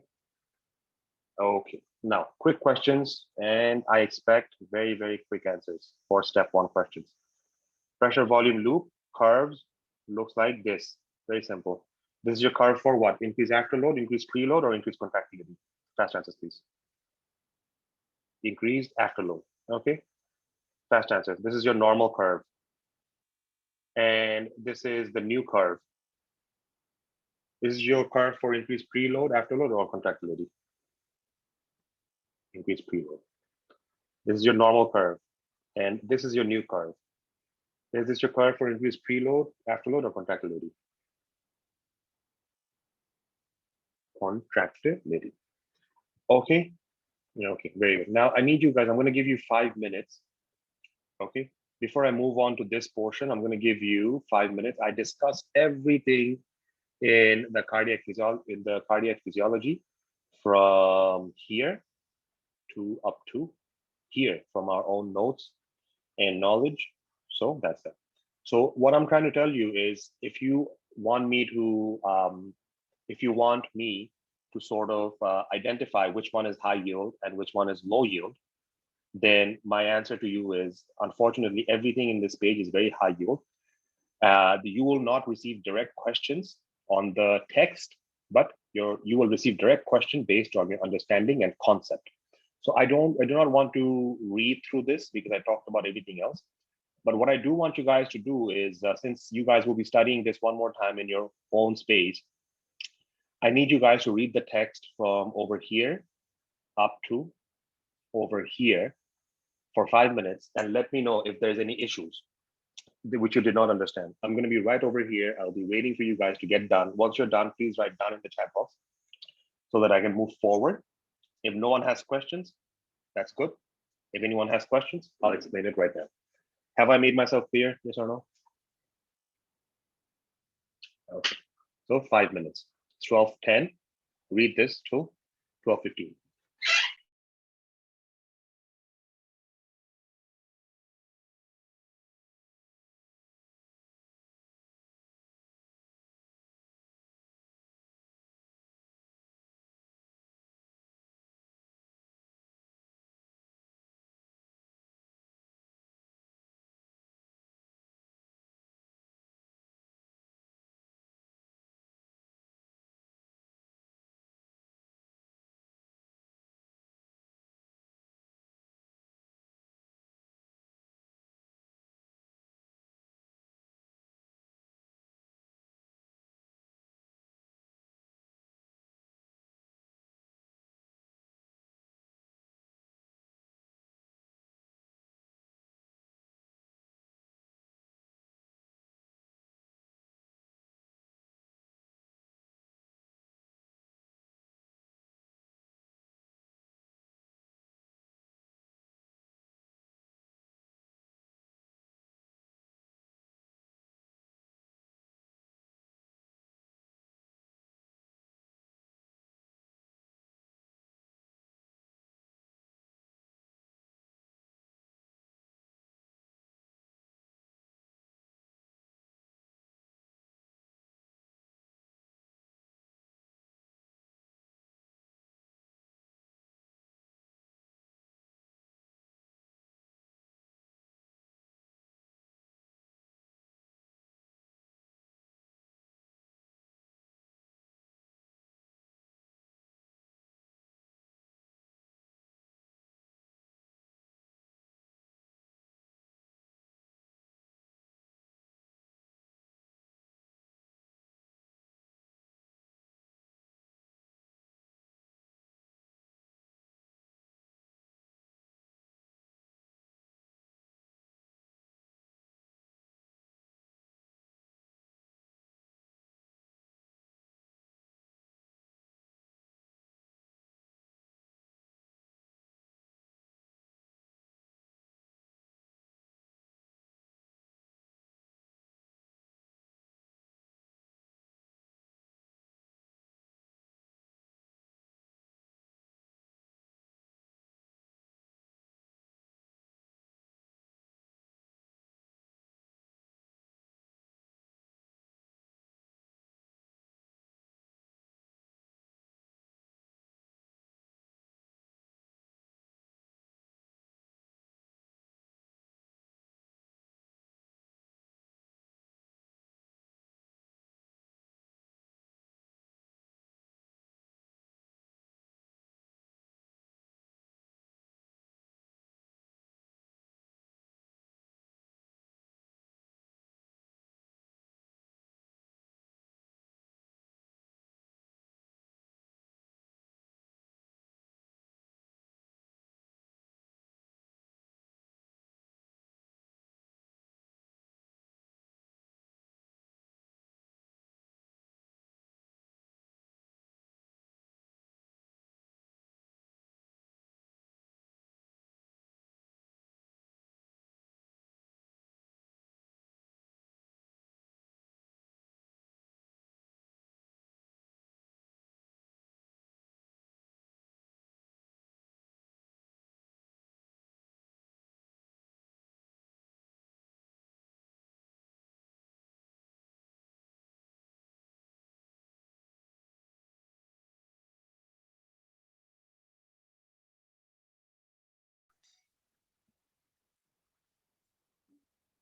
Okay. Now, quick questions, and I expect very, very quick answers for step one questions. Pressure volume loop curves looks like this. Very simple. This is your curve for what? Increase afterload, increase preload, or increase contractility? Fast answers, please. Increased afterload. Okay. Fast answers. This is your normal curve. And this is the new curve. This is your curve for increased preload, afterload, or contractility? Increased preload. This is your normal curve. And this is your new curve. Is this your curve for increased preload, afterload, or contractility? Contractility. Okay. Okay, very good. Now I need you guys, I'm going to give you 5 minutes. Okay. Before I move on to this portion, I'm going to give you 5 minutes. I discussed everything in the cardiac physiology from here to up to here from our own notes and knowledge. So that's it. So what I'm trying to tell you is if you want me to sort of identify which one is high yield and which one is low yield, then my answer to you is, unfortunately, everything in this page is very high yield. You will not receive direct questions on the text, but you will receive direct question based on your understanding and concept. So I do not want to read through this because I talked about everything else. But what I do want you guys to do is, since you guys will be studying this one more time in your own space, I need you guys to read the text from over here up to over here for 5 minutes and let me know if there's any issues which you did not understand. I'm going to be right over here. I'll be waiting for you guys to get done. Once you're done, please write down in the chat box so that I can move forward. If no one has questions, that's good. If anyone has questions, I'll explain it right now. Have I made myself clear? Yes or no? Okay. So 5 minutes. 12:10. Read this till 12:15.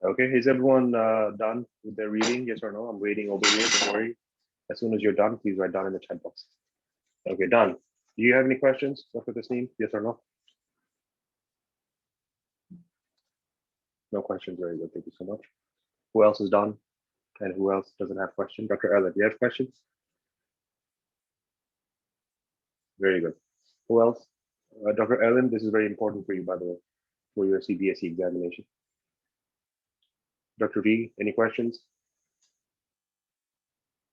Okay, is everyone done with their reading? Yes or no? I'm waiting over here, don't worry. As soon as you're done, please write down in the chat box. Okay, done. Do you have any questions, Dr. Tasneem? Yes or no? No questions, very good, thank you so much. Who else is done? And who else doesn't have questions? Dr. Ella, do you have questions? Very good. Who else? Dr. Ellen, this is very important for you, by the way, for your CBSE examination. Dr. V, any questions?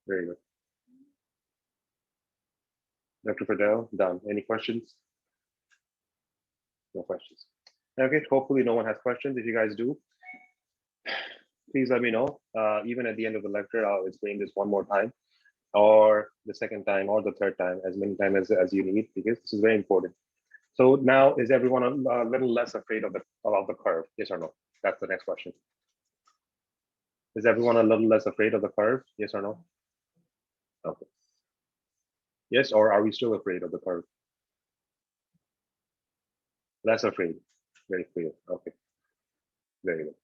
Very good. Dr. Fidel, done. Any questions? No questions. Okay, hopefully no one has questions. If you guys do, please let me know. Even at the end of the lecture, I'll explain this one more time, or the second time, or the third time, as many times as you need, because this is very important. So now, is everyone a little less afraid of the curve? Yes or no? That's the next question. Is everyone a little less afraid of the curve? Yes or no? Okay. Yes, or are we still afraid of the curve? Less afraid. Very clear. Okay. Very good.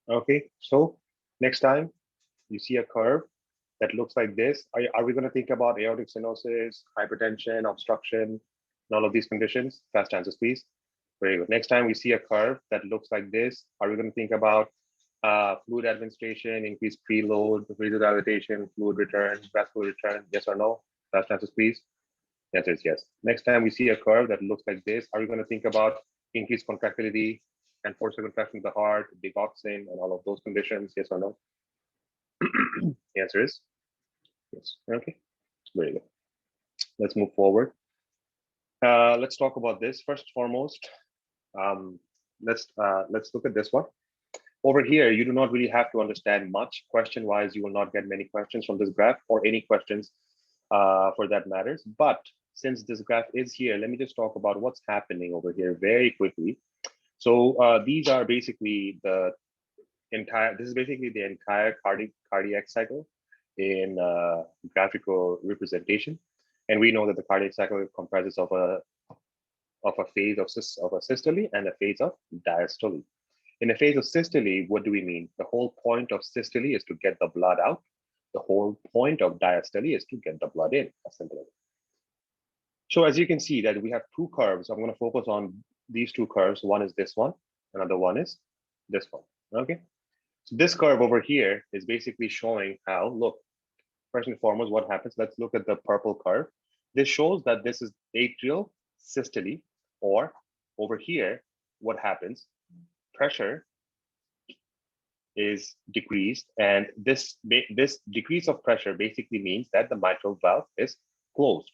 Okay. So next time you see a curve that looks like this, are we going to think about aortic stenosis, hypertension, obstruction, and all of these conditions? Fast answers, please. Very good. Next time we see a curve that looks like this, are we going to think about fluid administration, increased preload, vasodilatation, fluid return, vascular return? Yes or no? Fast answers, please. The answer is yes. Next time we see a curve that looks like this, are we going to think about increased contractility and force of contraction of the heart, digoxin, and all of those conditions? Yes or no? The answer is yes. Okay, very good. Let's move forward. Let's talk about this first and foremost. Let's look at this one. Over here, you do not really have to understand much. Question-wise, you will not get many questions from this graph or any questions for that matters. But since this graph is here, let me just talk about what's happening over here very quickly. So these are basically the entire, this is basically the entire cardiac cycle in graphical representation. And we know that the cardiac cycle comprises of a phase of a systole and a phase of diastole. In a phase of systole, what do we mean? The whole point of systole is to get the blood out. The whole point of diastole is to get the blood in, as simple as. So as you can see that we have two curves. I'm going to focus on these two curves. One is this one, another one is this one, okay? So this curve over here is basically showing how, look, first and foremost, what happens? Let's look at the purple curve. This shows that this is atrial systole, or over here, what happens? Pressure is decreased, and this decrease of pressure basically means that the mitral valve is closed.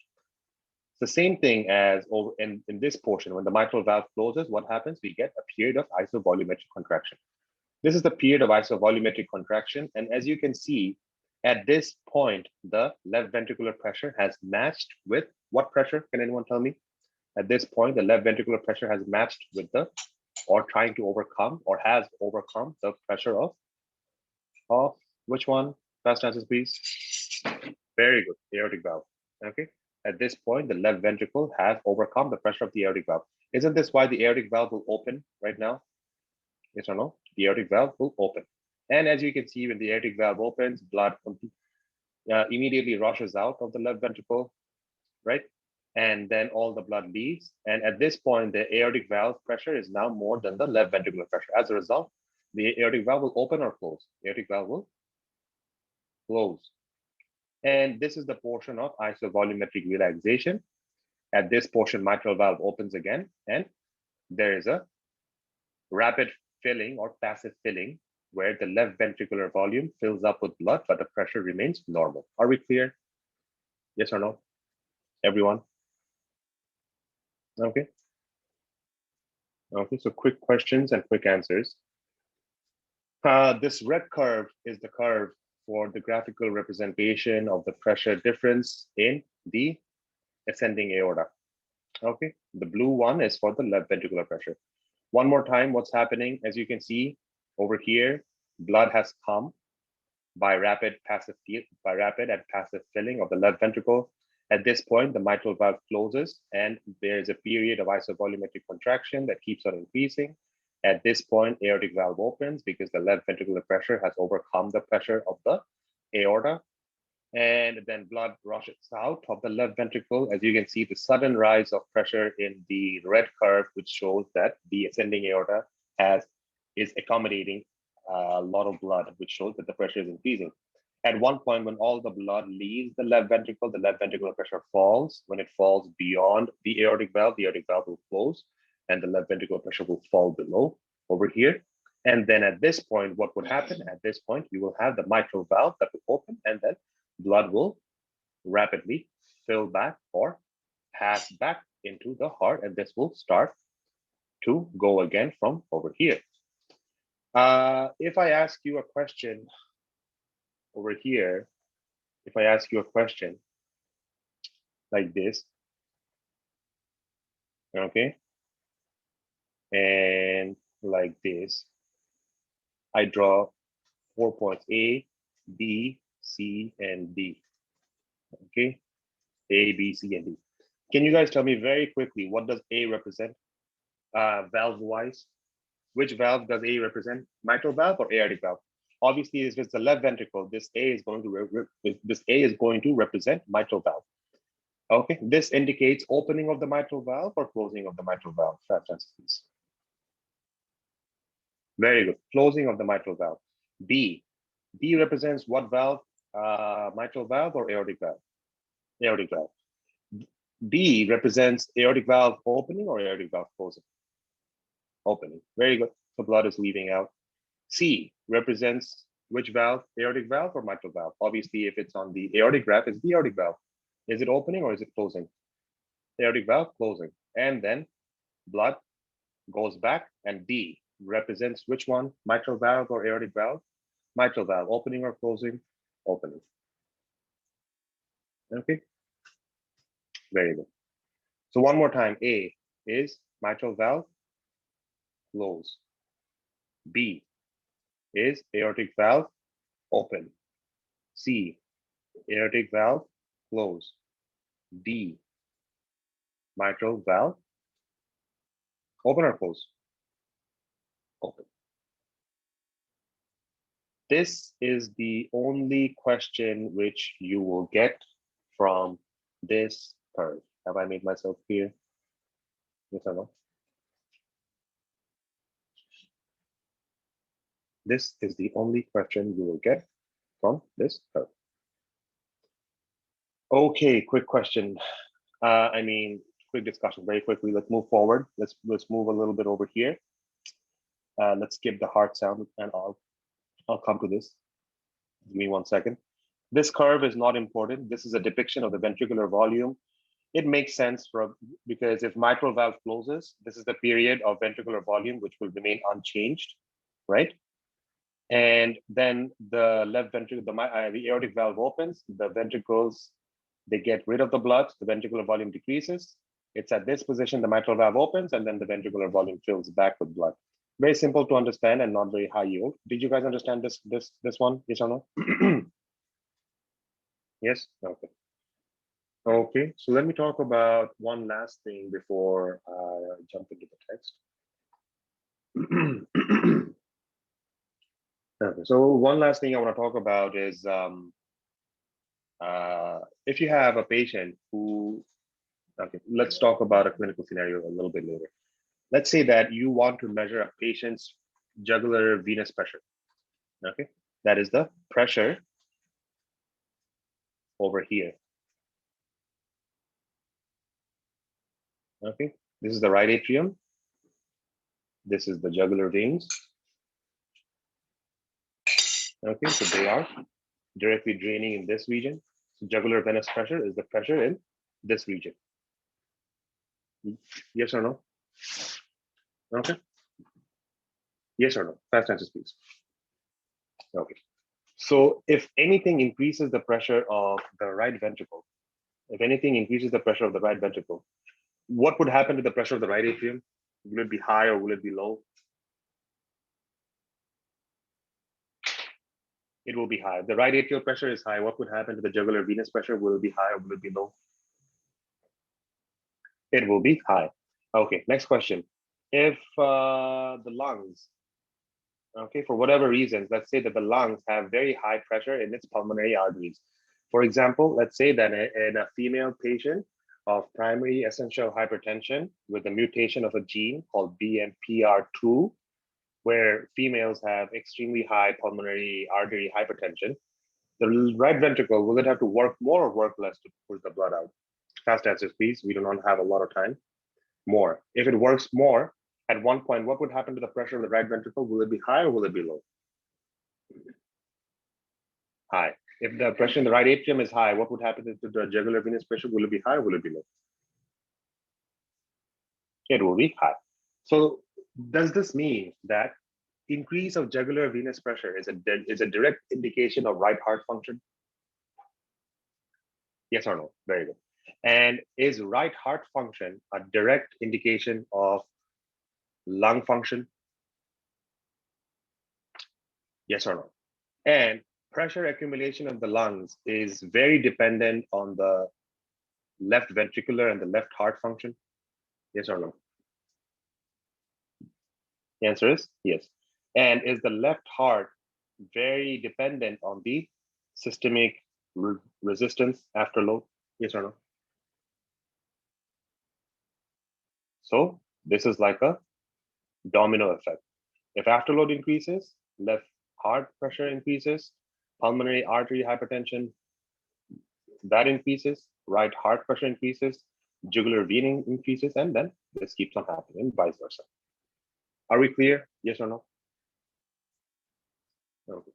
It's the same thing as over in this portion. When the mitral valve closes, what happens? We get a period of isovolumetric contraction. This is the period of isovolumetric contraction, and as you can see, at this point, the left ventricular pressure has matched with what pressure? Can anyone tell me? At this point, the left ventricular pressure has matched with the, or trying to overcome, or has overcome the pressure of which one? Fast answers, please. Very good, aortic valve. Okay. At this point, the left ventricle has overcome the pressure of the aortic valve. Isn't this why the aortic valve will open right now? Yes or no? The aortic valve will open. And as you can see, when the aortic valve opens, blood immediately rushes out of the left ventricle, right? And then all the blood leaves. And at this point, the aortic valve pressure is now more than the left ventricular pressure. As a result, the aortic valve will open or close. The aortic valve will close. And this is the portion of isovolumetric relaxation. At this portion, mitral valve opens again, and there is a rapid filling or passive filling where the left ventricular volume fills up with blood, but the pressure remains normal. Are we clear? Yes or no? Everyone? Okay. Okay, so quick questions and quick answers. This red curve is the curve for the graphical representation of the pressure difference in the ascending aorta. Okay, the blue one is for the left ventricular pressure. One more time, what's happening? As you can see over here, blood has come by rapid and passive filling of the left ventricle. At this point, the mitral valve closes, and there is a period of isovolumetric contraction that keeps on increasing. At this point, aortic valve opens because the left ventricular pressure has overcome the pressure of the aorta. And then blood rushes out of the left ventricle. As you can see, the sudden rise of pressure in the red curve, which shows that the ascending aorta is accommodating a lot of blood, which shows that the pressure is increasing. At one point, when all the blood leaves the left ventricular pressure falls. When it falls beyond the aortic valve will close, and the left ventricular pressure will fall below over here. And then at this point, what would happen? At this point, you will have the mitral valve that will open, and then blood will rapidly fill back or pass back into the heart, and this will start to go again from over here. If I ask you a question over here, if I ask you a question like this, okay, and like this, I draw 4 points A, B, C, and D. Okay, A, B, C, and D. Can you guys tell me very quickly, what does A represent valve-wise? Which valve does A represent? Mitral valve or aortic valve? Obviously, if it's the left ventricle, this A is going to represent mitral valve. Okay, this indicates opening of the mitral valve or closing of the mitral valve. Fast answer, please. Very good. Closing of the mitral valve. B. B represents what valve? Mitral valve or aortic valve? Aortic valve. B represents aortic valve opening or aortic valve closing? Opening. Very good. The blood is leaving out. C represents which valve? Aortic valve or mitral valve? Obviously, if it's on the aortic graph, it's the aortic valve. Is it opening or is it closing? Aortic valve closing. And then blood goes back, and D represents which one? Mitral valve or aortic valve? Mitral valve, opening or closing? Opening. Okay, very good. So one more time, A is mitral valve, close. B is aortic valve, open. C, aortic valve, close. D, mitral valve, open or close? Open. This is the only question which you will get from this curve. Have I made myself clear? Yes or no? This is the only question you will get from this curve. Okay, quick question. Quick discussion, very quickly. Let's move forward. Let's move a little bit over here. Let's skip the heart sound, and I'll come to this. Give me 1 second. This curve is not important. This is a depiction of the ventricular volume. It makes sense because if mitral valve closes, this is the period of ventricular volume which will remain unchanged, right? And then the left ventricle, the aortic valve opens, the ventricles, they get rid of the blood, the ventricular volume decreases. It's at this position, the mitral valve opens, and then the ventricular volume fills back with blood. Very simple to understand and not very high yield. Did you guys understand this one? Yes or no? Yes? Okay. Okay, so let me talk about one last thing before I jump into the text. Okay, so one last thing I want to talk about is if you have a patient who, okay, let's talk about a clinical scenario a little bit later. Let's say that you want to measure a patient's jugular venous pressure. Okay, that is the pressure over here. Okay, this is the right atrium. This is the jugular veins. Okay, so they are directly draining in this region. So jugular venous pressure is the pressure in this region. Yes or no? Okay. Yes or no? Fast answers, please. Okay. So if anything increases the pressure of the right ventricle, if anything increases the pressure of the right ventricle, what would happen to the pressure of the right atrium? Will it be high or will it be low? It will be high. If the right atrial pressure is high, what would happen to the jugular venous pressure? Will it be high or will it be low? It will be high. Okay, next question. If the lungs, okay, for whatever reasons, let's say that the lungs have very high pressure in its pulmonary arteries. For example, let's say that in a female patient of primary essential hypertension with a mutation of a gene called BMPR2, where females have extremely high pulmonary artery hypertension, the right ventricle, will it have to work more or work less to push the blood out? Fast answers, please. We do not have a lot of time. More. If it works more, at one point, what would happen to the pressure of the right ventricle? Will it be high or will it be low? High. If the pressure in the right atrium is high, what would happen to the jugular venous pressure? Will it be high or will it be low? It will be high. So does this mean that increase of jugular venous pressure is a direct indication of right heart function? Yes or no? Very good. And is right heart function a direct indication of lung function? Yes or no? And pressure accumulation of the lungs is very dependent on the left ventricular and the left heart function? Yes or no? The answer is yes. And is the left heart very dependent on the systemic resistance after load? Yes or no? So this is like a domino effect. If afterload increases, left heart pressure increases, pulmonary artery hypertension, that increases, right heart pressure increases, jugular vein increases, and then this keeps on happening and vice versa. Are we clear? Yes or no? Okay.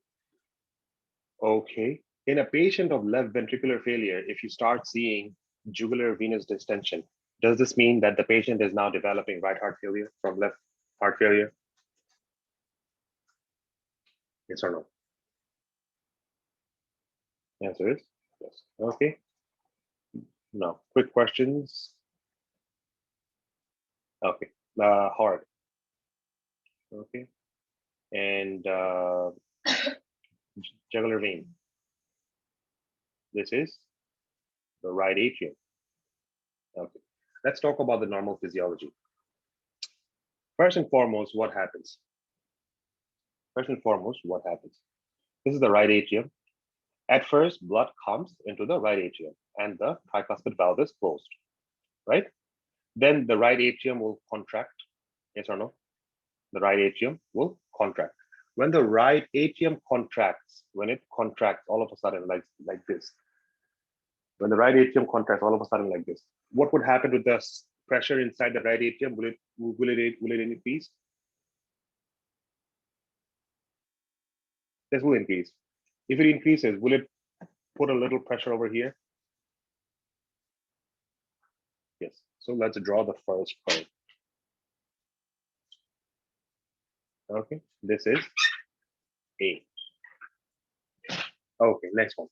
Okay. In a patient of left ventricular failure, if you start seeing jugular venous distension, does this mean that the patient is now developing right heart failure from left heart failure? Yes or no? The answer is yes. Okay. Now, quick questions. Okay. Heart. Okay. And jugular vein. This is the right atrium. Okay. Let's talk about the normal physiology. First and foremost, what happens? First and foremost, what happens? This is the right atrium. At first, blood comes into the right atrium and the tricuspid valve is closed, right? Then the right atrium will contract. Yes or no? The right atrium will contract. When the right atrium contracts, when it contracts all of a sudden like this, when the right atrium contracts all of a sudden like this, what would happen to the pressure inside the right atrium? Will it increase? This will increase. If it increases, will it put a little pressure over here? Yes. So let's draw the first curve. Okay, this is A. Okay, next one.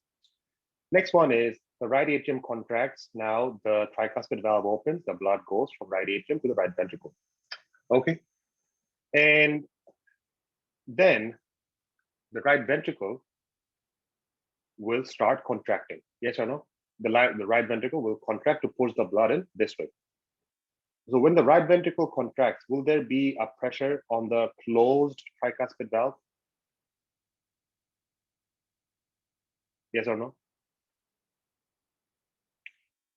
Next one is the right atrium contracts. Now the tricuspid valve opens, the blood goes from right atrium to the right ventricle. Okay, and then the right ventricle will start contracting. Yes or no? The right ventricle will contract to push the blood in this way. So when the right ventricle contracts, will there be a pressure on the closed tricuspid valve? Yes or no?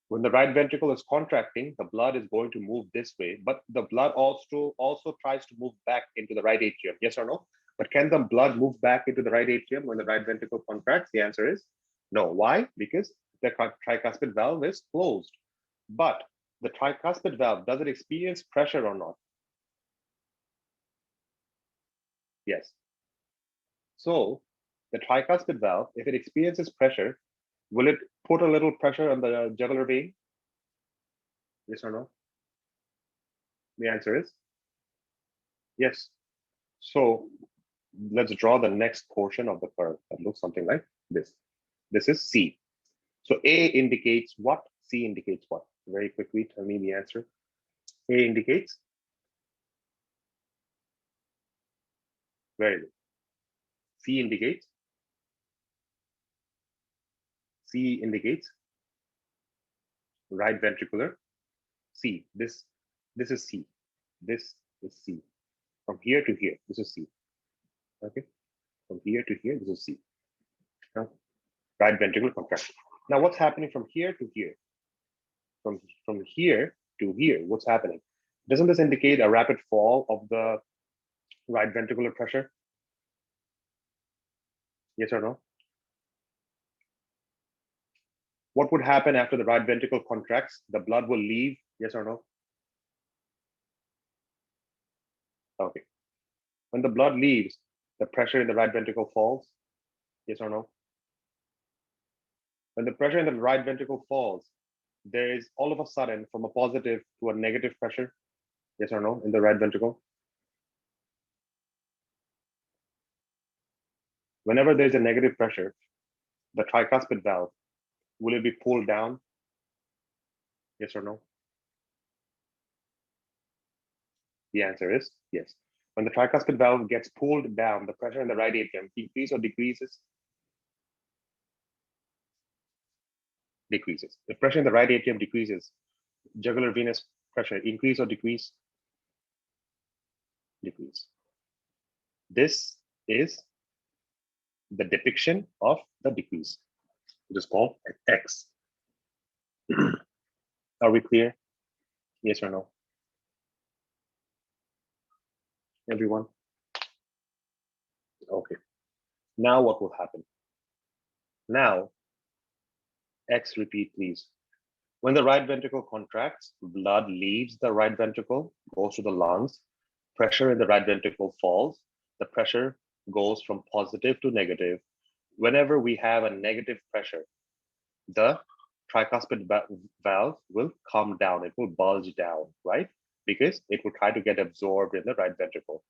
When the right ventricle is contracting, the blood is going to move this way, but the blood also tries to move back into the right atrium. Yes or no? But can the blood move back into the right atrium when the right ventricle contracts? The answer is no. Why? Because the tricuspid valve is closed. But the tricuspid valve, does it experience pressure or not? Yes. So the tricuspid valve, if it experiences pressure, will it put a little pressure on the jugular vein? Yes or no? The answer is yes. So let's draw the next portion of the curve that looks something like this. This is C. So A indicates what? C indicates what? Very quickly, tell me the answer. A indicates? Very good. C indicates? C indicates right ventricular. C. This is C. This is C. From here to here, this is C. Okay, from here to here, this is C. Now, right ventricular contraction. Now, what's happening from here to here? From here to here, what's happening? Doesn't this indicate a rapid fall of the right ventricular pressure? Yes or no? What would happen after the right ventricle contracts? The blood will leave, yes or no? Okay. When the blood leaves, the pressure in the right ventricle falls, yes or no? When the pressure in the right ventricle falls, there is all of a sudden from a positive to a negative pressure, yes or no, in the right ventricle? Whenever there's a negative pressure, the tricuspid valve, will it be pulled down? Yes or no? The answer is yes. When the tricuspid valve gets pulled down, the pressure in the right atrium increases or decreases? Decreases. The pressure in the right atrium decreases. Jugular venous pressure increase or decrease? Decrease. This is the depiction of the decrease. It is called X. Are we clear? Yes or no? Everyone? Okay. Now what will happen? Now, X repeat, please. When the right ventricle contracts, blood leaves the right ventricle, goes to the lungs. Pressure in the right ventricle falls. The pressure goes from positive to negative. Whenever we have a negative pressure, the tricuspid valve will come down. It will bulge down, right? Because it will try to get absorbed in the right ventricle.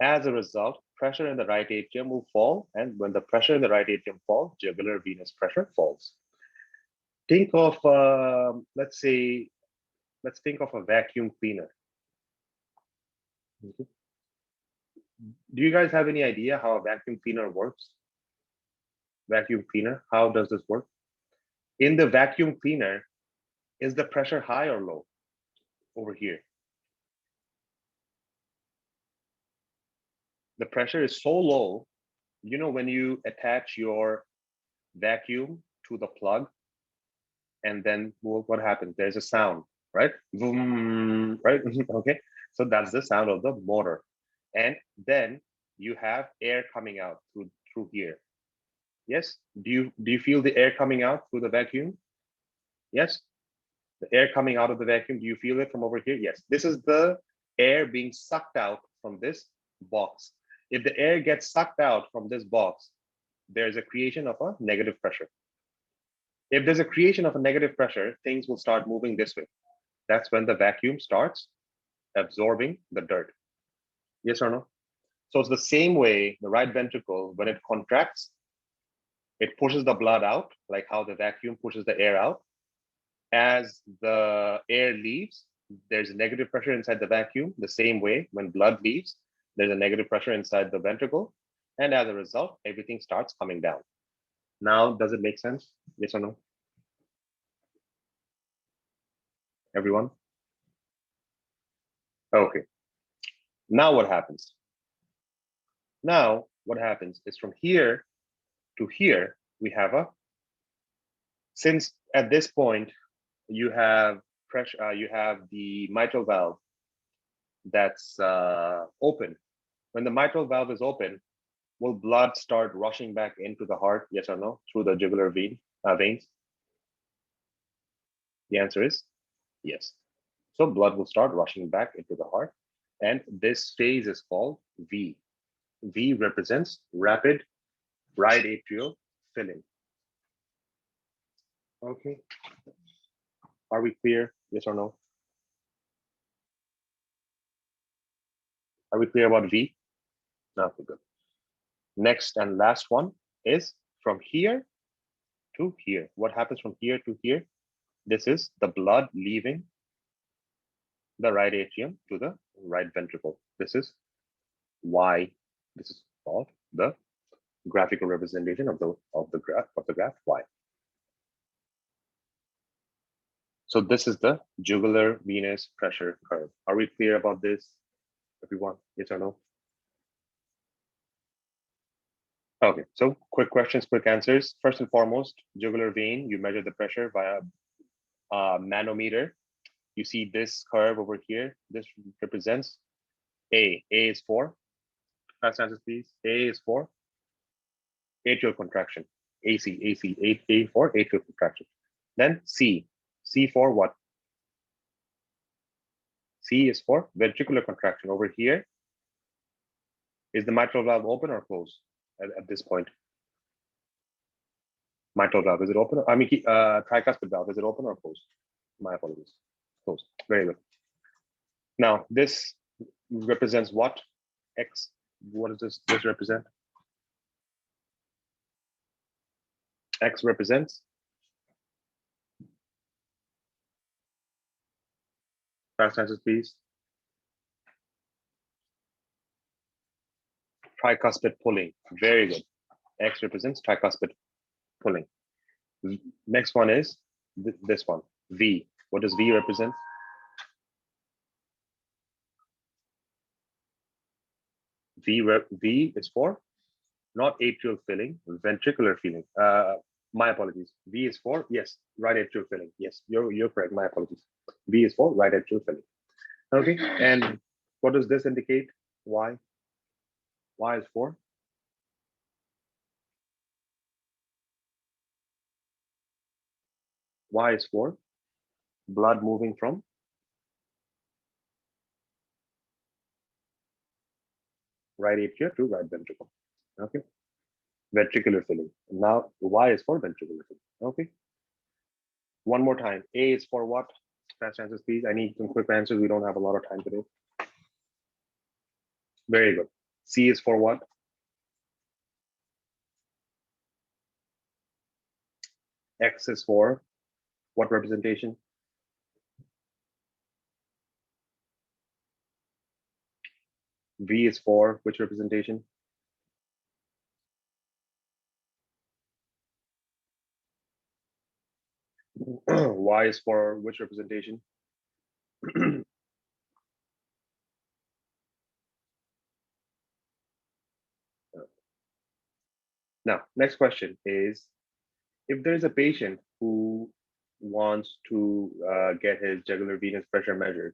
As a result, pressure in the right atrium will fall. And when the pressure in the right atrium falls, jugular venous pressure falls. Think of, let's think of a vacuum cleaner. Do you guys have any idea how a vacuum cleaner works? Vacuum cleaner, how does this work? In the vacuum cleaner, is the pressure high or low? Over here. The pressure is so low, you know, when you attach your vacuum to the plug, and then what happens? There's a sound, right? Vroom, right? Okay, so that's the sound of the motor. And then you have air coming out through here. Yes, do you feel the air coming out through the vacuum? Yes, the air coming out of the vacuum, do you feel it from over here? Yes, this is the air being sucked out from this box. If the air gets sucked out from this box, there's a creation of a negative pressure. If there's a creation of a negative pressure, things will start moving this way. That's when the vacuum starts absorbing the dirt. Yes or no? So it's the same way the right ventricle, when it contracts, it pushes the blood out, like how the vacuum pushes the air out. As the air leaves, there's a negative pressure inside the vacuum. The same way, when blood leaves, there's a negative pressure inside the ventricle. And as a result, everything starts coming down. Now, does it make sense? Yes or no? Everyone? Okay. Now what happens? Now, what happens is from here to here, we have since at this point, you have pressure, you have the mitral valve that's open. When the mitral valve is open, will blood start rushing back into the heart? Yes or no? Through the jugular veins? The answer is yes. So blood will start rushing back into the heart. And this phase is called V. V represents rapid right atrial filling. Okay. Are we clear? Yes or no? Are we clear about V? Okay, good. Next and last one is from here to here. What happens from here to here? This is the blood leaving the right atrium to the right ventricle. This is Y. This is called the graphical representation of the graph Y. So this is the jugular venous pressure curve. Are we clear about this? Everyone, yes or no? Okay, so quick questions, quick answers. First and foremost, jugular vein, you measure the pressure via a manometer. You see this curve over here. This represents A. A is for, fast answers please. A is for atrial contraction. A for atrial contraction. Then C. C for what? C is for ventricular contraction. Over here, is the mitral valve open or closed at this point? Mitral valve, is it open? I mean, tricuspid valve, is it open or closed? My apologies. Closed. Very good. Now, this represents what? X. What does this represent? X represents fast answers, please. Tricuspid pulling. Very good. X represents tricuspid pulling. Next one is this one. V. What does V represent? V is for not atrial filling, ventricular filling. My apologies. V is for, yes, right atrial filling. Yes, you're correct. My apologies. V is for right atrial filling. Okay, and what does this indicate? Y. Y is for? Y is for blood moving from right atria to right ventricle. Okay, ventricular filling. Now Y is for ventricular filling. Okay. One more time. A is for what? Fast answers, please. I need some quick answers. We don't have a lot of time today. Very good. C is for what? X is for what representation? V is for which representation? Y is for which representation? Now, next question is, if there's a patient who wants to get his jugular venous pressure measured,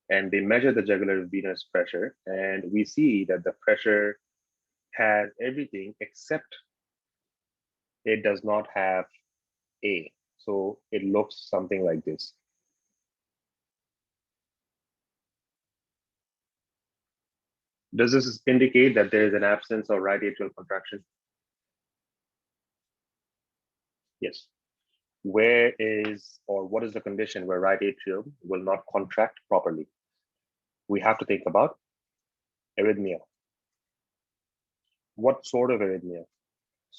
and they measure the jugular venous pressure, and we see that the pressure has everything except it does not have A. So it looks something like this. Does this indicate that there is an absence of right atrial contraction? Yes. Where is, or what is the condition where right atrium will not contract properly? We have to think about arrhythmia. What sort of arrhythmia?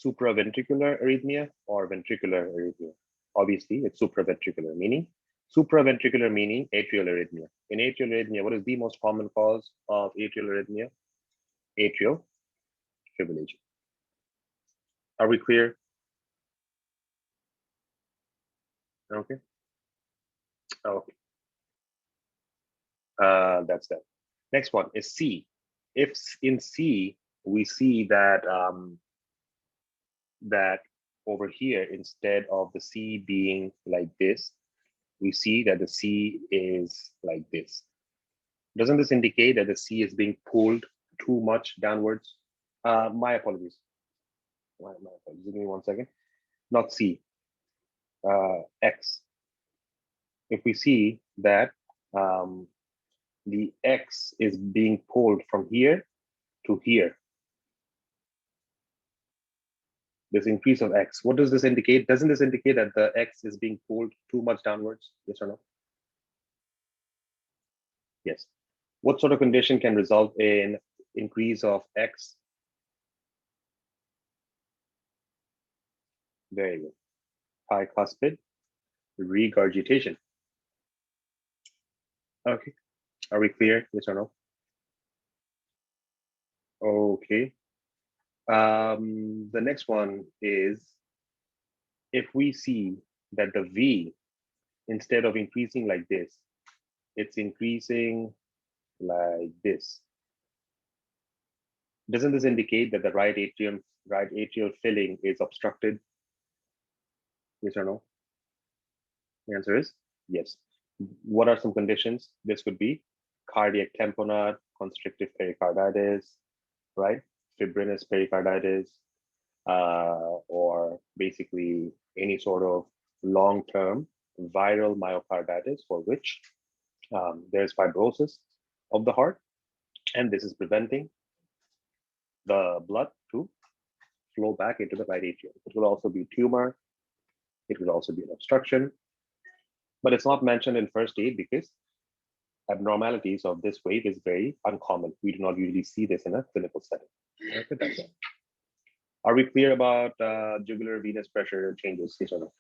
Supraventricular arrhythmia or ventricular arrhythmia? Obviously, it's supraventricular, meaning atrial arrhythmia. In atrial arrhythmia, what is the most common cause of atrial arrhythmia? Atrial fibrillation. Are we clear? Okay. Okay. That's that. Next one is C. If in C we see that that over here, instead of the C being like this, we see that the C is like this. Doesn't this indicate that the C is being pulled too much downwards? My apologies. My apologies. Give me 1 second. Not C. X. If we see that the X is being pulled from here to here, this increase of X, what does this indicate? Doesn't this indicate that the X is being pulled too much downwards? Yes or no? Yes. What sort of condition can result in increase of X? Very good. Tricuspid regurgitation. Okay. Are we clear? Yes or no? Okay. The next one is, if we see that the V, instead of increasing like this, it's increasing like this. Doesn't this indicate that the right atrial filling is obstructed? Yes or no? The answer is yes. What are some conditions? This could be cardiac tamponade, constrictive pericarditis, right? Fibrinous pericarditis, or basically any sort of long-term viral myocarditis for which there's fibrosis of the heart, and this is preventing the blood to flow back into the right atrium. It will also be tumor. It will also be an obstruction, but it's not mentioned in first aid because abnormalities of this wave is very uncommon. We do not usually see this in a clinical setting. Okay, that's it. Are we clear about jugular venous pressure changes? Yes or no?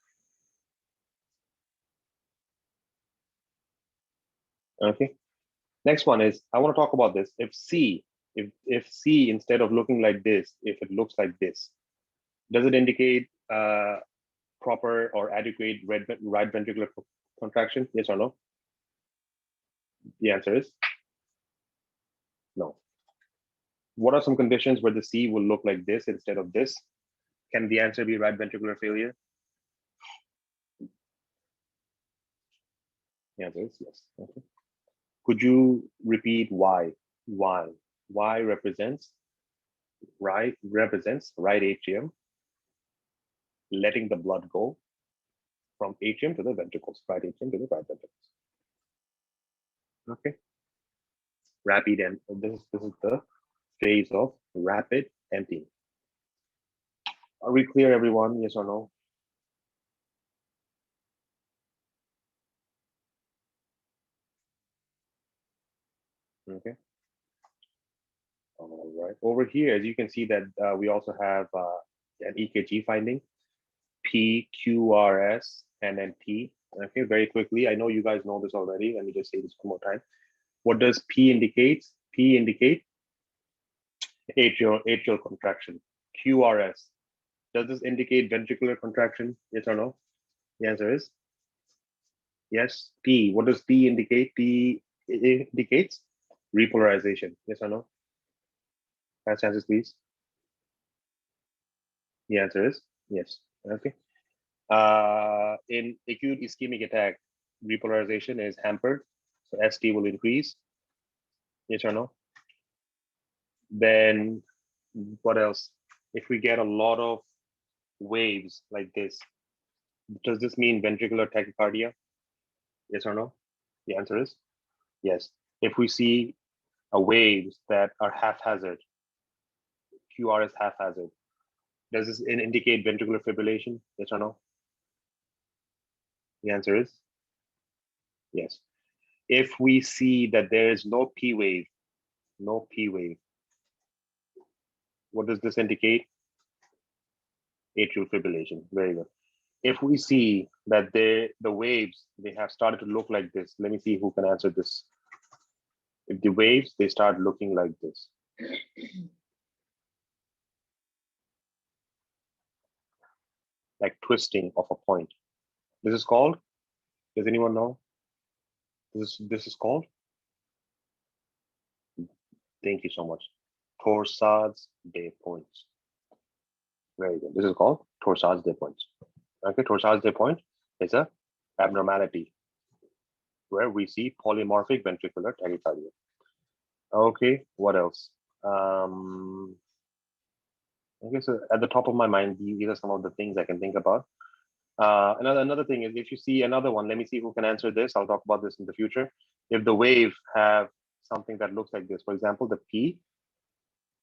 Okay. Next one is, I want to talk about this. If C, instead of looking like this, if it looks like this, does it indicate proper or adequate right ventricular contraction? Yes or no? The answer is no. What are some conditions where the C will look like this instead of this? Can the answer be right ventricular failure? The answer is yes. Okay. Could you repeat why? Why? Y represents right atrium, letting the blood go from atrium to the ventricles, right atrium to the right ventricles. Okay. Rapid, and this is the phase of rapid emptying. Are we clear, everyone? Yes or no? Okay. All right. Over here, as you can see that we also have an EKG finding, P, Q, R, S, and then T. Okay, very quickly. I know you guys know this already. Let me just say this one more time. What does P indicate? P indicate atrial contraction. QRS. Does this indicate ventricular contraction? Yes or no? The answer is yes. P. What does P indicate? P indicates repolarization. Yes or no? Last chances, please. The answer is yes. Okay. In acute ischemic attack, repolarization is hampered, so ST will increase. Yes or no? Then what else? If we get a lot of waves like this, does this mean ventricular tachycardia? Yes or no? The answer is yes. If we see waves that are haphazard, QR is haphazard, does this indicate ventricular fibrillation? Yes or no? The answer is yes. If we see that there is no P wave, what does this indicate? Atrial fibrillation. Very good. If we see that the waves, they have started to look like this, let me see who can answer this. If the waves, they start looking like this, like twisting of a point. This is called, does anyone know? This is called, thank you so much, Torsades de points. Very good. This is called Torsades de points. Okay, Torsades de point is a abnormality where we see polymorphic ventricular tachycardia. Okay, what else? Okay, so at the top of my mind, these are some of the things I can think about. Another thing is, if you see another one, let me see who can answer this. I'll talk about this in the future. If the wave have something that looks like this, for example, the P,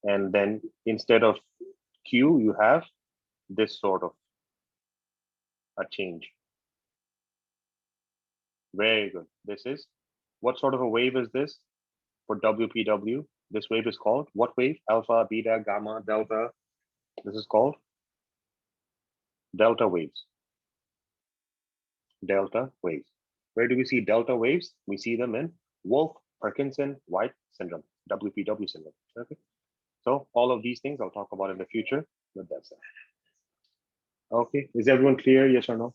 and then instead of Q, you have this sort of a change. Very good. This is, what sort of a wave is this for WPW? This wave is called what wave? Alpha, beta, gamma, delta. This is called delta waves. Delta waves. Where do we see delta waves? We see them in Wolf, Parkinson, White syndrome, WPW syndrome. Okay. So all of these things I'll talk about in the future, but that's it. Okay. Is everyone clear? Yes or no?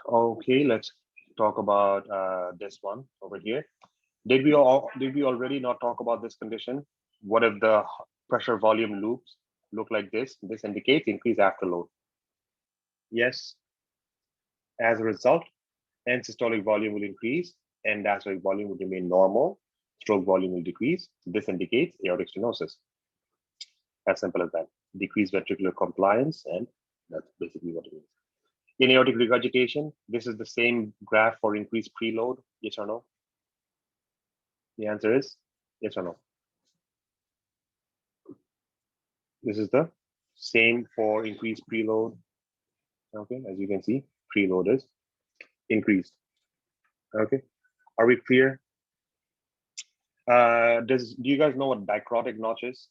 Okay, let's talk about this one over here. Did we already not talk about this condition? What if the pressure volume loops look like this? This indicates increased afterload. Yes. As a result, end systolic volume will increase, and diastolic volume will remain normal. Stroke volume will decrease. This indicates aortic stenosis. As simple as that. Decreased ventricular compliance, and that's basically what it means. In aortic regurgitation, this is the same graph for increased preload. Yes or no? The answer is yes or no. This is the same for increased preload. Okay, as you can see, preload is increased. Okay, are we clear? Do you guys know what dicrotic notch is?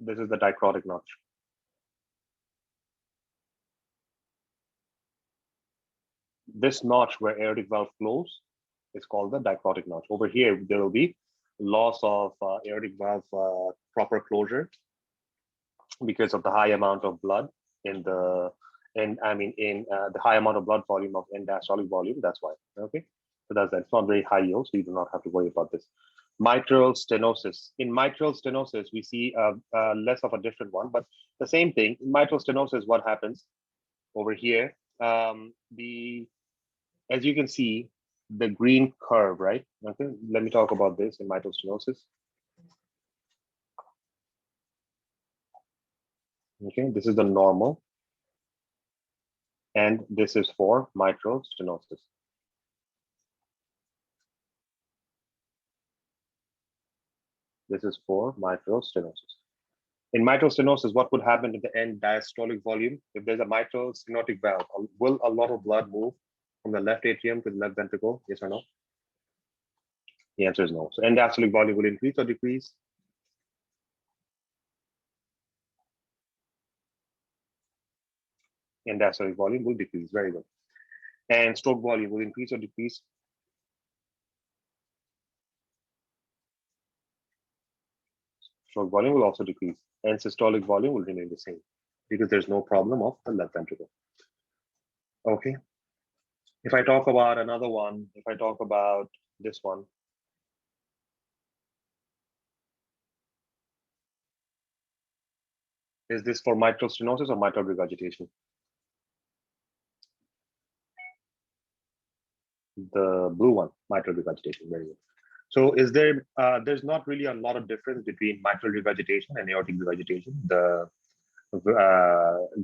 This is the dicrotic notch. This notch where aortic valve flows is called the dicrotic notch. Over here, there will be loss of aortic valve proper closure because of the high amount of blood in the the high amount of blood volume of end diastolic volume. That's why. Okay, so that's that. It's not very high yield, so you do not have to worry about this. Mitral stenosis. In mitral stenosis, we see less of a different one, but the same thing. In mitral stenosis, what happens over here? As you can see, the green curve, right? Okay, let me talk about this in mitral stenosis. Okay, this is the normal, and this is for mitral stenosis. This is for mitral stenosis. In mitral stenosis, what would happen to the end diastolic volume? If there's a mitral stenotic valve, will a lot of blood move from the left atrium to the left ventricle? Yes or no? The answer is no. So end diastolic volume will increase or decrease? End diastolic volume will decrease. Very good. And stroke volume will increase or decrease? Stroke volume will also decrease, and systolic volume will remain the same because there's no problem of the left ventricle. Okay. If I talk about another one, if I talk about this one, is this for mitral stenosis or mitral regurgitation? The blue one, mitral regurgitation. Very good. So is there, there's not really a lot of difference between mitral regurgitation and aortic regurgitation. The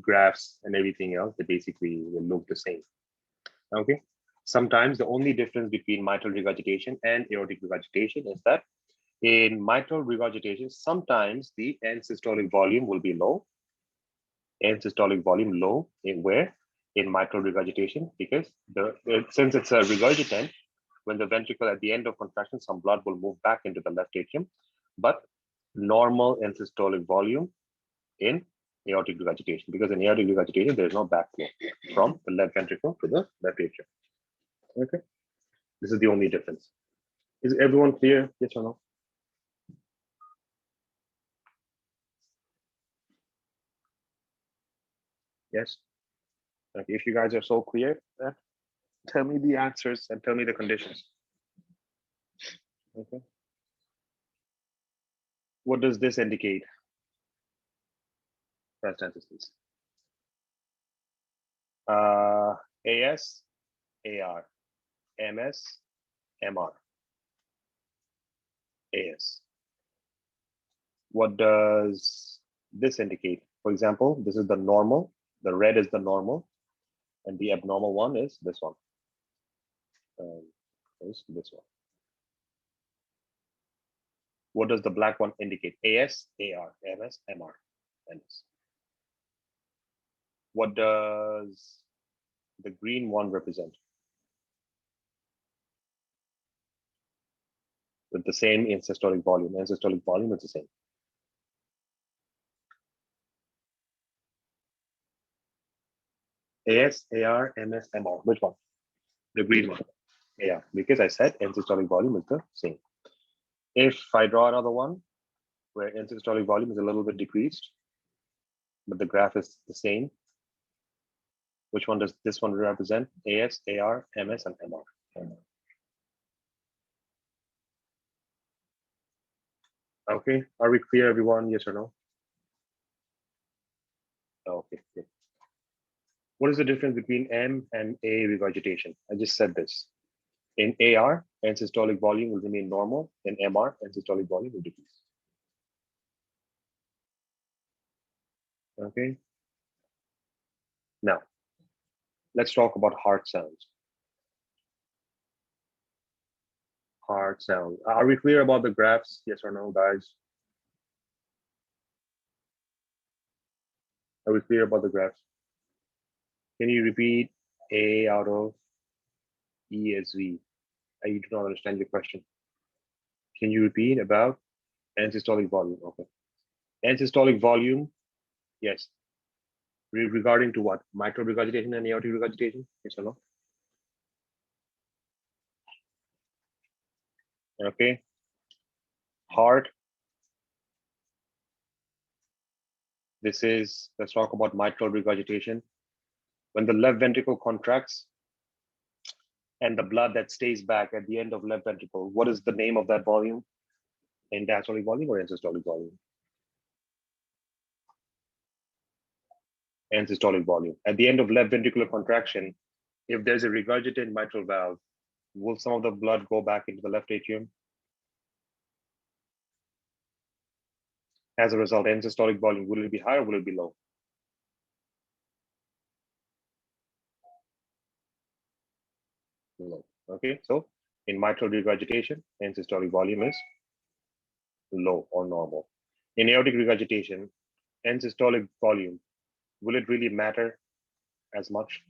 graphs and everything else, they basically will look the same. Okay. Sometimes the only difference between mitral regurgitation and aortic regurgitation is that in mitral regurgitation, sometimes the end systolic volume will be low. End systolic volume low in where? In mitral regurgitation, because since it's a regurgitant, when the ventricle at the end of contraction, some blood will move back into the left atrium, but normal end systolic volume in aortic regurgitation, because in aortic regurgitation, there's no backflow from the left ventricle to the left atrium. Okay, this is the only difference. Is everyone clear? Yes or no? Yes. Okay, if you guys are so clear, tell me the answers and tell me the conditions. Okay. What does this indicate? Press answers, please. AS, AR, MS, MR. AS. What does this indicate? For example, this is the normal. The red is the normal, and the abnormal one is this one. Is this one. What does the black one indicate? AS, AR, MS, MR, MS. What does the green one represent? With the same in systolic volume. And systolic volume is the same. AS, AR, MS, MR. Which one? The green one. Yeah, because I said end systolic volume is the same. If I draw another one where end systolic volume is a little bit decreased, but the graph is the same, Which one does this one represent? AS, AR, MS, and MR. Okay, are we clear, everyone? Yes or no? Okay, good. What is the difference between M and A regurgitation? I just said this. In AR, end systolic volume will remain normal. In MR, end systolic volume will decrease. Okay. Now, let's talk about heart sounds. Heart sounds. Are we clear about the graphs? Yes or no, guys? Are we clear about the graphs? Can you repeat A out of ESV? I do not understand your question. Can you repeat about end systolic volume? Okay. End systolic volume, yes. Regarding to what? Mitral regurgitation and aortic regurgitation? Yes or no? Okay. Heart. This is, let's talk about mitral regurgitation. When the left ventricle contracts and the blood that stays back at the end of left ventricle, what is the name of that volume? End-diastolic volume or end-systolic volume? End-systolic volume. At the end of left ventricular contraction, if there's a regurgitant mitral valve, will some of the blood go back into the left atrium? As a result, end-systolic volume, will it be high or will it be low? Low. Okay, so in mitral regurgitation, end-systolic volume is low or normal. In aortic regurgitation, end-systolic volume, will it really matter as much?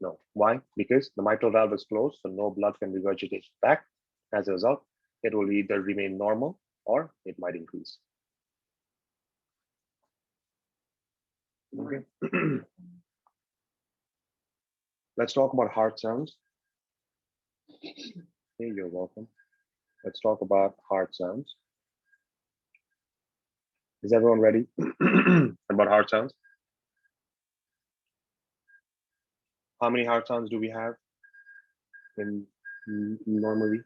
No. Why? Because the mitral valve is closed, so no blood can regurgitate back. As a result, it will either remain normal or it might increase. Okay. Let's talk about heart sounds. Hey, you're welcome. Let's talk about heart sounds. Is everyone ready about heart sounds? How many heart sounds do we have normally?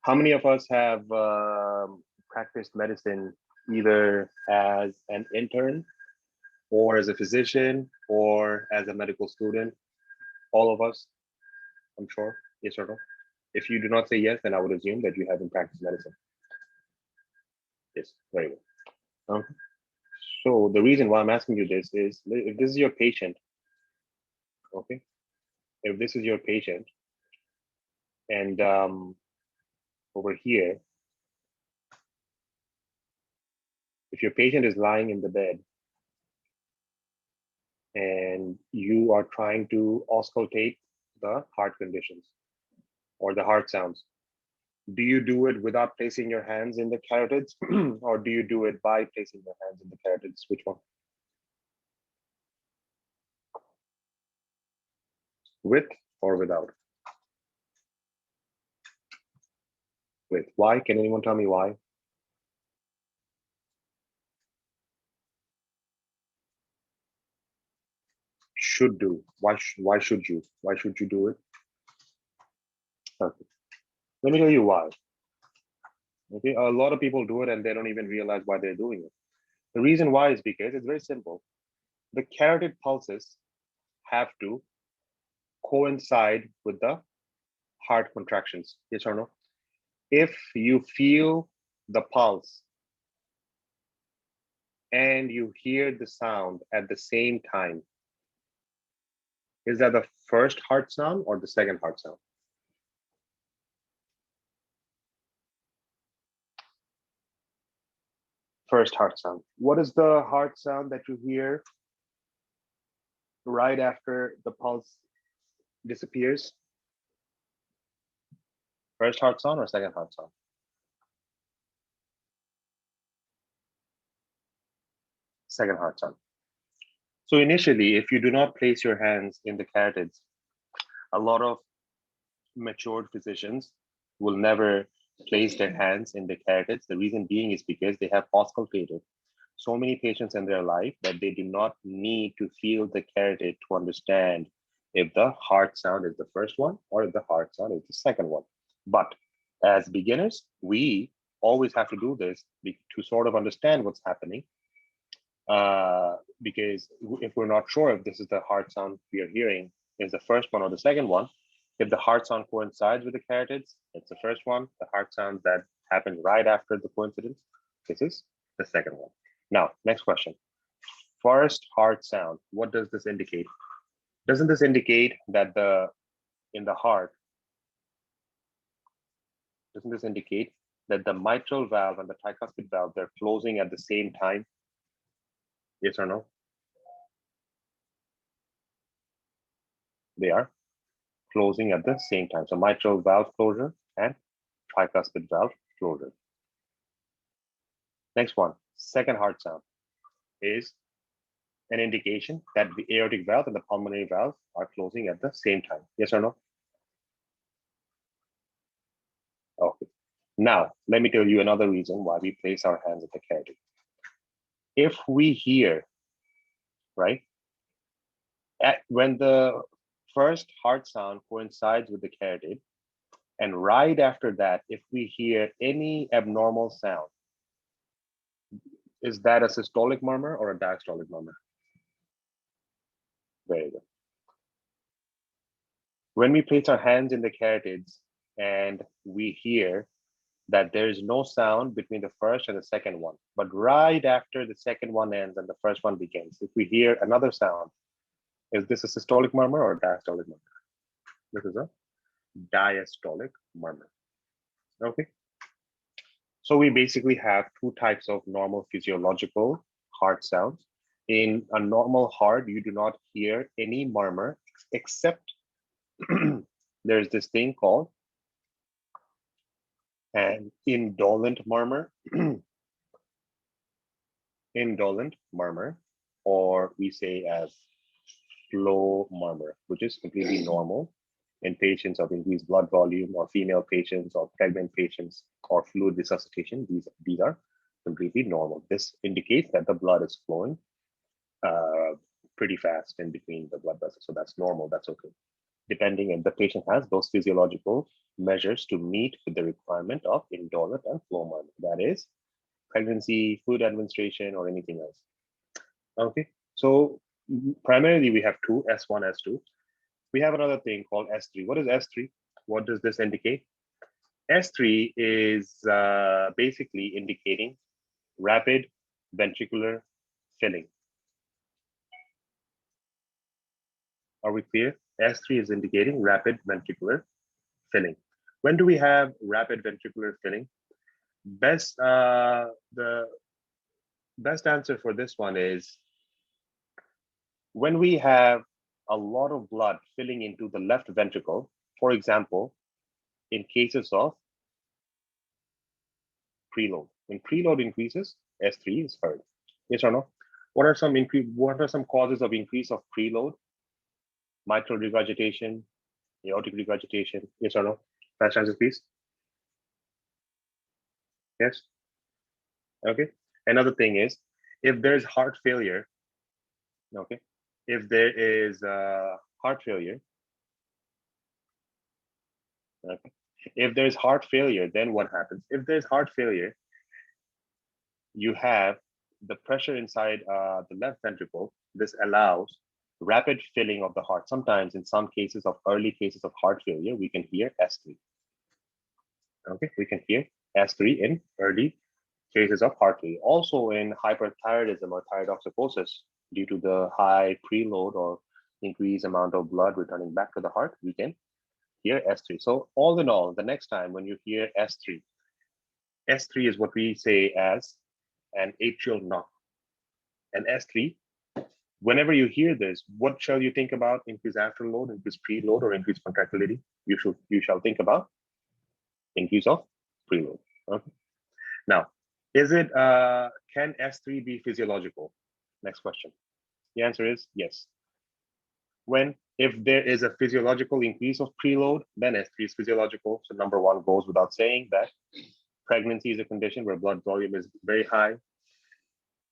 How many of us have practiced medicine either as an intern or as a physician or as a medical student? All of us, I'm sure. Yes or no? If you do not say yes, then I would assume that you haven't practiced medicine. Yes, very well. So the reason why I'm asking you this is if this is your patient, okay? If this is your patient and over here, if your patient is lying in the bed and you are trying to auscultate the heart conditions or the heart sounds, do you do it without placing your hands in the carotids or do you do it by placing your hands in the carotids? Which one? With or without? With. Why? Can anyone tell me why? Should do. Why should you? Why should you do it? Okay. Let me tell you why. Okay, a lot of people do it and they don't even realize why they're doing it. The reason why is because it's very simple. The carotid pulses have to coincide with the heart contractions. Yes or no? If you feel the pulse and you hear the sound at the same time, is that the first heart sound or the second heart sound? First heart sound. What is the heart sound that you hear right after the pulse disappears? First heart sound or second heart sound? Second heart sound. So initially, if you do not place your hands in the carotids, a lot of matured physicians will never place their hands in the carotids. The reason being is because they have auscultated so many patients in their life that they do not need to feel the carotid to understand if the heart sound is the first one or if the heart sound is the second one. But as beginners, we always have to do this to sort of understand what's happening. Because if we're not sure if this is the heart sound we are hearing is the first one or the second one, if the heart sound coincides with the carotids, it's the first one. The heart sound that happens right after the coincidence, this is the second one. Now, next question. First heart sound, what does this indicate? Doesn't this indicate that in the heart, doesn't this indicate that the mitral valve and the tricuspid valve, they're closing at the same time? Yes or no? They are closing at the same time. So mitral valve closure and tricuspid valve closure. Next one, second heart sound is an indication that the aortic valve and the pulmonary valve are closing at the same time. Yes or no? Okay. Now, let me tell you another reason why we place our hands at the carotid. If we hear, right, when the first heart sound coincides with the carotid, and right after that, if we hear any abnormal sound, is that a systolic murmur or a diastolic murmur? Very good. When we place our hands in the carotids and we hear that there is no sound between the first and the second one, but right after the second one ends and the first one begins, if we hear another sound, is this a systolic murmur or a diastolic murmur? This is a diastolic murmur. Okay. So we basically have two types of normal physiological heart sounds. In a normal heart, you do not hear any murmur except there's this thing called an indolent murmur. Indolent murmur, or we say as slow murmur, which is completely normal in patients of increased blood volume or female patients or pregnant patients or fluid resuscitation. These are completely normal. This indicates that the blood is flowing pretty fast in between the blood vessels. So that's normal, that's okay. Depending if the patient has those physiological measures to meet with the requirement of indolent and flow murmur. That is pregnancy, food administration, or anything else. Okay, so primarily we have two, S1, S2. We have another thing called S3. What is S3? What does this indicate? S3 is basically indicating rapid ventricular filling. Are we clear? S3 is indicating rapid ventricular filling. When do we have rapid ventricular filling? The best answer for this one is when we have a lot of blood filling into the left ventricle, for example, in cases of preload. When preload increases, S3 is heard. Yes or no? What are some causes of increase of preload? Mitral regurgitation, aortic regurgitation. Yes or no? Fast answer, please. Yes. Okay. Another thing is, if there's heart failure, okay, if there is heart failure, okay, if there's heart failure, then what happens? If there's heart failure, you have the pressure inside the left ventricle. This allows rapid filling of the heart. Sometimes in some cases of early cases of heart failure, we can hear S3. Okay, we can hear S3 in early cases of heart failure. Also in hyperthyroidism or thyrotoxicosis, due to the high preload or increased amount of blood returning back to the heart, we can hear S3. So all in all, the next time when you hear S3, S3 is what we say as an atrial knock. And S3, whenever you hear this, what shall you think about? Increased afterload, increased preload, or increased contractility? You shall think about increase of preload. Okay. Now, can S3 be physiological? Next question. The answer is yes. If there is a physiological increase of preload, then S3 is physiological. So number one goes without saying that pregnancy is a condition where blood volume is very high.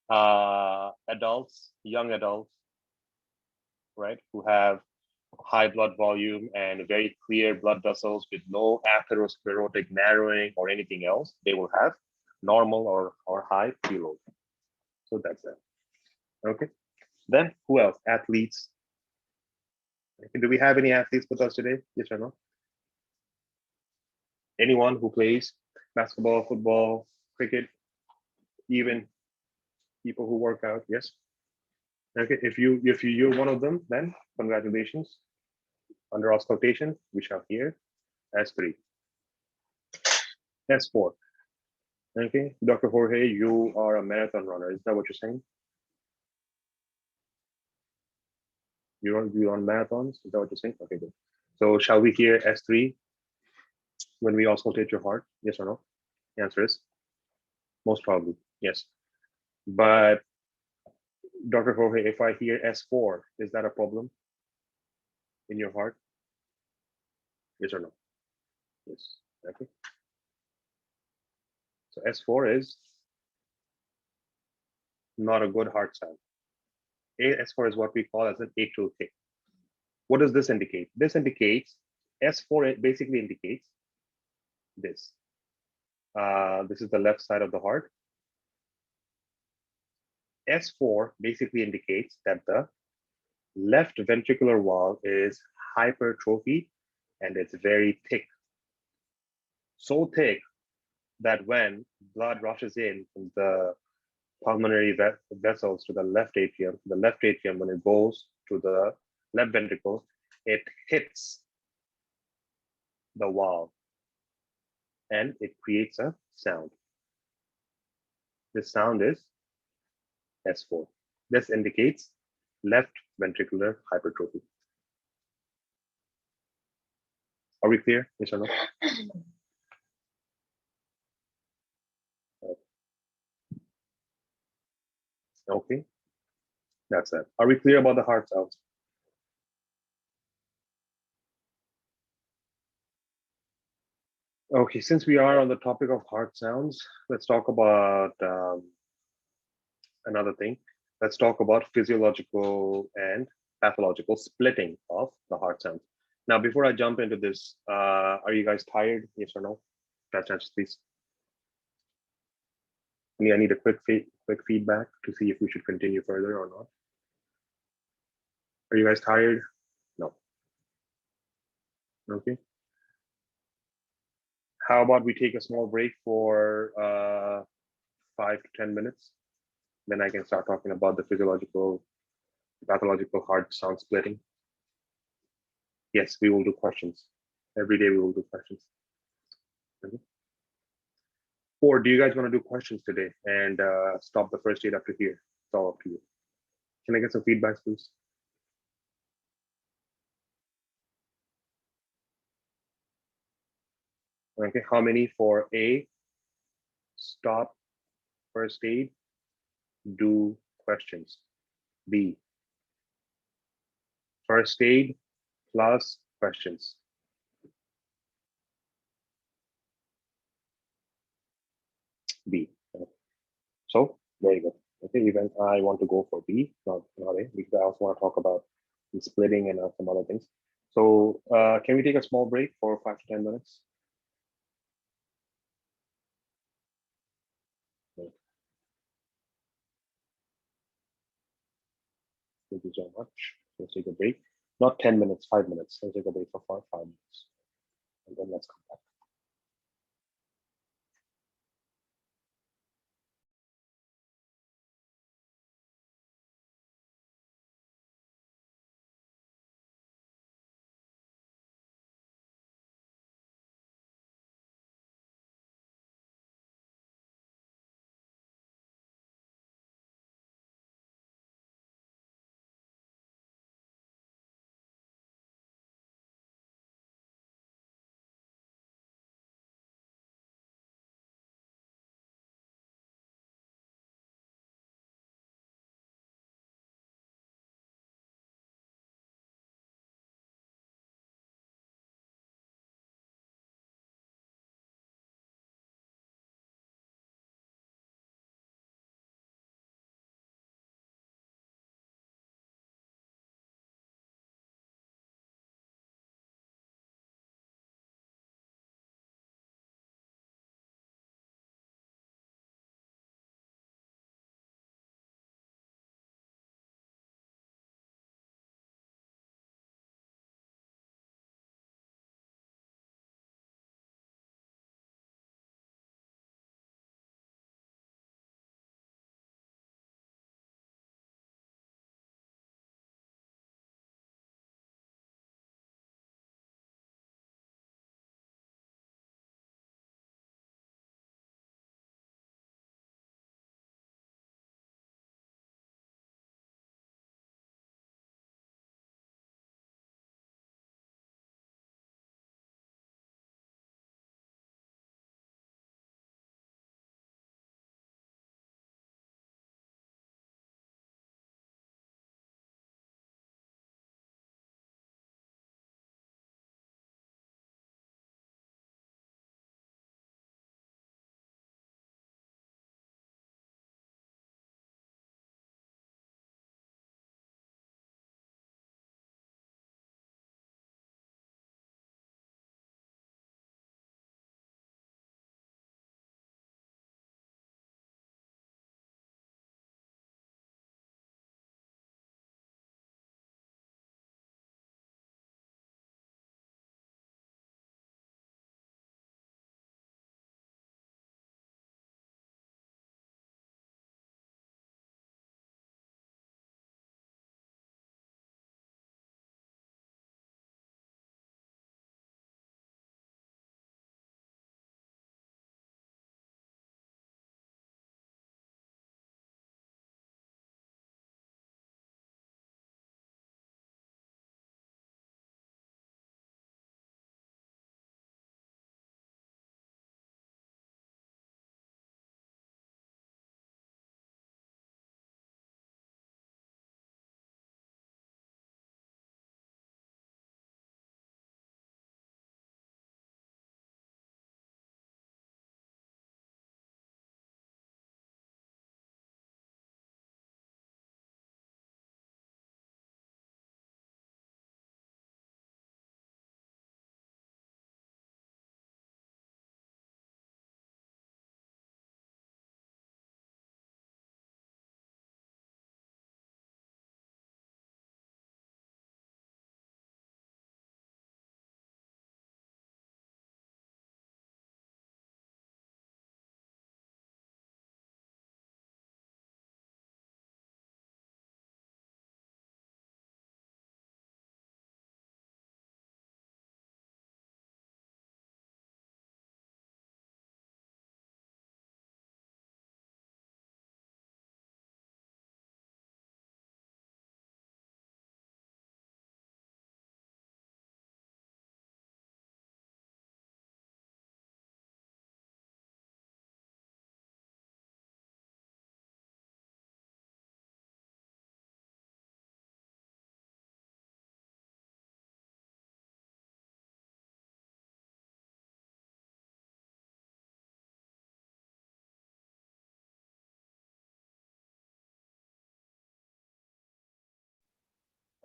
adults, young adults, right, who have high blood volume and very clear blood vessels with no atherosclerotic narrowing or anything else, they will have normal or high preload. So that's that. Okay. Then who else? Athletes. Okay. Do we have any athletes with us today? Yes or no? Anyone who plays basketball, football, cricket, even people who work out? Yes. Okay. If you're one of them, then congratulations. Under auscultation, we shall hear S3. S4. Okay, Dr. Jorge, you are a marathon runner. Is that what you're saying? You run marathons? Is that what you're saying? Okay, good. So shall we hear S3 when we auscultate your heart? Yes or no? The answer is most probably yes. But Dr. Jorge, if I hear S4, is that a problem in your heart? Yes or no? Yes. Okay. So S4 is not a good heart sound. S4 is what we call as an atrial kick. What does this indicate? This indicates S4 basically indicates this. This is the left side of the heart. S4 basically indicates that the left ventricular wall is hypertrophied and it's very thick. So thick that when blood rushes in from the pulmonary vessels to the left atrium, when it goes to the left ventricle, it hits the wall and it creates a sound. This sound is S4. This indicates left ventricular hypertrophy. Are we clear? Yes or no? Okay, that's it. Are we clear about the heart sounds? Okay, since we are on the topic of heart sounds, let's talk about another thing. Let's talk about physiological and pathological splitting of the heart sounds. Now, before I jump into this, are you guys tired? Yes or no? That's answers, please. I need a quick feedback to see if we should continue further or not. Are you guys tired? No. Okay. How about we take a small break for 5 to 10 minutes? Then I can start talking about the physiological, pathological heart sound splitting. Yes, we will do questions. Every day we will do questions. Okay. Or do you guys want to do questions today and stop the first aid after here? It's all up to you. Can I get some feedback, please? Okay, how many for A, stop first aid, do questions? B, first aid plus questions. B. So very good. Okay, even I want to go for B, not A, because I also want to talk about the splitting and some other things. So can we take a small break for 5 to 10 minutes? Thank you so much. Let's take a break. Not 10 minutes, 5 minutes. Let's take a break for 5 minutes. And then let's come back.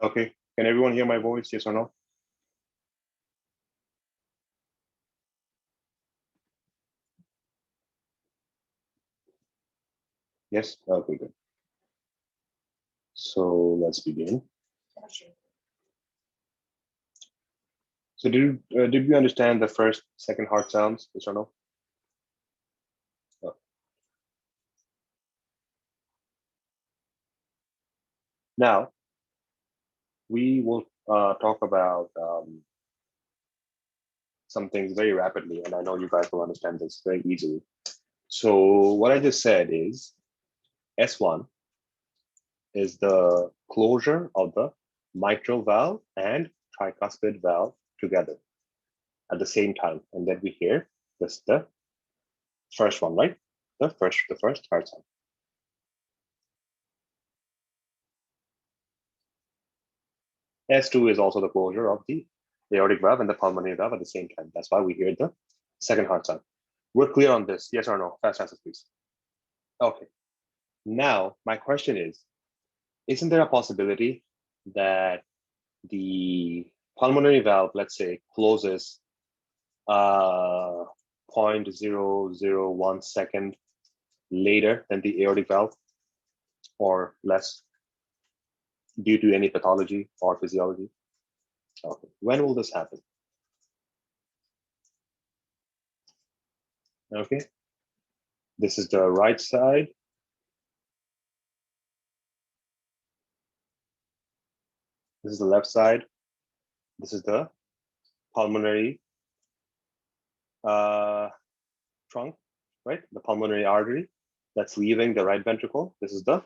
Okay, can everyone hear my voice? Yes or no? Yes, okay, good. So let's begin. So did we understand the first, second heart sounds? Yes or no? Oh. Now we will talk about some things very rapidly, and I know you guys will understand this very easily. So what I just said is S1 is the closure of the mitral valve and tricuspid valve together at the same time, and then we hear this the first one, right? The first heart sound. S2 is also the closure of the aortic valve and the pulmonary valve at the same time. That's why we hear the second heart sound. We're clear on this, yes or no? Fast answers, please. Okay. Now, my question is, isn't there a possibility that the pulmonary valve, let's say, closes 0.001 second later than the aortic valve or less due to any pathology or physiology? Okay. When will this happen? Okay. This is the right side. This is the left side. This is the pulmonary trunk, right? The pulmonary artery that's leaving the right ventricle. This is the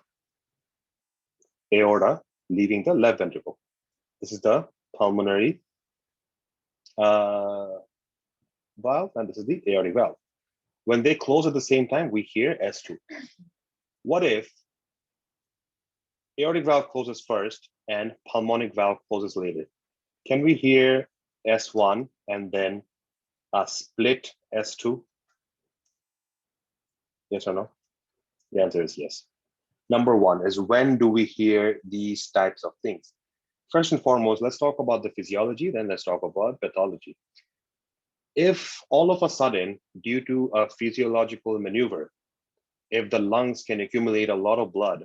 aorta leaving the left ventricle. This is the pulmonary valve, and this is the aortic valve. When they close at the same time, we hear S2. What if aortic valve closes first and pulmonic valve closes later? Can we hear S1 and then a split S2? Yes or no? The answer is yes. Number one is, when do we hear these types of things? First and foremost, let's talk about the physiology, then let's talk about pathology. If all of a sudden, due to a physiological maneuver, if the lungs can accumulate a lot of blood,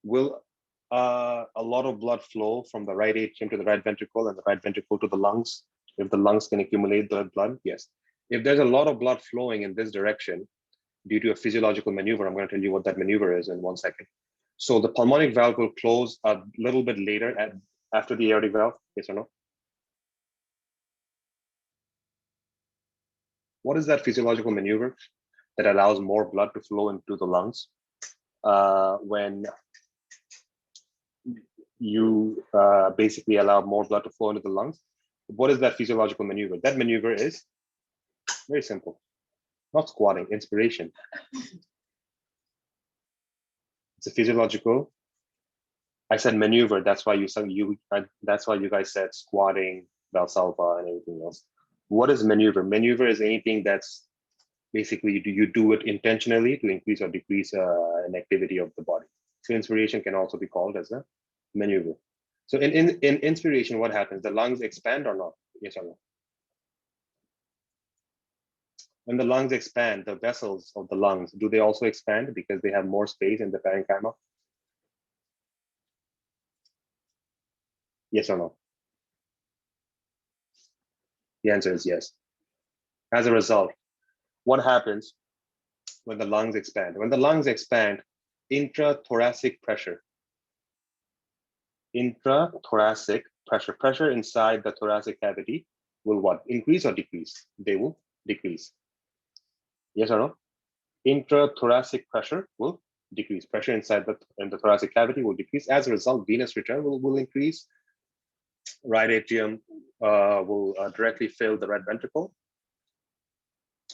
will a lot of blood flow from the right atrium to the right ventricle and the right ventricle to the lungs? If the lungs can accumulate the blood, yes. If there's a lot of blood flowing in this direction due to a physiological maneuver, I'm going to tell you what that maneuver is in 1 second. So the pulmonic valve will close a little bit later after the aortic valve, yes or no? What is that physiological maneuver that allows more blood to flow into the lungs when you basically allow more blood to flow into the lungs? What is that physiological maneuver? That maneuver is very simple. Not squatting, inspiration. It's a physiological. I said maneuver. That's why that's why you guys said squatting, Valsalva, and everything else. What is maneuver? Maneuver is anything that's basically you do it intentionally to increase or decrease an activity of the body. So inspiration can also be called as a maneuver. So in inspiration, what happens? The lungs expand or not? Yes or no? When the lungs expand, the vessels of the lungs, do they also expand because they have more space in the parenchyma? Yes or no? The answer is yes. As a result, what happens when the lungs expand? When the lungs expand, intrathoracic pressure pressure inside the thoracic cavity will what? Increase or decrease? They will decrease. Yes or no? Intrathoracic pressure will decrease. Pressure inside the thoracic cavity will decrease. As a result, venous return will increase. Right atrium will directly fill the right ventricle.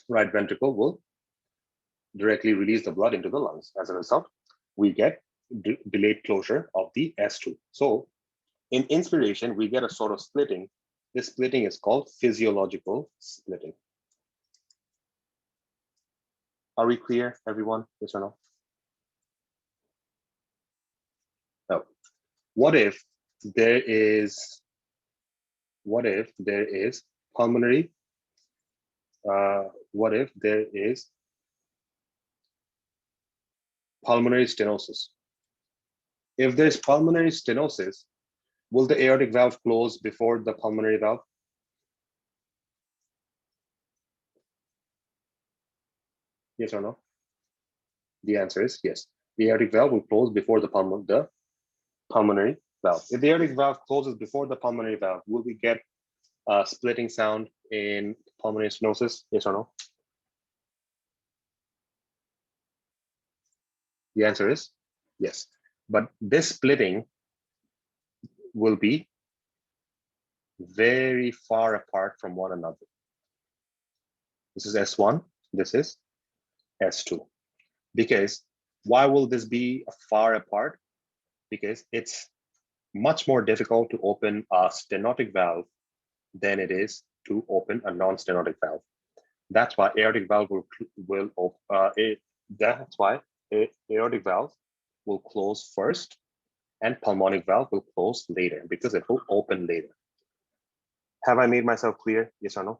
Right ventricle will directly release the blood into the lungs. As a result, we get delayed closure of the S2. So in inspiration, we get a sort of splitting. This splitting is called physiological splitting. Are we clear, everyone? Yes or no? No. What if there is, what if there is pulmonary, what if there is pulmonary stenosis? If there's pulmonary stenosis, will the aortic valve close before the pulmonary valve? Yes or no? The answer is yes. The aortic valve will close before the pulmonary valve. If the aortic valve closes before the pulmonary valve, will we get a splitting sound in pulmonary stenosis? Yes or no? The answer is yes. But this splitting will be very far apart from one another. This is S1, this is S2. Because why will this be far apart? Because it's much more difficult to open a stenotic valve than it is to open a non-stenotic valve. That's why aortic valve aortic valve will close first and pulmonic valve will close later because it will open later. Have I made myself clear? Yes or no?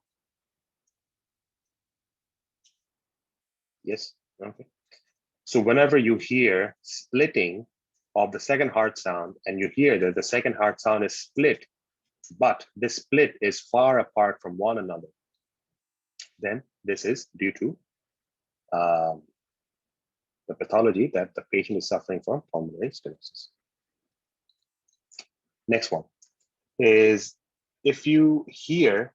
Yes. Okay. So whenever you hear splitting of the second heart sound and you hear that the second heart sound is split, but this split is far apart from one another, then this is due to the pathology that the patient is suffering from pulmonary stenosis. Next one is if you hear,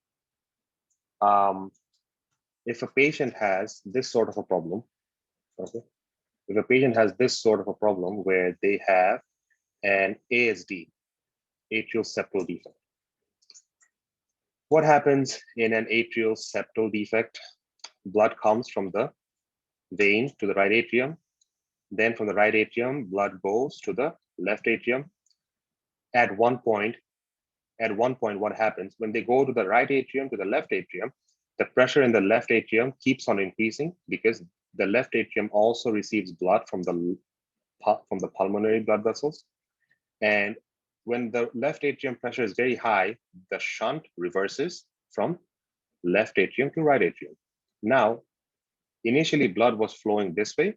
if a patient has this sort of a problem, okay, if a patient has this sort of a problem where they have an ASD, atrial septal defect. What happens in an atrial septal defect? Blood comes from the vein to the right atrium. Then from the right atrium, blood goes to the left atrium. At one point, what happens? When they go to the right atrium to the left atrium, the pressure in the left atrium keeps on increasing because the left atrium also receives blood from the pulmonary blood vessels. And when the left atrium pressure is very high, the shunt reverses from left atrium to right atrium. Now, initially blood was flowing this way.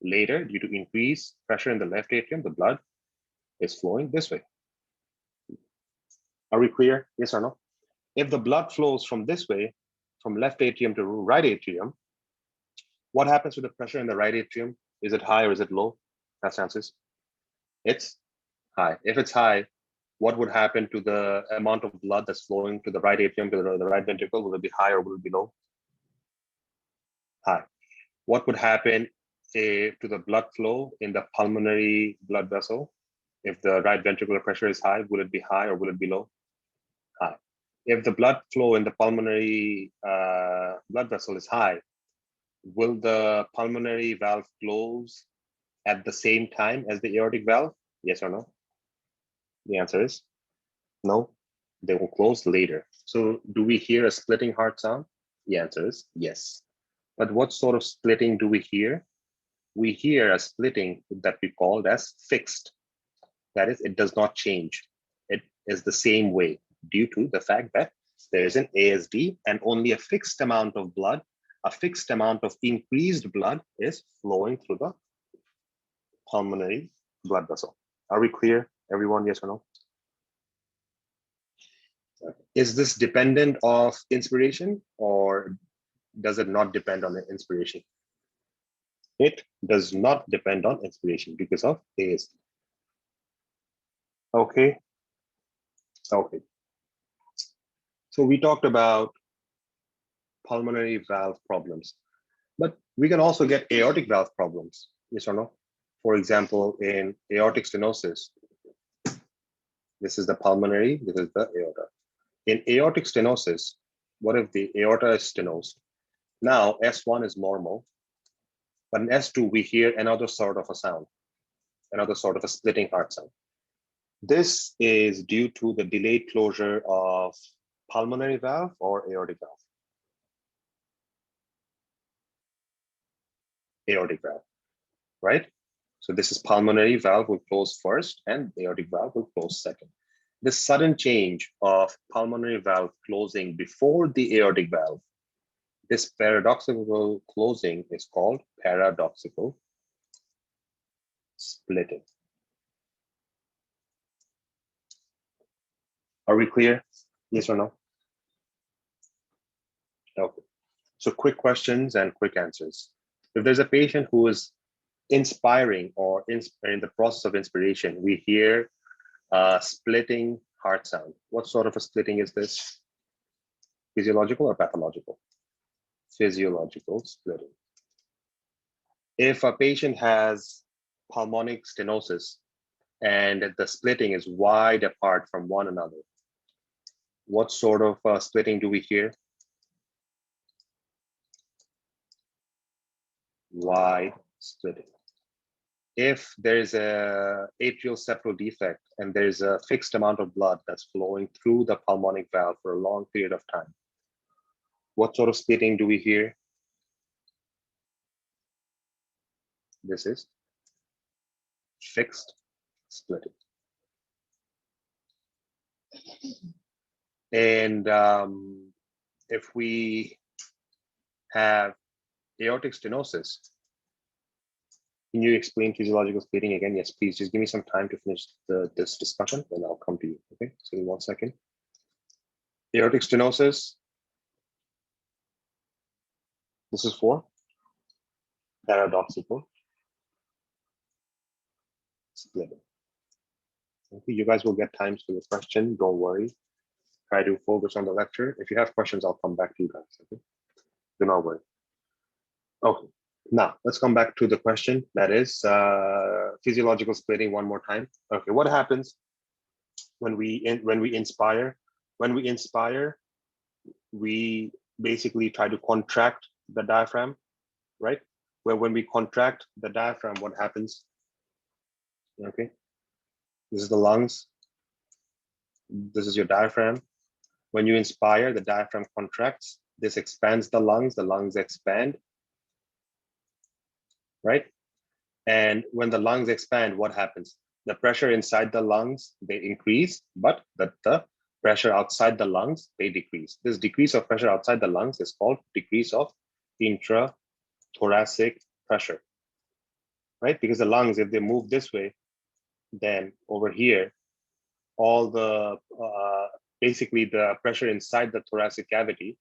Later, due to increased pressure in the left atrium, the blood is flowing this way. Are we clear? Yes or no? If the blood flows from this way, from left atrium to right atrium, what happens to the pressure in the right atrium? Is it high or is it low? That's answers. It's high. If it's high, what would happen to the amount of blood that's flowing to the right atrium, to the right ventricle? Will it be high or will it be low? High. What would happen to the blood flow in the pulmonary blood vessel? If the right ventricular pressure is high, will it be high or will it be low? High. If the blood flow in the pulmonary blood vessel is high, will the pulmonary valve close at the same time as the aortic valve? Yes or no? The answer is no. They will close later. So do we hear a splitting heart sound? The answer is yes. But what sort of splitting do we hear? We hear a splitting that we called as fixed. That is, it does not change. It is the same way due to the fact that there is an ASD and only a fixed amount of blood, a fixed amount of increased blood is flowing through the pulmonary blood vessel. Are we clear, everyone? Yes or no? Is this dependent of inspiration or does it not depend on the inspiration? It does not depend on inspiration because of ASD. Okay. Okay. So we talked about pulmonary valve problems, but we can also get aortic valve problems. Yes or no? For example, in aortic stenosis, this is the pulmonary, this is the aorta. In aortic stenosis, what if the aorta is stenosed? Now S1 is normal, but in S2 we hear another sort of a sound, another sort of a splitting heart sound. This is due to the delayed closure of pulmonary valve or aortic valve. Aortic valve, right? So this is pulmonary valve will close first and aortic valve will close second. This sudden change of pulmonary valve closing before the aortic valve, this paradoxical closing is called paradoxical splitting. Are we clear? Yes or no? Okay. So quick questions and quick answers. If there's a patient who is inspiring or in the process of inspiration, we hear splitting heart sound. What sort of a splitting is this? Physiological or pathological? Physiological splitting. If a patient has pulmonic stenosis and the splitting is wide apart from one another, what sort of splitting do we hear? Wide splitting. If there's a atrial septal defect and there's a fixed amount of blood that's flowing through the pulmonic valve for a long period of time, what sort of splitting do we hear? This is fixed splitting. And if we have aortic stenosis, can you explain physiological splitting again? Yes, please. Just give me some time to finish this discussion, and I'll come to you. Okay, so in 1 second. Aortic stenosis. This is for paradoxical splitting. Okay, you guys will get times for your question. Don't worry. Try to focus on the lecture. If you have questions, I'll come back to you guys. Okay, do not worry. Okay. Now, let's come back to the question. That is physiological splitting one more time. Okay, what happens when we inspire? When we inspire, we basically try to contract the diaphragm, right? Where when we contract the diaphragm, what happens? Okay, this is the lungs. This is your diaphragm. When you inspire, the diaphragm contracts. This expands the lungs expand, right? And when the lungs expand, what happens? The pressure inside the lungs, they increase, but the pressure outside the lungs, they decrease. This decrease of pressure outside the lungs is called decrease of intrathoracic pressure, right? Because the lungs, if they move this way, then over here, all the, basically the pressure inside the thoracic cavity,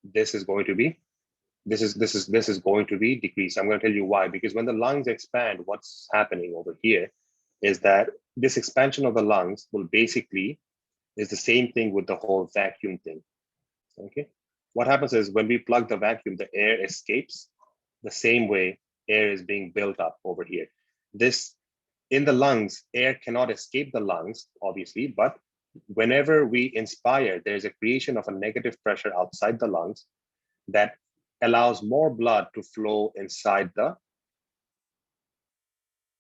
this is going to be decreased. I'm going to tell you why. Because when the lungs expand, what's happening over here is that this expansion of the lungs will basically is the same thing with the whole vacuum thing. Okay, what happens is when we plug the vacuum, the air escapes. The same way air is being built up over here. This in the lungs, air cannot escape the lungs, obviously, but whenever we inspire, there's a creation of a negative pressure outside the lungs that allows more blood to flow inside the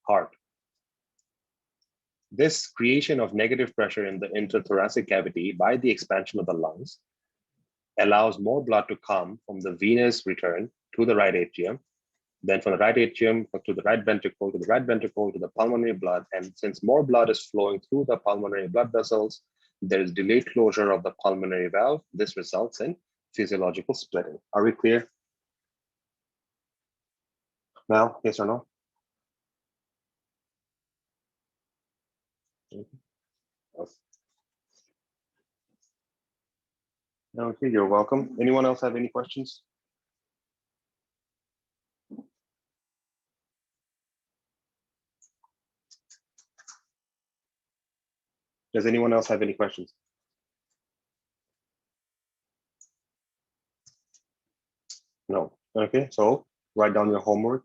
heart. This creation of negative pressure in the intrathoracic cavity by the expansion of the lungs allows more blood to come from the venous return to the right atrium, then from the right atrium to the right ventricle, to the right ventricle, to the pulmonary blood. And since more blood is flowing through the pulmonary blood vessels, there is delayed closure of the pulmonary valve. This results in physiological splitting. Are we clear? Now, yes or no? Okay, you're welcome. Anyone else have any questions? Does anyone else have any questions? No. Okay, so write down your homework.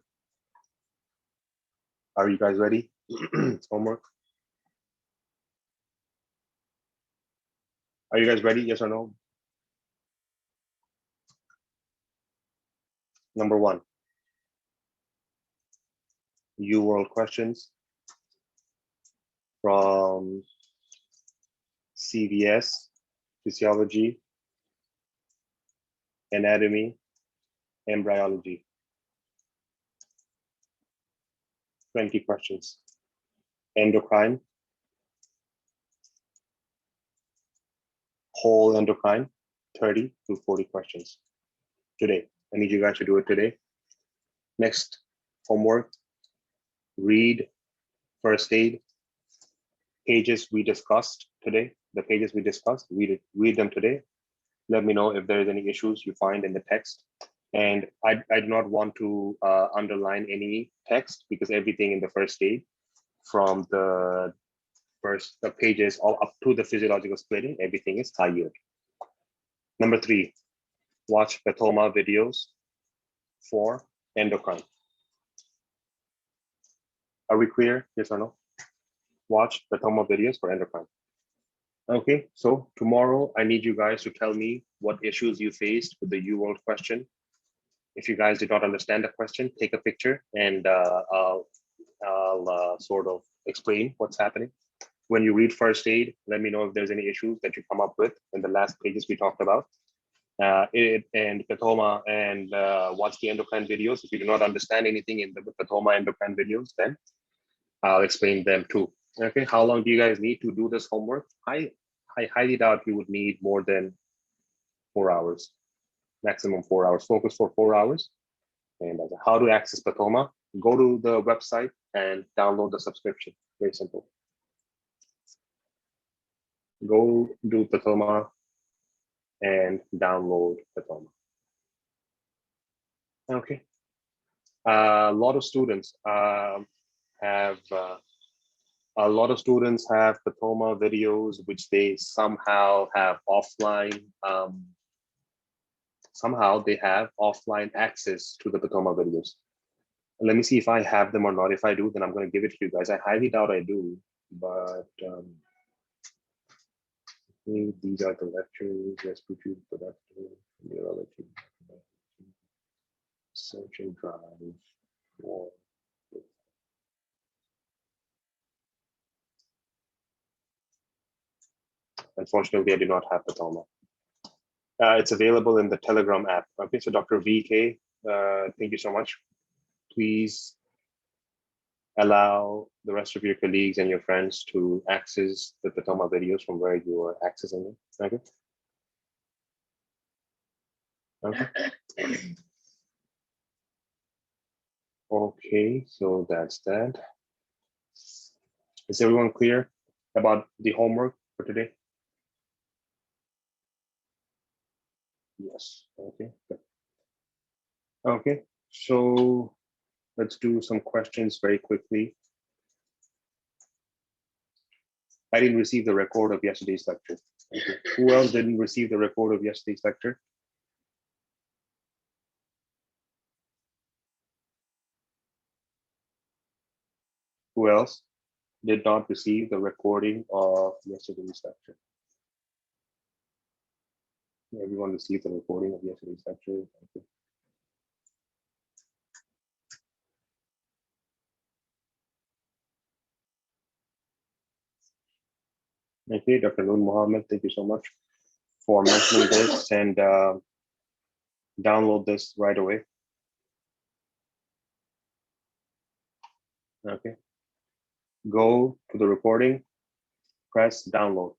Are you guys ready? Homework. Are you guys ready? Yes or no? Number 1, UWorld questions from CVS, physiology, anatomy, embryology. 20 questions. Endocrine, whole endocrine, 30 to 40 questions today. I need you guys to do it today. Next homework, read first aid pages we discussed today. The pages we discussed, read them today. Let me know if there is any issues you find in the text. And I do not want to underline any text because everything in the first aid from the pages all up to the physiological splitting, everything is high yield. Number 3, watch Pathoma videos for endocrine. Are we clear? Yes or no? Watch Pathoma videos for endocrine. Okay, so tomorrow I need you guys to tell me what issues you faced with the UWorld question. If you guys did not understand the question, take a picture and I'll sort of explain what's happening. When you read first aid, let me know if there's any issues that you come up with in the last pages we talked about. And Pathoma and watch the endocrine videos. If you do not understand anything in the Pathoma endocrine videos, then I'll explain them too. Okay, how long do you guys need to do this homework? I highly doubt you would need more than 4 hours, maximum 4 hours. Focus for 4 hours. And how to access Pathoma, go to the website and download the subscription. Very simple. Go do Pathoma and download Pathoma. Okay. A lot of students have Pathoma videos which they somehow have offline. Somehow they have offline access to the Pathoma videos. Let me see if I have them or not. If I do, then I'm going to give it to you guys. I highly doubt I do, but these are the lectures. Respiratory productive, neurology, search and drive. Unfortunately, I do not have Pathoma. It's available in the Telegram app. Okay, so Dr. VK, thank you so much. Please allow the rest of your colleagues and your friends to access the Pathoma videos from where you are accessing them. Okay. Okay. Okay, so that's that. Is everyone clear about the homework for today? Yes. Okay. Good. Okay, so let's do some questions very quickly. I didn't receive the record of yesterday's lecture. Okay. Who else didn't receive the record of yesterday's lecture? Who else did not receive the recording of yesterday's lecture? Everyone received the recording of yesterday's lecture. Okay. Okay, Dr. Noor Mohammed, thank you so much for mentioning this and download this right away. Okay. Go to the recording, press download.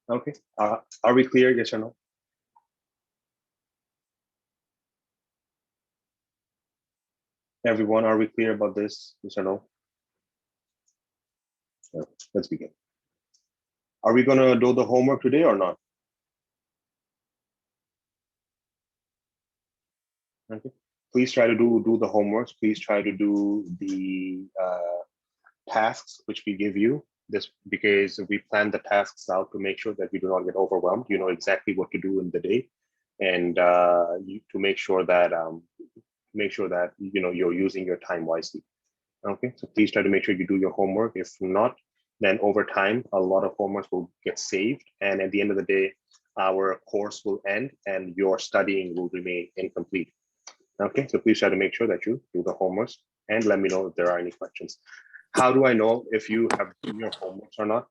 Okay. Are we clear? Yes or no? Everyone, are we clear about this? Yes or no? So let's begin. Are we going to do the homework today or not? Okay. Please try to do the homeworks. Please try to do the tasks which we give you. This because we plan the tasks out to make sure that we do not get overwhelmed. You know exactly what to do in the day, and to make sure that you know you're using your time wisely. Okay, so please try to make sure you do your homework. If not, then over time a lot of homework will get saved, and at the end of the day, our course will end and your studying will remain incomplete. Okay, so please try to make sure that you do the homework and let me know if there are any questions. How do I know if you have done your homeworks or not?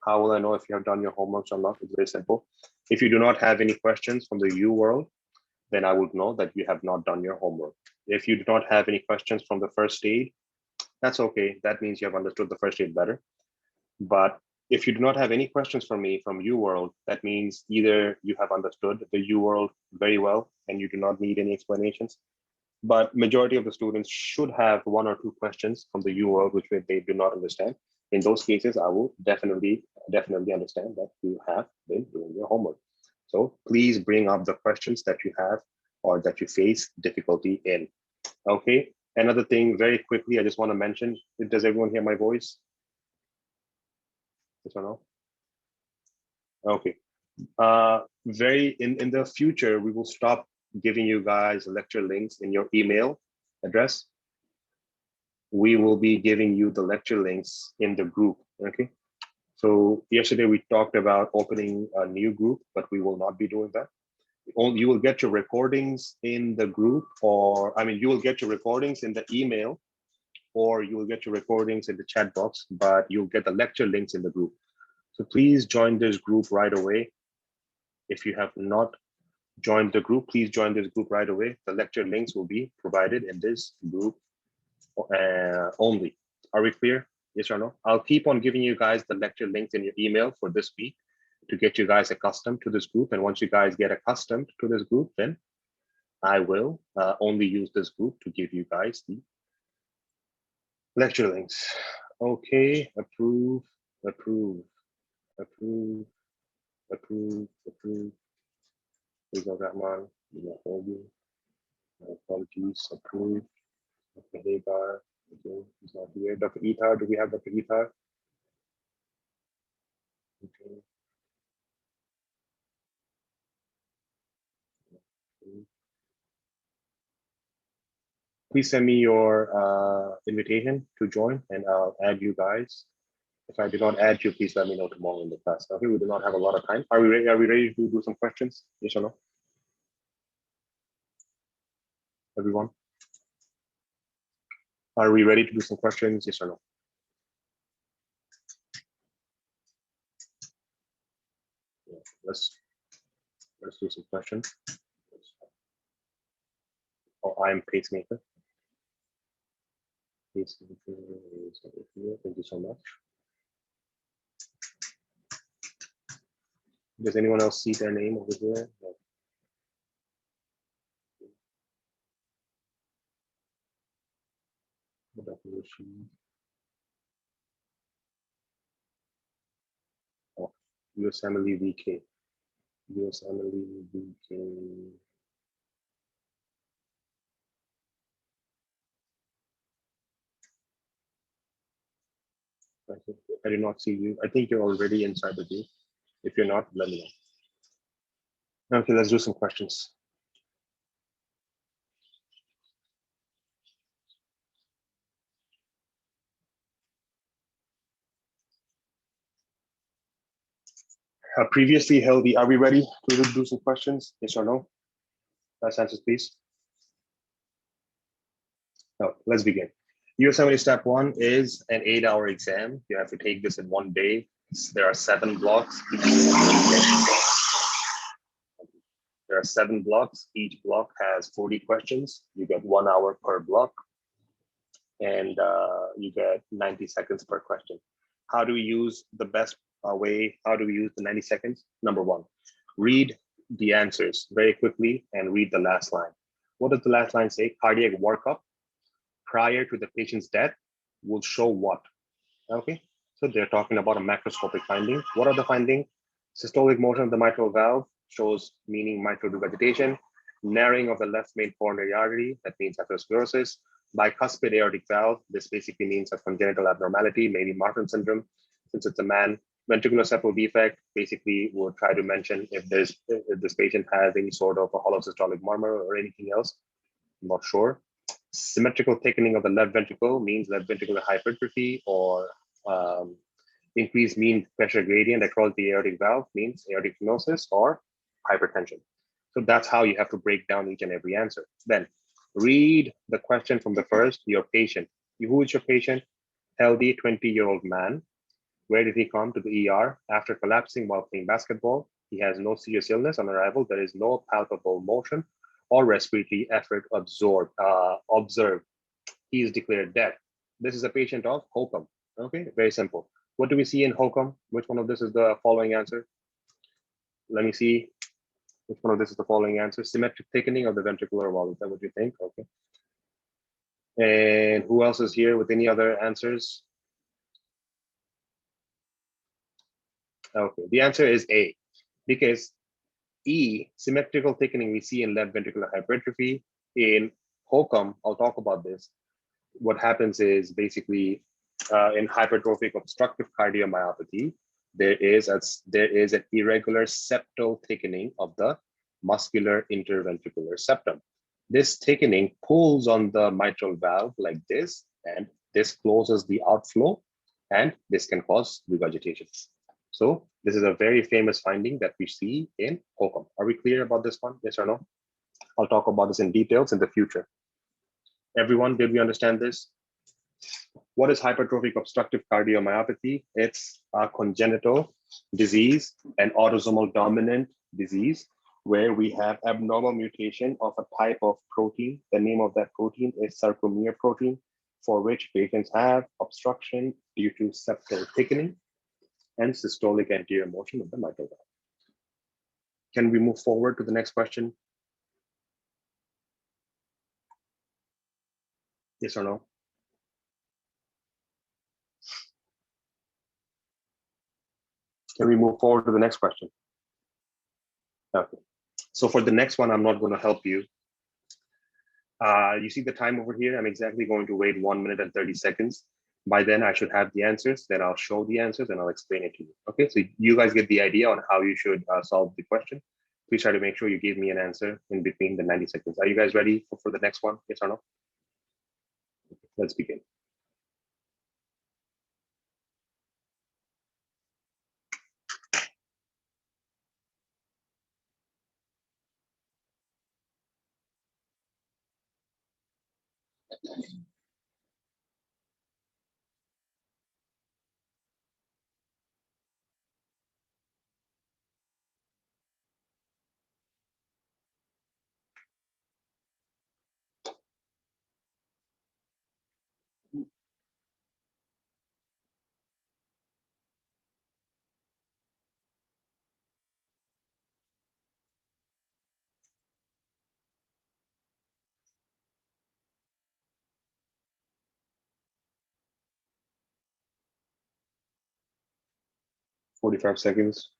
How will I know if you have done your homeworks or not? It's very simple. If you do not have any questions from the UWorld, then I would know that you have not done your homework. If you do not have any questions from the first aid, that's okay. That means you have understood the first aid better. But if you do not have any questions from me from UWorld, that means either you have understood the UWorld very well and you do not need any explanations, but majority of the students should have one or two questions from the UWorld which they do not understand. In those cases, I will definitely understand that you have been doing your homework. So please bring up the questions that you have or that you face difficulty in. Okay. Another thing, very quickly, I just want to mention, does everyone hear my voice? Yes or no? Okay. Very in the future, we will stop giving you guys lecture links in your email address. We will be giving you the lecture links in the group. Okay. So yesterday we talked about opening a new group, but we will not be doing that. You will get your recordings in the group, or I mean, you will get your recordings in the email, or you will get your recordings in the chat box, but you'll get the lecture links in the group. So please join this group right away. If you have not joined the group, please join this group right away. The lecture links will be provided in this group only. Are we clear? Yes or no? I'll keep on giving you guys the lecture links in your email for this week to get you guys accustomed to this group. And once you guys get accustomed to this group, then I will only use this group to give you guys the lecture links. Okay, approve, approve, approve, approve, approve. Rahman, my apologies, approve. Dr. Hagar, okay, he's not here. Dr. Ethar, do we have Dr. Ethar? Okay. Please send me your invitation to join and I'll add you guys. If I do not add you, please let me know tomorrow in the class. Okay, we do not have a lot of time. Are we ready? Are we ready to do some questions? Yes or no? Everyone? Are we ready to do some questions? Yes or no? Yeah, let's do some questions. Oh, I'm pacemaker. Pacemaker is over here. Thank you so much. Does anyone else see their name over there? No. Oh, Usmle VK. Usmle VK. I did not see you. I think you're already inside the group. If you're not, let me know. Okay, let's do some questions. Previously held, are we ready to do some questions? Yes or no? Last answers, please. No, let's begin. Usmle step 1 is an 8-hour exam. You have to take this in one day. There are 7 blocks. There are 7 blocks. Each block has 40 questions. You get 1 hour per block, and you get 90 seconds per question. How do we use the best way? How do we use the 90 seconds? Number 1, read the answers very quickly and read the last line. What does the last line say? Cardiac workup prior to the patient's death will show what? Okay, so they're talking about a macroscopic finding. What are the findings? Systolic motion of the mitral valve shows meaning mitral regurgitation, narrowing of the left main coronary artery, that means atherosclerosis. Bicuspid aortic valve, this basically means a congenital abnormality, maybe Marfan syndrome, since it's a man. Ventricular septal defect, basically we'll try to mention if this patient has any sort of a hollow systolic murmur or anything else. I'm not sure. Symmetrical thickening of the left ventricle means left ventricular hypertrophy, or increased mean pressure gradient across the aortic valve means aortic stenosis or hypertension. So that's how you have to break down each and every answer. Then read the question from the first, your patient. Who is your patient? Healthy 20-year-old man. Where did he come to the ER? After collapsing while playing basketball. He has no serious illness on arrival. There is no palpable motion or respiratory effort observed, he is declared dead. This is a patient of HOCM. Okay, very simple. What do we see in HOCM? Which one of this is the following answer? Let me see. Which one of this is the following answer? Symmetric thickening of the ventricular wall. Is that what you think? Okay. And who else is here with any other answers? Okay, the answer is A, because E, symmetrical thickening we see in left ventricular hypertrophy. In HOCM, I'll talk about this. What happens is basically in hypertrophic obstructive cardiomyopathy, there is an irregular septal thickening of the muscular interventricular septum. This thickening pulls on the mitral valve like this, and this closes the outflow, and this can cause regurgitation. So this is a very famous finding that we see in HOCM. Are we clear about this one? Yes or no? I'll talk about this in details in the future. Everyone, did we understand this? What is hypertrophic obstructive cardiomyopathy? It's a congenital disease, an autosomal dominant disease, where we have abnormal mutation of a type of protein. The name of that protein is sarcomere protein, for which patients have obstruction due to septal thickening and systolic anterior motion of the mitral valve. Can we move forward to the next question? Yes or no? Can we move forward to the next question? Okay. So for the next one, I'm not going to help you. You see the time over here? I'm exactly going to wait 1 minute and 30 seconds. By then, I should have the answers. Then I'll show the answers and I'll explain it to you. Okay, so you guys get the idea on how you should solve the question. Please try to make sure you give me an answer in between the 90 seconds. Are you guys ready for the next one? Yes or no? Let's begin. "45 seconds.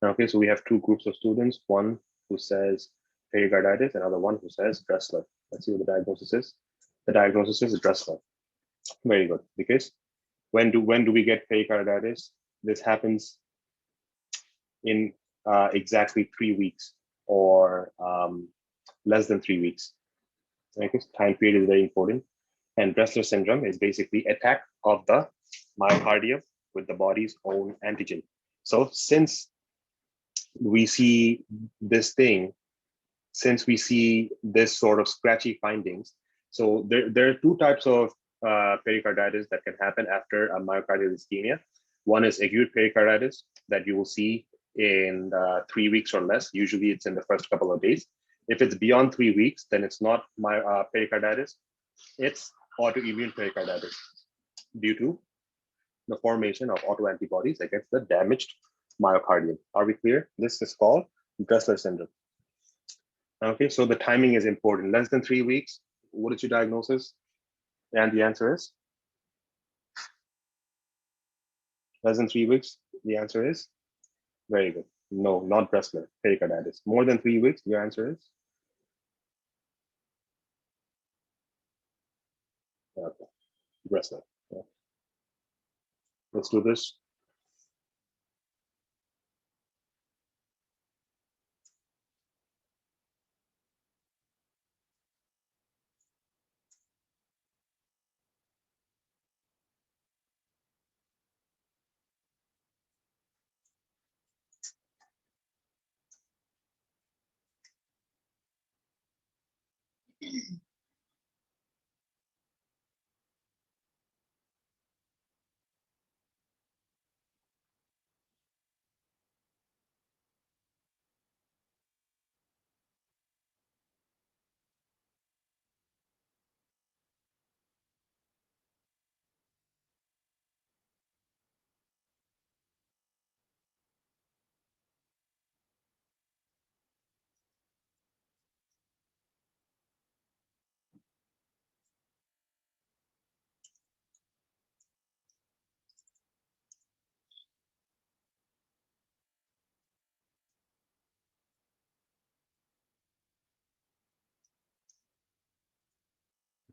Okay, so we have two groups of students, one who says pericarditis, another one who says Dressler. Let's see what the diagnosis is. The diagnosis is Dressler. Very good, because when do we get pericarditis? This happens in exactly 3 weeks or less than 3 weeks. Okay, time period is very important. And Dressler syndrome is basically attack of the myocardium with the body's own antigen. So since we see this thing, since we see this sort of scratchy findings, so there are two types of pericarditis that can happen after a myocardial ischemia. One is acute pericarditis that you will see in 3 weeks or less. Usually it's in the first couple of days. If it's beyond 3 weeks, then it's not pericarditis. It's autoimmune pericarditis due to the formation of autoantibodies against the damaged myocardium. Are we clear? This is called Dressler syndrome. Okay, so the timing is important. Less than 3 weeks. What is your diagnosis? And the answer is less than 3 weeks. The answer is very good. No, not Dressler, pericarditis. More than 3 weeks. Your answer is okay, Dressler. Yeah. Let's do this.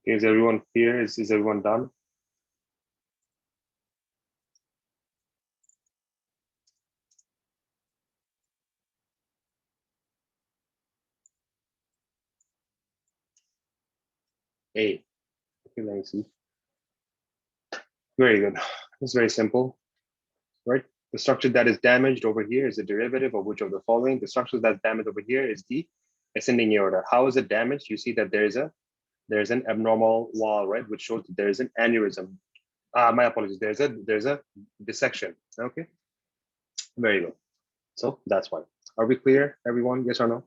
Is everyone clear? Is everyone done? A. Okay, let me see. Very good. It's very simple, right? The structure that is damaged over here is a derivative of which of the following? The structure that's damaged over here is the ascending aorta. How is it damaged? You see that there's an abnormal wall, right, which shows that there is an aneurysm. My apologies. There's a dissection. Okay, very good. So that's why. Are we clear, everyone? Yes or no?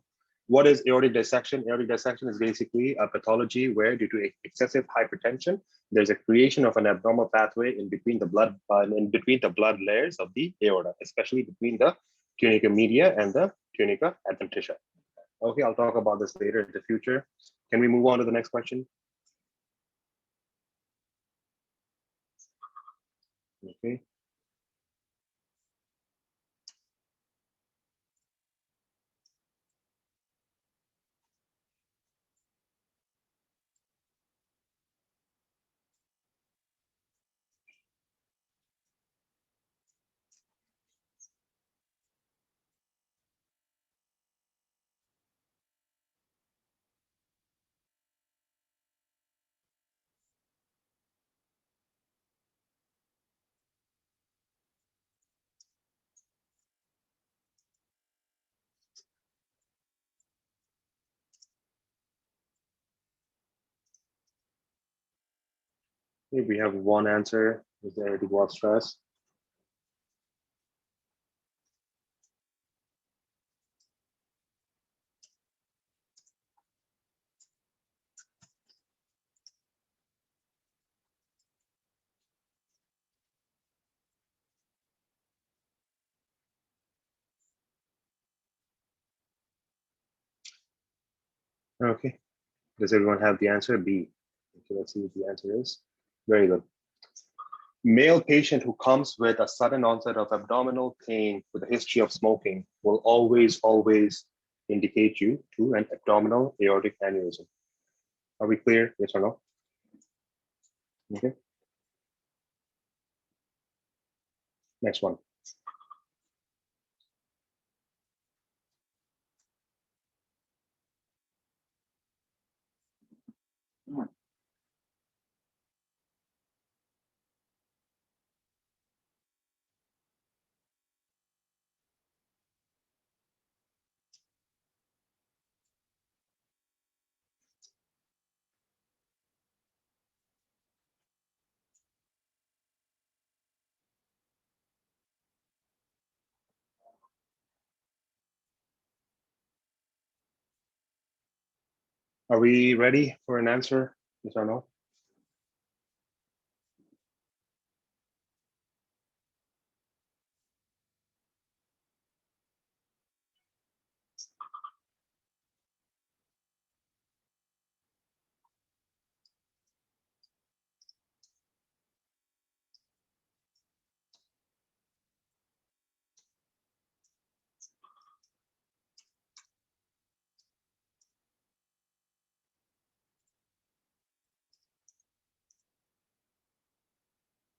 What is aortic dissection? Aortic dissection is basically a pathology where, due to excessive hypertension, there's a creation of an abnormal pathway in between the blood layers of the aorta, especially between the tunica media and the tunica adventitia. Okay, I'll talk about this later in the future. Can we move on to the next question? Okay. If we have one answer, is there to what stress? Okay. Does everyone have the answer? B. Okay, let's see what the answer is. Very good. Male patient who comes with a sudden onset of abdominal pain with a history of smoking will always indicate you to an abdominal aortic aneurysm. Are we clear? Yes or no? Okay. Next one. Are we ready for an answer? Yes or no?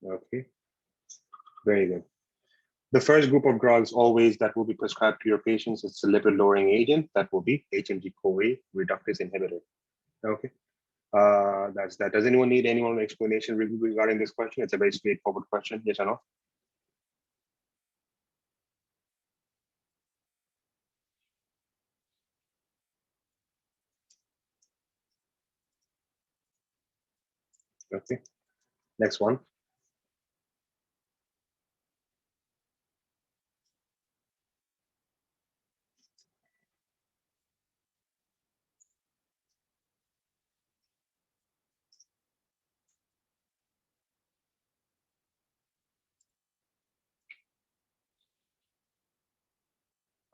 Okay. Very good. The first group of drugs always that will be prescribed to your patients is the lipid-lowering agent. That will be HMG-CoA reductase inhibitor. Okay. That's that. Does anyone need any more explanation regarding this question? It's a very straightforward question. Yes or no? Okay. Next one.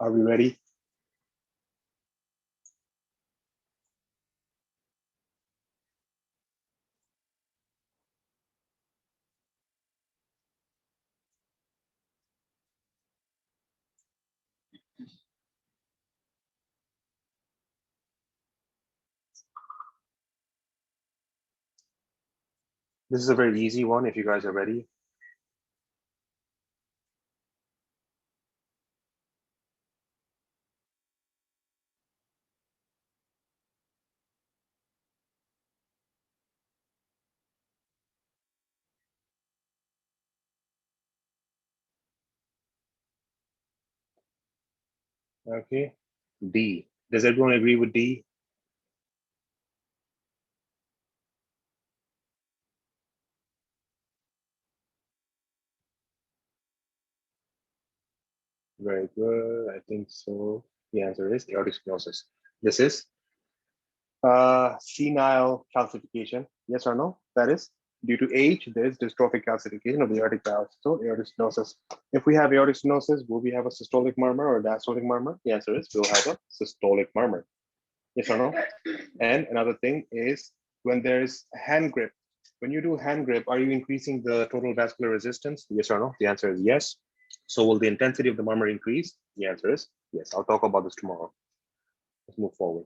Are we ready? This is a very easy one if you guys are ready. Okay, D. Does everyone agree with D? Very good, I think so. The answer is aortic stenosis. This is senile calcification, yes or no? That is due to age, there is dystrophic calcification of the aortic valve, so aortic stenosis. If we have aortic stenosis, will we have a systolic murmur or diastolic murmur? The answer is we'll have a systolic murmur, yes or no? And another thing is when there's hand grip, when you do hand grip, are you increasing the total vascular resistance? Yes or no? The answer is yes. So will the intensity of the murmur increase? The answer is yes. I'll talk about this tomorrow. Let's move forward.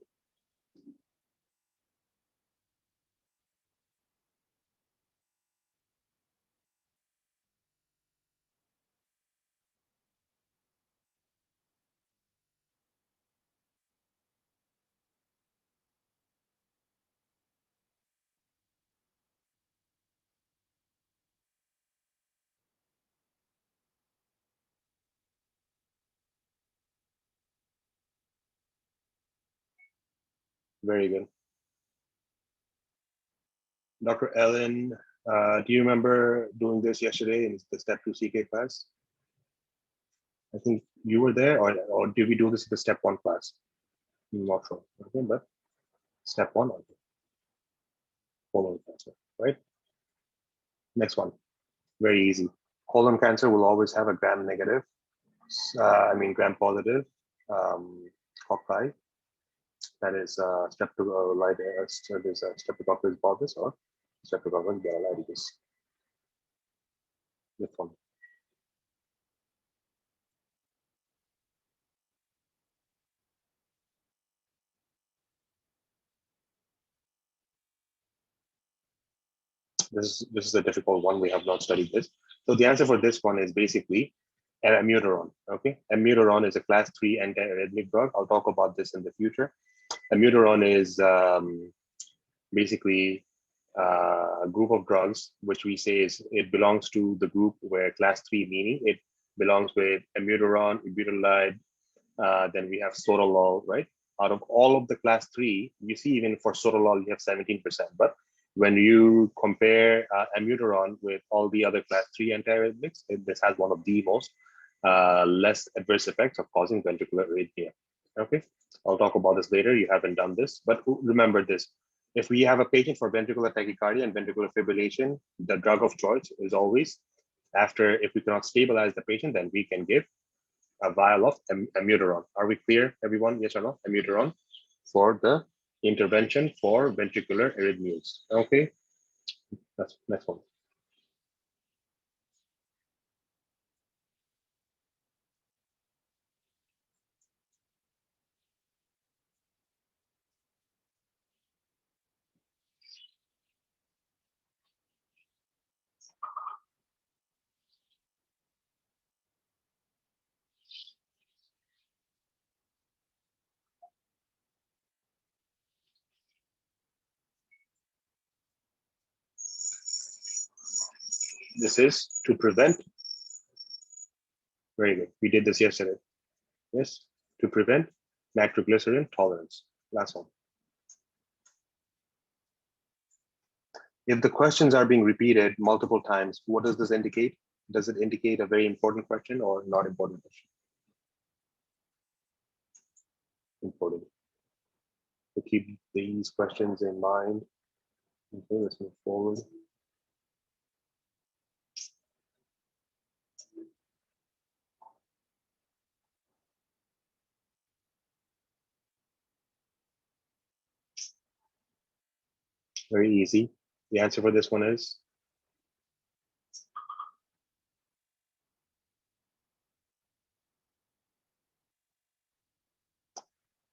Very good. Dr. Ellen, do you remember doing this yesterday in the step 2 CK class? I think you were there, or did we do this in the step 1 class? I'm not sure. Okay, but step 1, colon cancer, right? Next one, very easy. Colon cancer will always have a gram negative, gram positive cocci. That is Streptococcus bovis or Streptococcus gamma-lyticus. This one. This is a difficult one. We have not studied this. So the answer for this one is basically amiodarone. Okay, amiodarone is a class 3 antiarrhythmic drug. I'll talk about this in the future. Amiodarone is basically a group of drugs which we say is it belongs to the group where class 3, meaning it belongs with amiodarone, ibutylide, then we have sotalol, right? Out of all of the class 3, you see even for sotalol you have 17%, but when you compare amiodarone with all the other class 3 antiarrhythmics, this has one of the most less adverse effects of causing ventricular arrhythmia. Okay, I'll talk about this later. You haven't done this, but remember this. If we have a patient for ventricular tachycardia and ventricular fibrillation, the drug of choice is always after, if we cannot stabilize the patient, then we can give a vial of amiodarone. Are we clear, everyone? Yes or no? Amiodarone for the intervention for ventricular arrhythmias. Okay, that's next one. This is to prevent. Very good. We did this yesterday. Yes, to prevent nitroglycerin tolerance. Last one. If the questions are being repeated multiple times, what does this indicate? Does it indicate a very important question or not important question? Important. So keep these questions in mind. Okay, let's move forward. Very easy. The answer for this one is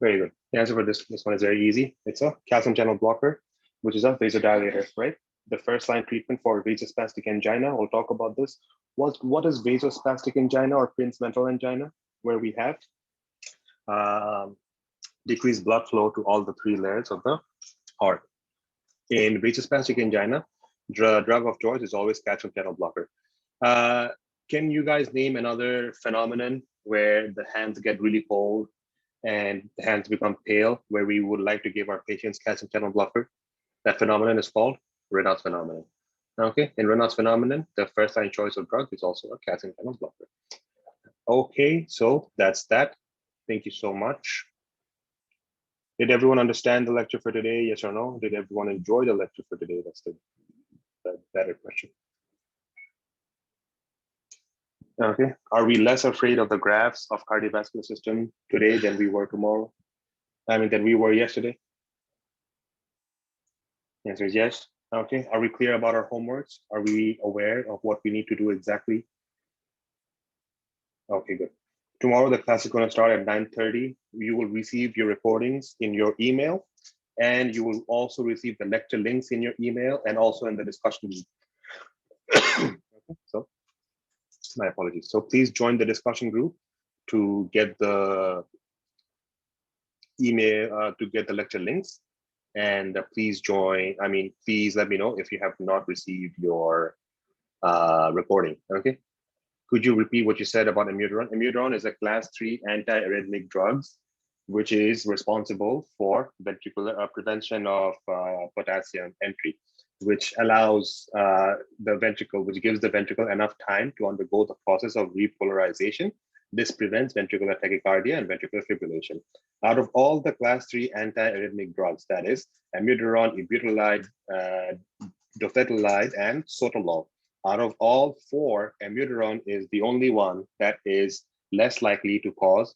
very good. The answer for this one is very easy. It's a calcium channel blocker, which is a vasodilator, right? the first line treatment for vasospastic angina. We'll talk about this. What is vasospastic angina or Prince ventral angina, where we have decreased blood flow to all the 3 layers of the heart. In vasospastic angina, drug of choice is always calcium channel blocker. Can you guys name another phenomenon where the hands get really cold and the hands become pale, where we would like to give our patients calcium channel blocker? That phenomenon is called Raynaud's phenomenon. Okay, in Raynaud's phenomenon, the first line choice of drug is also a calcium channel blocker. Okay, so that's that. Thank you so much. Did everyone understand the lecture for today? Yes or no? Did everyone enjoy the lecture for today? That's the better question. Okay, are we less afraid of the graphs of cardiovascular system today than we were tomorrow? I mean, than we were yesterday? The answer is yes. Okay, are we clear about our homeworks? Are we aware of what we need to do exactly? Okay, good. Tomorrow, the class is going to start at 9:30. You will receive your recordings in your email, and you will also receive the lecture links in your email and also in the discussion group. Okay, so my apologies. So please join the discussion group to get the email, to get the lecture links. And please please let me know if you have not received your recording, okay? Could you repeat what you said about amiodarone? Amiodarone is a class 3 antiarrhythmic drugs, which is responsible for ventricular prevention of potassium entry, which allows the ventricle, which gives the ventricle enough time to undergo the process of repolarization. This prevents ventricular tachycardia and ventricular fibrillation. Out of all the class 3 antiarrhythmic drugs, that is amiodarone, ibuterolide, dofetilide, and sotalol, out of all 4, amiodarone is the only one that is less likely to cause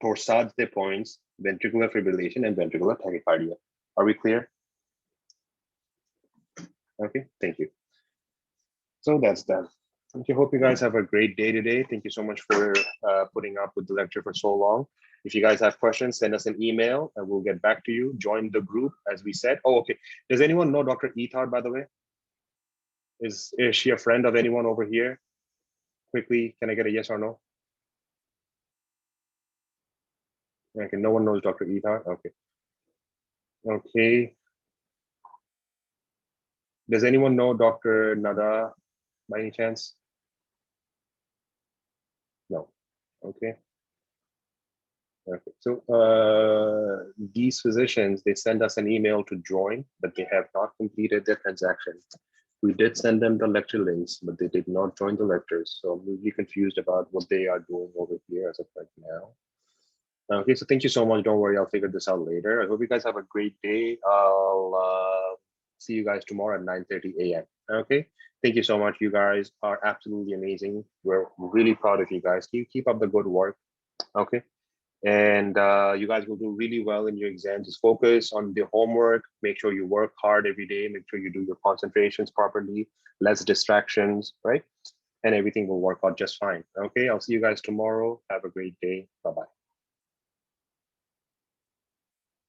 torsades de points, ventricular fibrillation, and ventricular tachycardia. Are we clear? Okay, thank you. So that's done. Okay, hope you guys have a great day today. Thank you so much for putting up with the lecture for so long. If you guys have questions, send us an email and we'll get back to you. Join the group, as we said. Oh, okay. Does anyone know Dr. Ethar, by the way? Is she a friend of anyone over here? Quickly, can I get a yes or no? Okay, no one knows Dr. Ethar. Okay. Okay. Does anyone know Dr. Nada by any chance? No. Okay. Okay. So these physicians, they send us an email to join, but they have not completed their transaction. We did send them the lecture links, but they did not join the lectures. So I'm really confused about what they are doing over here as of right now. Okay, so thank you so much. Don't worry, I'll figure this out later. I hope you guys have a great day. I'll see you guys tomorrow at 9:30 a.m. Okay, thank you so much. You guys are absolutely amazing. We're really proud of you guys. Keep up the good work. Okay, and you guys will do really well in your exams. Just focus on the homework. Make sure you work hard every day. Make sure you do your concentrations properly, less distractions, right? And everything will work out just fine. Okay, I'll see you guys tomorrow. Have a great day. Bye-bye.